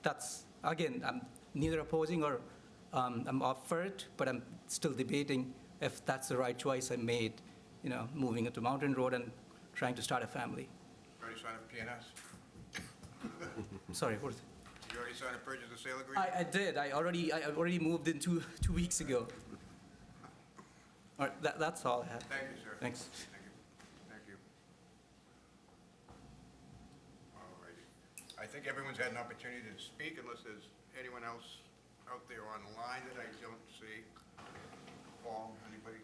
[SPEAKER 11] that's, again, I'm neither opposing or I'm off for it, but I'm still debating if that's the right choice I made, moving into Mountain Road and trying to start a family.
[SPEAKER 1] Already signed up PNS?
[SPEAKER 11] Sorry, what?
[SPEAKER 1] You already signed a purchase and sale agreement?
[SPEAKER 11] I did. I already moved in two weeks ago. All right, that's all I have.
[SPEAKER 1] Thank you, sir.
[SPEAKER 11] Thanks.
[SPEAKER 1] Thank you. All righty. I think everyone's had an opportunity to speak, unless there's anyone else out there online that I don't see. Paul, anybody?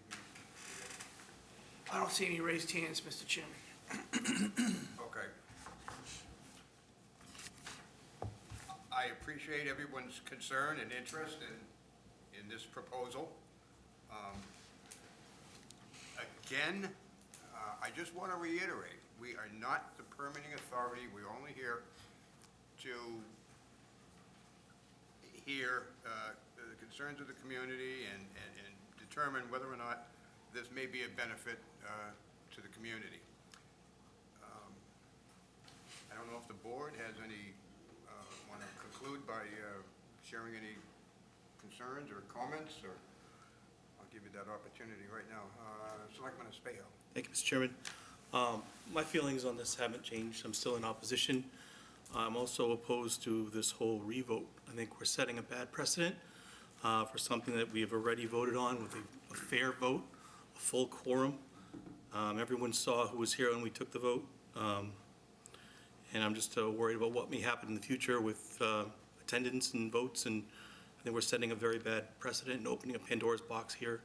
[SPEAKER 2] I don't see any raised hands, Mr. Chairman.
[SPEAKER 1] Okay. I appreciate everyone's concern and interest in this proposal. Again, I just want to reiterate, we are not the permitting authority. We're only here to hear the concerns of the community and determine whether or not this may be a benefit to the community. I don't know if the board has any, want to conclude by sharing any concerns or comments, or I'll give you that opportunity right now. Selectman Espejo.
[SPEAKER 9] Thank you, Mr. Chairman. My feelings on this haven't changed. I'm still in opposition. I'm also opposed to this whole revote. I think we're setting a bad precedent for something that we have already voted on with a fair vote, a full quorum. Everyone saw who was here when we took the vote. And I'm just worried about what may happen in the future with attendance and votes, and I think we're setting a very bad precedent and opening a Pandora's box here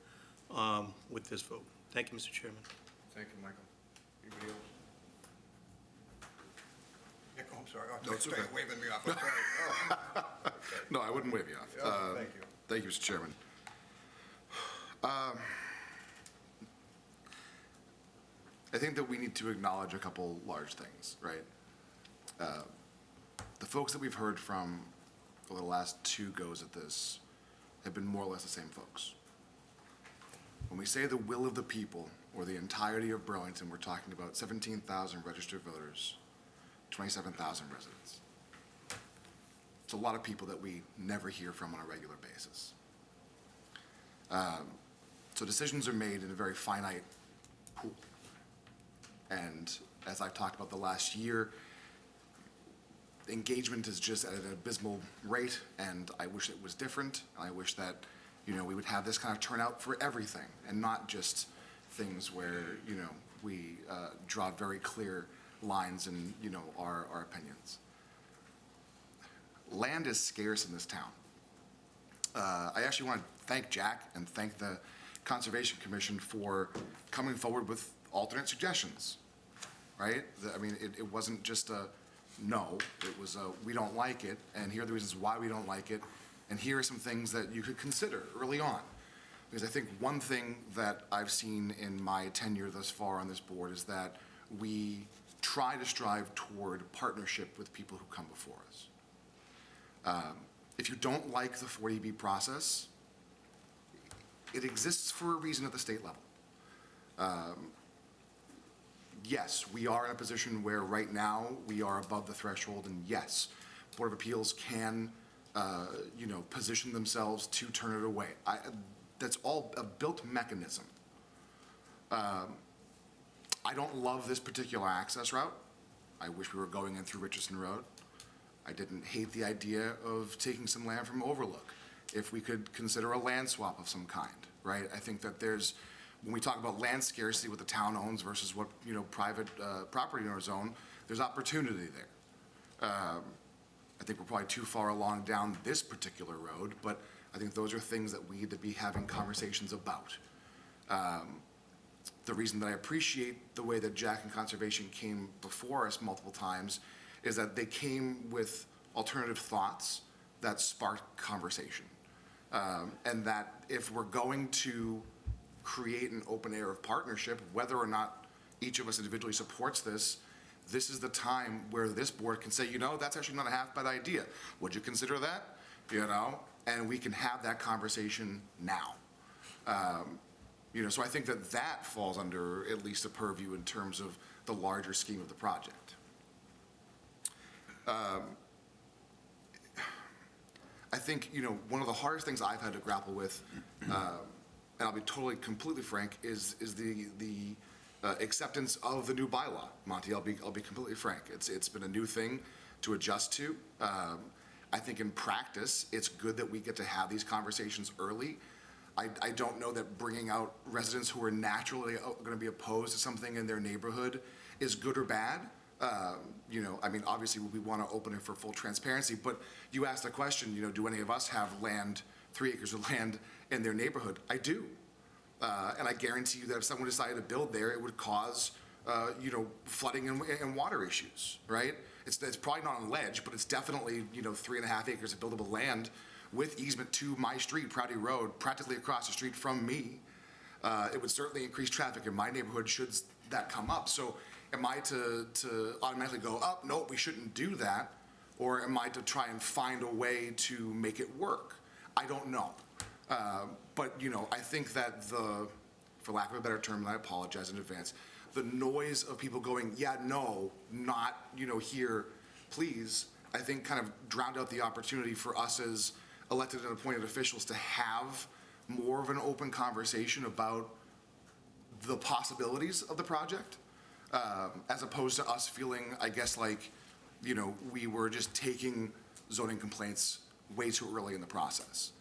[SPEAKER 9] with this vote. Thank you, Mr. Chairman.
[SPEAKER 1] Thank you, Michael. Anybody else? Nick, I'm sorry. Oh,
[SPEAKER 4] No, it's
[SPEAKER 1] you're
[SPEAKER 4] okay.
[SPEAKER 1] waving me off. I'm sorry. Oh.
[SPEAKER 4] No, I wouldn't wave you off.
[SPEAKER 1] Oh, thank you.
[SPEAKER 4] Thank you, Mr. Chairman. I think that we need to acknowledge a couple large things, right? The folks that we've heard from over the last two goes at this have been more or less the same folks. When we say the will of the people, or the entirety of Burlington, we're talking about 17,000 registered voters, 27,000 residents. It's a lot of people that we never hear from on a regular basis. So decisions are made in a very finite pool. And as I've talked about the last year, engagement is just at an abysmal rate, and I wish it was different. I wish that, we would have this kind of turnout for everything, and not just things where, we draw very clear lines in, our opinions. Land is scarce in this town. I actually want to thank Jack and thank the Conservation Commission for coming forward with alternate suggestions, right? It wasn't just a no, it was a we don't like it, and here are the reasons why we don't like it, and here are some things that you could consider early on. Because I think one thing that I've seen in my tenure thus far on this board is that we try to strive toward partnership with people who come before us. If you don't like the 40B process, it exists for a reason at the state level. Yes, we are in a position where right now we are above the threshold, and yes, Board of Appeals can, position themselves to turn it away. That's all a built mechanism. I don't love this particular access route. I wish we were going in through Richardson Road. I didn't hate the idea of taking some land from Overlook. If we could consider a land swap of some kind, right? I think that when we talk about land scarcity, what the town owns versus what, private property owners own, there's opportunity there. I think we're probably too far along down this particular road, but I think those are things that we need to be having conversations about. The reason that I appreciate the way that Jack and Conservation came before us multiple times is that they came with alternative thoughts that sparked conversation. And that if we're going to create an open air of partnership, whether or not each of us individually supports this. This is the time where this board can say, you know, that's actually not a half bad idea. Would you consider that? You know, and we can have that conversation now. You know, so I think that that falls under at least a purview in terms of the larger scheme of the project. I think, you know, one of the hardest things I've had to grapple with, and I'll be completely frank, is the acceptance of the new bylaw. Monty, I'll be completely frank. It's been a new thing to adjust to. I think in practice, it's good that we get to have these conversations early. I don't know that bringing out residents who are naturally going to be opposed to something in their neighborhood is good or bad. You know, I mean, obviously we want to open it for full transparency, but you asked the question, you know, do any of us have land, 3 acres of land in their neighborhood? I do. And I guarantee you that if someone decided to build there, it would cause, you know, flooding and water issues, right? It's probably not on ledge, but it's definitely, you know, 3.5 acres of buildable land with easement to my street, Prouty Road, practically across the street from me. It would certainly increase traffic in my neighborhood should that come up. So am I to automatically go, oh, no, we shouldn't do that? Or am I to try and find a way to make it work? I don't know. But, you know, I think that for lack of a better term, and I apologize in advance, the noise of people going, yeah, no, not, you know, here, please, I think kind of drowned out the opportunity for us as elected and appointed officials to have more of an open conversation about the possibilities of the project, as opposed to us feeling, I guess, like, you know, we were just taking zoning complaints way too early in the process.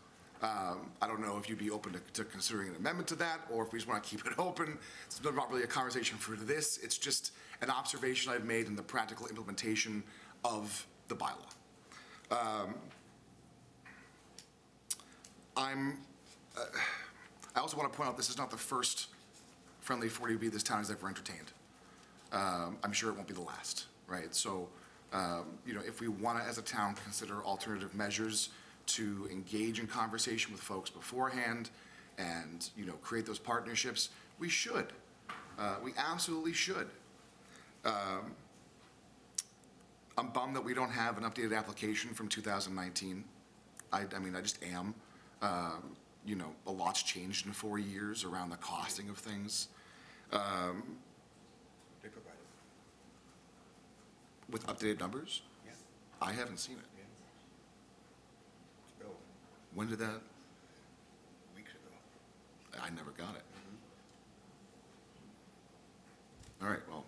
[SPEAKER 4] I don't know if you'd be open to considering an amendment to that, or if we just want to keep it open. It's not really a conversation for this. It's just an observation I've made in the practical implementation of the bylaw. I also want to point out this is not the first friendly 40B this town has ever entertained. I'm sure it won't be the last, right? So, you know, if we want to, as a town, consider alternative measures to engage in conversation with folks beforehand and, you know, create those partnerships, we should. We absolutely should. I'm bummed that we don't have an updated application from 2019. I mean, I just am. You know, a lot's changed in 4 years around the costing of things.
[SPEAKER 1] They provided.
[SPEAKER 4] With updated numbers?
[SPEAKER 1] Yeah.
[SPEAKER 4] I haven't seen it.
[SPEAKER 1] Yeah. It's built
[SPEAKER 4] When did that?
[SPEAKER 1] weeks ago.
[SPEAKER 4] I never got it. All right, well,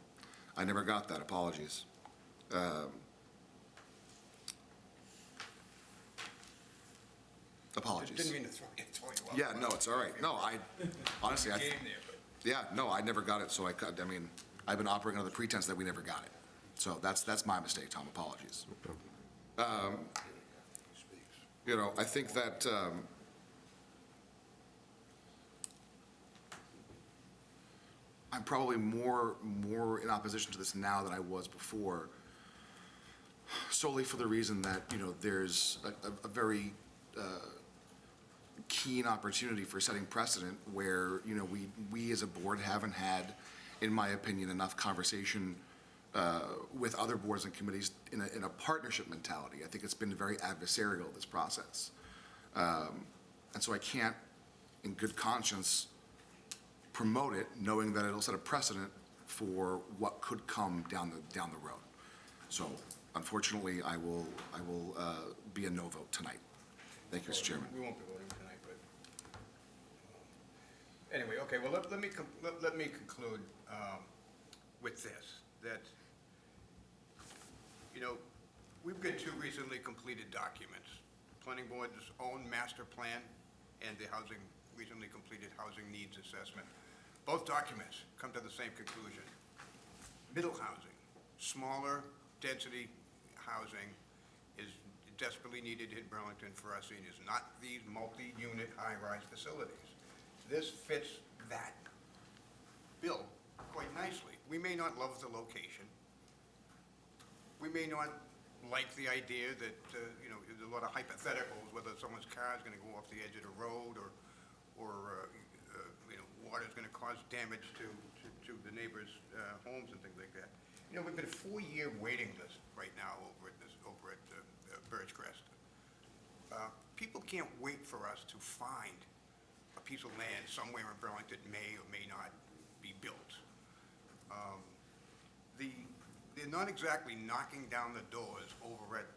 [SPEAKER 4] I never got that. Apologies. Apologies.
[SPEAKER 1] Didn't mean to throw you off.
[SPEAKER 4] Yeah, no, it's all right. No, honestly,
[SPEAKER 1] Game there, but
[SPEAKER 4] yeah, no, I never got it, so I mean, I've been operating under the pretense that we never got it. So that's my mistake, Tom, apologies. You know, I think that, I'm probably more in opposition to this now than I was before, solely for the reason that, you know, there's a very keen opportunity for setting precedent where, you know, we as a board haven't had, in my opinion, enough conversation with other boards and committees in a partnership mentality. I think it's been very adversarial, this process. And so I can't, in good conscience, promote it, knowing that it'll set a precedent for what could come down the road. So unfortunately, I will be a no vote tonight. Thank you, Mr. Chairman.
[SPEAKER 1] We won't be voting tonight, but anyway, okay, well, let me conclude with this, that, you know, we've got two recently completed documents, Planning Board's own master plan and the recently completed housing needs assessment. Both documents come to the same conclusion. Middle housing, smaller density housing is desperately needed in Burlington for our seniors, not these multi-unit high-rise facilities. This fits that bill quite nicely. We may not love the location. We may not like the idea that, you know, there's a lot of hypotheticals, whether someone's car is going to go off the edge of the road or you know, water is going to cause damage to the neighbors' homes and things like that. You know, we've got a 4-year waiting list right now over at Birchcrest. People can't wait for us to find a piece of land somewhere in Burlington that may or may not be built. They're not exactly knocking down the doors over at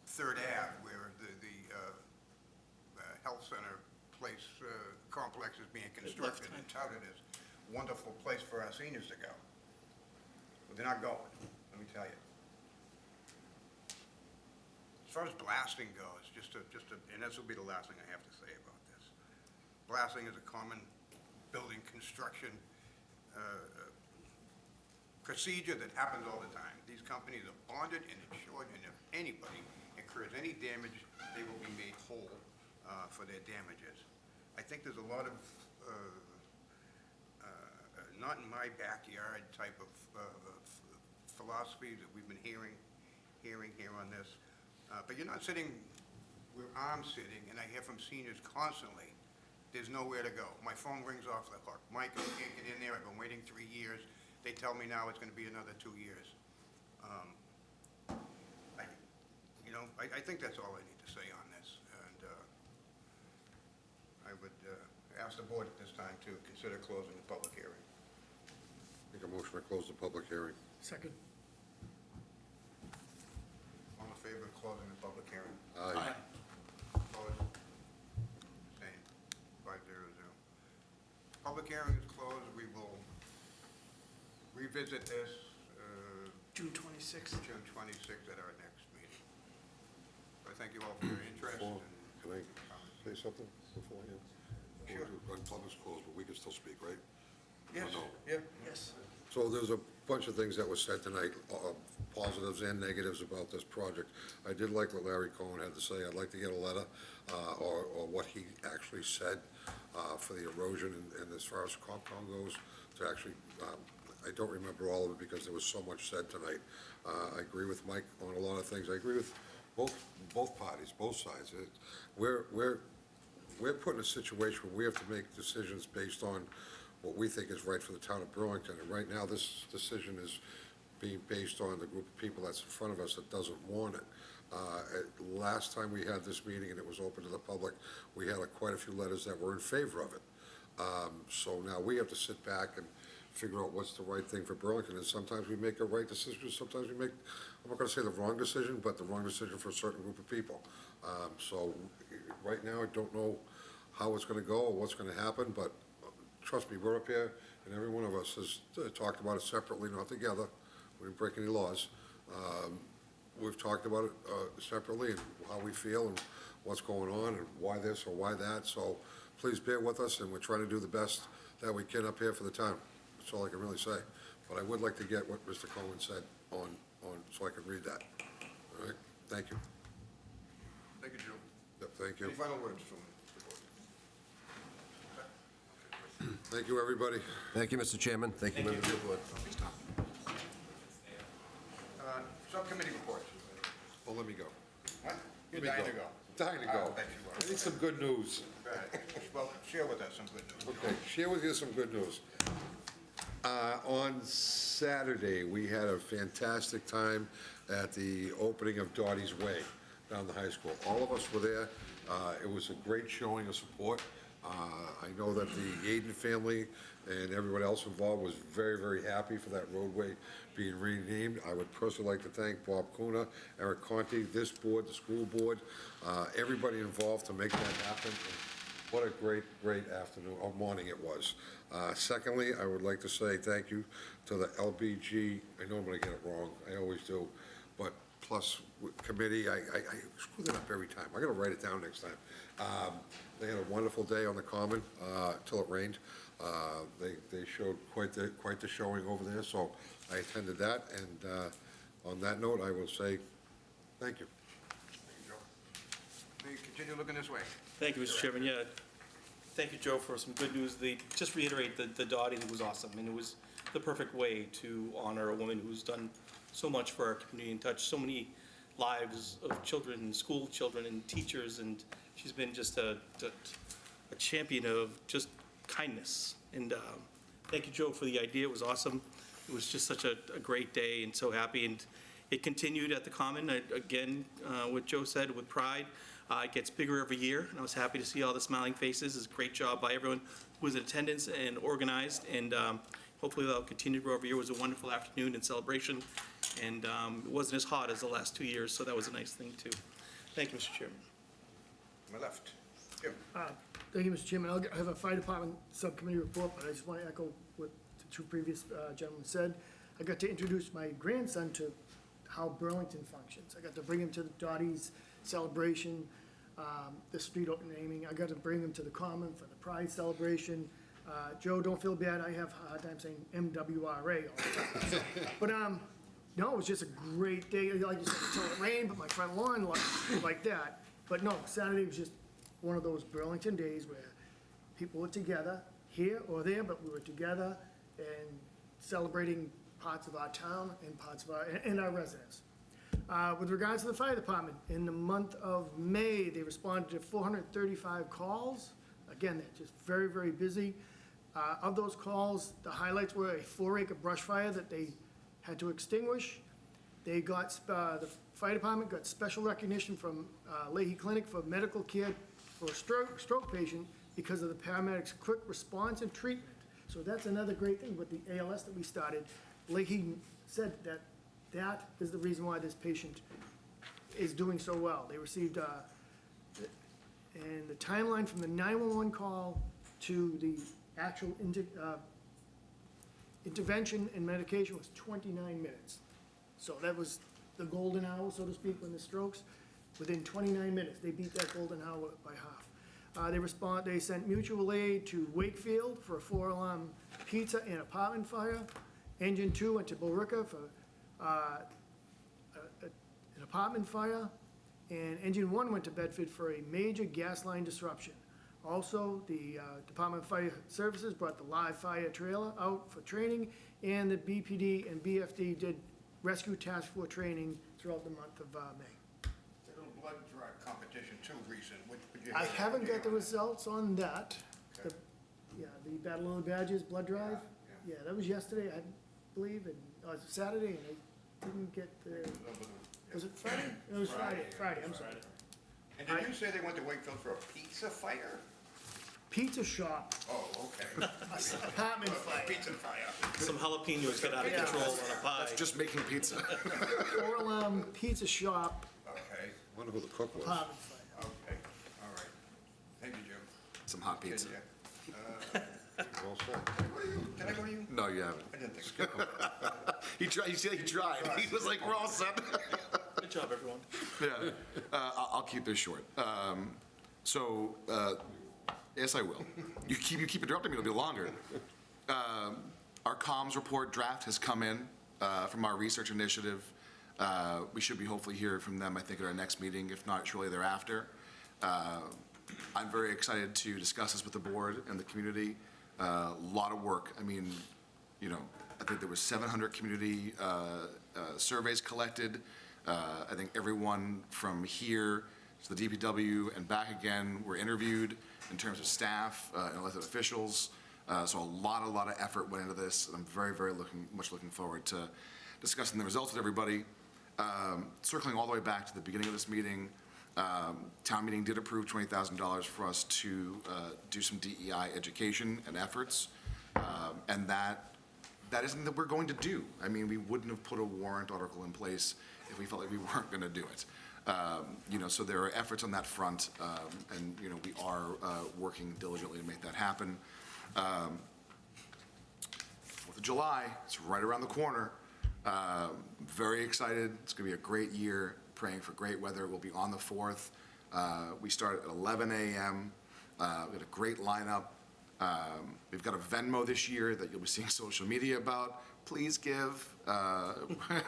[SPEAKER 1] Third Ave where the health center place complex is being constructed and touted as a wonderful place for our seniors to go. But they're not going, let me tell you. As far as blasting goes, and this will be the last thing I have to say about this. Blasting is a common building construction procedure that happens all the time. These companies are bonded and insured, and if anybody incurs any damage, they will be made whole for their damages. I think there's a lot of not in my backyard type of philosophies that we've been hearing here on this. But you're not sitting where I'm sitting, and I hear from seniors constantly, there's nowhere to go. My phone rings off the hook. Mike, I can't get in there. I've been waiting 3 years. They tell me now it's going to be another 2 years. I think that's all I need to say on this. And I would ask the board at this time to consider closing the public hearing.
[SPEAKER 15] Make a motion to close the public hearing.
[SPEAKER 2] Second.
[SPEAKER 1] All in favor of closing the public hearing?
[SPEAKER 15] Aye.
[SPEAKER 1] Opposed? Abstained? 5-0-0. Public hearing is closed. We will revisit this
[SPEAKER 2] June 26th.
[SPEAKER 1] June 26th at our next meeting. So I thank you all for your interest.
[SPEAKER 15] Can I say something beforehand?
[SPEAKER 1] Sure.
[SPEAKER 15] Public's closed, but we can still speak, right?
[SPEAKER 1] Yes,
[SPEAKER 15] no?
[SPEAKER 1] yeah.
[SPEAKER 2] Yes.
[SPEAKER 15] So there's a bunch of things that were said tonight, positives and negatives about this project. I did like what Larry Cohen had to say. I'd like to get a letter or what he actually said for the erosion and as far as Compton goes, to actually, I don't remember all of it because there was so much said tonight. I agree with Mike on a lot of things. I agree with both parties, both sides. We're put in a situation where we have to make decisions based on what we think is right for the town of Burlington. And right now, this decision is being based on the group of people that's in front of us that doesn't want it. Last time we had this meeting and it was open to the public, we had quite a few letters that were in favor of it. So now we have to sit back and figure out what's the right thing for Burlington. And sometimes we make a right decision, sometimes we make, I'm not gonna say the wrong decision, but the wrong decision for a certain group of people. So right now, I don't know how it's gonna go or what's gonna happen, but trust me, we're up here, and every one of us has talked about it separately, not together. We didn't break any laws. We've talked about it separately and how we feel and what's going on and why this or why that. So please bear with us, and we're trying to do the best that we can up here for the town. That's all I can really say. But I would like to get what Mr. Cohen said on so I can read that. All right? Thank you.
[SPEAKER 1] Thank you, Joe.
[SPEAKER 15] Yep, thank you.
[SPEAKER 1] Any final words from the board?
[SPEAKER 15] Thank you, everybody.
[SPEAKER 18] Thank you, Mr. Chairman. Thank you, members of the board.
[SPEAKER 1] Subcommittee reports.
[SPEAKER 15] Well, let me go.
[SPEAKER 1] What? You're
[SPEAKER 15] Let me
[SPEAKER 1] dying to go.
[SPEAKER 15] Dying to go.
[SPEAKER 1] I bet you are.
[SPEAKER 15] I need some good news.
[SPEAKER 1] Right. Well, share with us some good news.
[SPEAKER 15] Okay, share with you some good news. On Saturday, we had a fantastic time at the opening of Dottie's Way down the high school. All of us were there. It was a great showing of support. I know that the Aiden family and everyone else involved was very, very happy for that roadway being renamed. I would personally like to thank Bob Kuna, Eric Conti, this board, the school board, everybody involved to make that happen. And what a great, great afternoon, or morning it was. Secondly, I would like to say thank you to the LBG, I know I'm gonna get it wrong, I always do, but plus committee, I screw that up every time. I gotta write it down next time. They had a wonderful day on the Common till it rained. They showed quite the showing over there, so I attended that. And on that note, I will say thank you.
[SPEAKER 1] Thank you, Joe. We continue looking this way.
[SPEAKER 9] Thank you, Mr. Chairman. Yeah, thank you, Joe, for some good news. Just reiterate the Dottie was awesome, and it was the perfect way to honor a woman who's done so much for our community and touched so many lives of children, school children, and teachers. And she's been just a champion of just kindness. And thank you, Joe, for the idea. It was awesome. It was just such a great day and so happy. And it continued at the Common, again, what Joe said, with pride. It gets bigger every year, and I was happy to see all the smiling faces. It's a great job by everyone who was in attendance and organized, and hopefully they'll continue to grow every year. It was a wonderful afternoon and celebration, and it wasn't as hot as the last 2 years, so that was a nice thing, too. Thank you, Mr. Chairman.
[SPEAKER 1] My left. Jim.
[SPEAKER 2] Thank you, Mr. Chairman. I have a fire department subcommittee report, but I just want to echo what the two previous gentlemen said. I got to introduce my grandson to how Burlington functions. I got to bring him to the Dottie's celebration, the street naming. I got to bring him to the Common for the Pride celebration. Joe, don't feel bad. I have a hard time saying MWRA all the time. So, but no, it was just a great day. Like you said, until it rained, but my front lawn looked like that. But no, Saturday was just one of those Burlington days where people were together, here or there, but we were together and celebrating parts of our town and parts of our residents. With regards to the fire department, in the month of May, they responded to 435 calls. Again, they're just very, very busy. Of those calls, the highlights were a 4-acre brush fire that they had to extinguish. They got, the fire department got special recognition from Leahy Clinic for medical care for a stroke patient because of the paramedics' quick response and treatment. So that's another great thing with the ALS that we started. Leahy said that that is the reason why this patient is doing so well. They received, and the timeline from the 911 call to the actual intervention and medication was 29 minutes. So that was the golden hour, so to speak, when the strokes. Within 29 minutes, they beat that golden hour by half. They sent mutual aid to Wakefield for a 4-alarm pizza and apartment fire. Engine 2 went to Billerica for an apartment fire. And Engine 1 went to Bedford for a major gas line disruption. Also, the Department of Fire Services brought the live fire trailer out for training, and the BPD and BFD did rescue task force training throughout the month of May.
[SPEAKER 1] The little blood drive competition too recent. Would you
[SPEAKER 2] I
[SPEAKER 1] have that
[SPEAKER 2] haven't got the
[SPEAKER 1] idea?
[SPEAKER 2] results on that.
[SPEAKER 1] Okay.
[SPEAKER 2] The Battle of the Badges blood drive. Yeah, that was yesterday, I believe, and it was Saturday, and I didn't get the, was it Friday? It was Friday, I'm sorry.
[SPEAKER 1] And did you say they went to Wakefield for a pizza fire?
[SPEAKER 2] Pizza shop,
[SPEAKER 1] Oh, okay.
[SPEAKER 2] apartment fire.
[SPEAKER 1] Pizza fire.
[SPEAKER 9] Some jalapenos get out of control on a pie.
[SPEAKER 4] That's just making pizza.
[SPEAKER 2] 4-alarm pizza shop,
[SPEAKER 1] Okay,
[SPEAKER 15] Wonder who the cook was.
[SPEAKER 2] apartment fire.
[SPEAKER 1] okay, all right. Thank you, Jim.
[SPEAKER 4] Some hot pizza.
[SPEAKER 1] Yeah.
[SPEAKER 15] Well said.
[SPEAKER 1] Can I go to you?
[SPEAKER 4] No, you haven't.
[SPEAKER 1] I didn't think so.
[SPEAKER 4] He tried, he said he tried. He was like, we're all set.
[SPEAKER 9] Good job, everyone.
[SPEAKER 4] Yeah, I'll keep this short. Yes, I will. You keep interrupting me, it'll be longer. Our comms report draft has come in from our research initiative. We should be hopefully hearing from them, I think, at our next meeting, if not shortly thereafter. I'm very excited to discuss this with the board and the community. A lot of work. I mean, you know, I think there was 700 community surveys collected. I think everyone from here to the DPW and back again were interviewed in terms of staff and elected officials. So a lot of effort went into this. I'm very much looking forward to discussing the results with everybody. Circling all the way back to the beginning of this meeting, town meeting did approve $20,000 for us to do some DEI education and efforts, and that is something that we're going to do. I mean, we wouldn't have put a warrant article in place if we felt like we weren't going to do it. You know, so there are efforts on that front, and you know, we are working diligently to make that happen. 4th of July, it's right around the corner. Very excited. It's going to be a great year. Praying for great weather. We'll be on the 4th. We start at 11 a.m. We got a great lineup. We've got a Venmo this year that you'll be seeing social media about. Please give. Actually,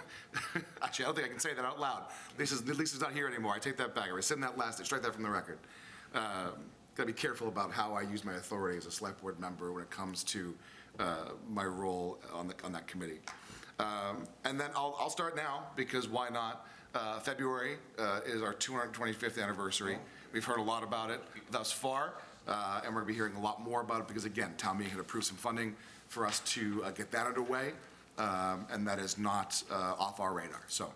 [SPEAKER 4] I don't think I can say that out loud. Lisa's not here anymore. I take that back. I rescind that last. Strike that from the record. Got to be careful about how I use my authority as a select board member when it comes to my role on that committee. And then I'll start now because why not? February is our 225th anniversary. We've heard a lot about it thus far. and we're going to be hearing a lot more about it because, again, town meeting had approved some funding for us to get that underway, and that is not off our radar. So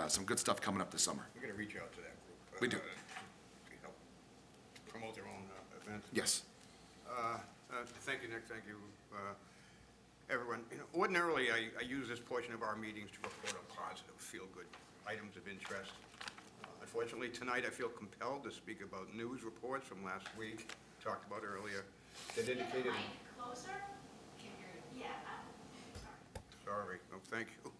[SPEAKER 4] some good stuff coming up this summer.
[SPEAKER 1] We're going to reach out to that group.
[SPEAKER 4] We do.
[SPEAKER 1] To help promote their own event.
[SPEAKER 4] Yes.
[SPEAKER 1] Thank you, Nick. Thank you, everyone. You know, ordinarily, I use this portion of our meetings to report on positive, feel-good items of interest. Unfortunately, tonight I feel compelled to speak about news reports from last week, talked about earlier, that indicated...
[SPEAKER 12] Closer? Yeah.
[SPEAKER 1] Sorry. Oh, thank you.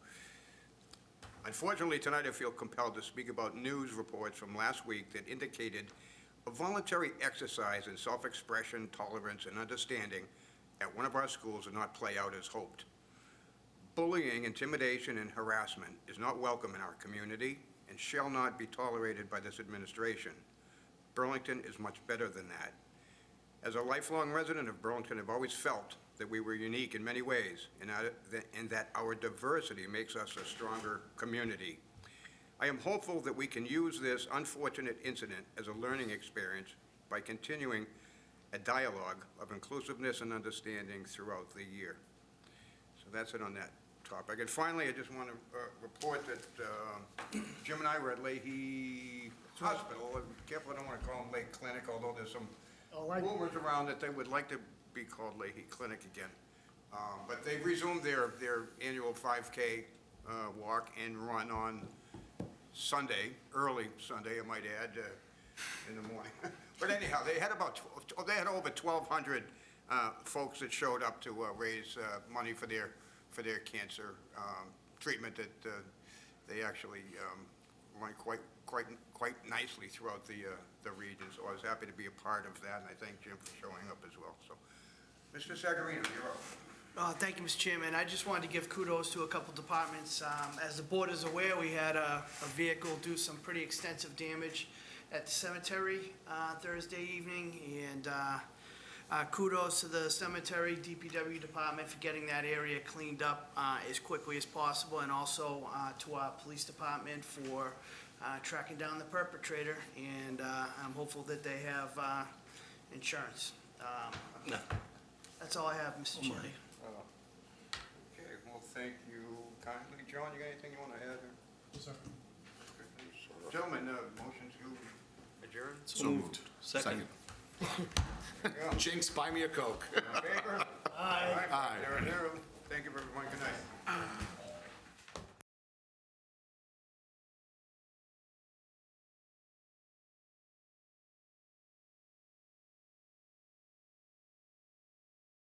[SPEAKER 1] Unfortunately, tonight I feel compelled to speak about news reports from last week that indicated a voluntary exercise in self-expression, tolerance, and understanding at one of our schools did not play out as hoped. Bullying, intimidation, and harassment is not welcome in our community and shall not be tolerated by this administration. Burlington is much better than that. As a lifelong resident of Burlington, I've always felt that we were unique in many ways and that our diversity makes us a stronger community. I am hopeful that we can use this unfortunate incident as a learning experience by continuing a dialogue of inclusiveness and understanding throughout the year. So that's it on that topic. And finally, I just want to report that Jim and I were at Leahy Hospital. I'm careful, I don't want to call them Lake Clinic, although there's some rumors around that they would like to be called Leahy Clinic again. But they've resumed their annual 5K walk and run on Sunday, early Sunday, I might add, in the morning. But anyhow, they had over 1,200 folks that showed up to raise money for their cancer treatment that they actually run quite nicely throughout the region. So I was happy to be a part of that, and I thank Jim for showing up as well. So, Mr. Sagarino, you're up.
[SPEAKER 2] Thank you, Mr. Chairman. I just wanted to give kudos to a couple departments. As the board is aware, we had a vehicle do some pretty extensive damage at the cemetery Thursday evening, and kudos to the cemetery DPW department for getting that area cleaned up as quickly as possible, and also to our police department for tracking down the perpetrator, and I'm hopeful that they have insurance. That's all I have, Mr. Chairman.
[SPEAKER 1] Okay, well, thank you kindly. John, you got anything you want to add there?
[SPEAKER 6] Yes, sir.
[SPEAKER 1] Gentlemen, motion to adjourn?
[SPEAKER 9] So moved. Second.
[SPEAKER 4] Jinx, buy me a Coke.
[SPEAKER 1] In favor? Aye.
[SPEAKER 4] Aye.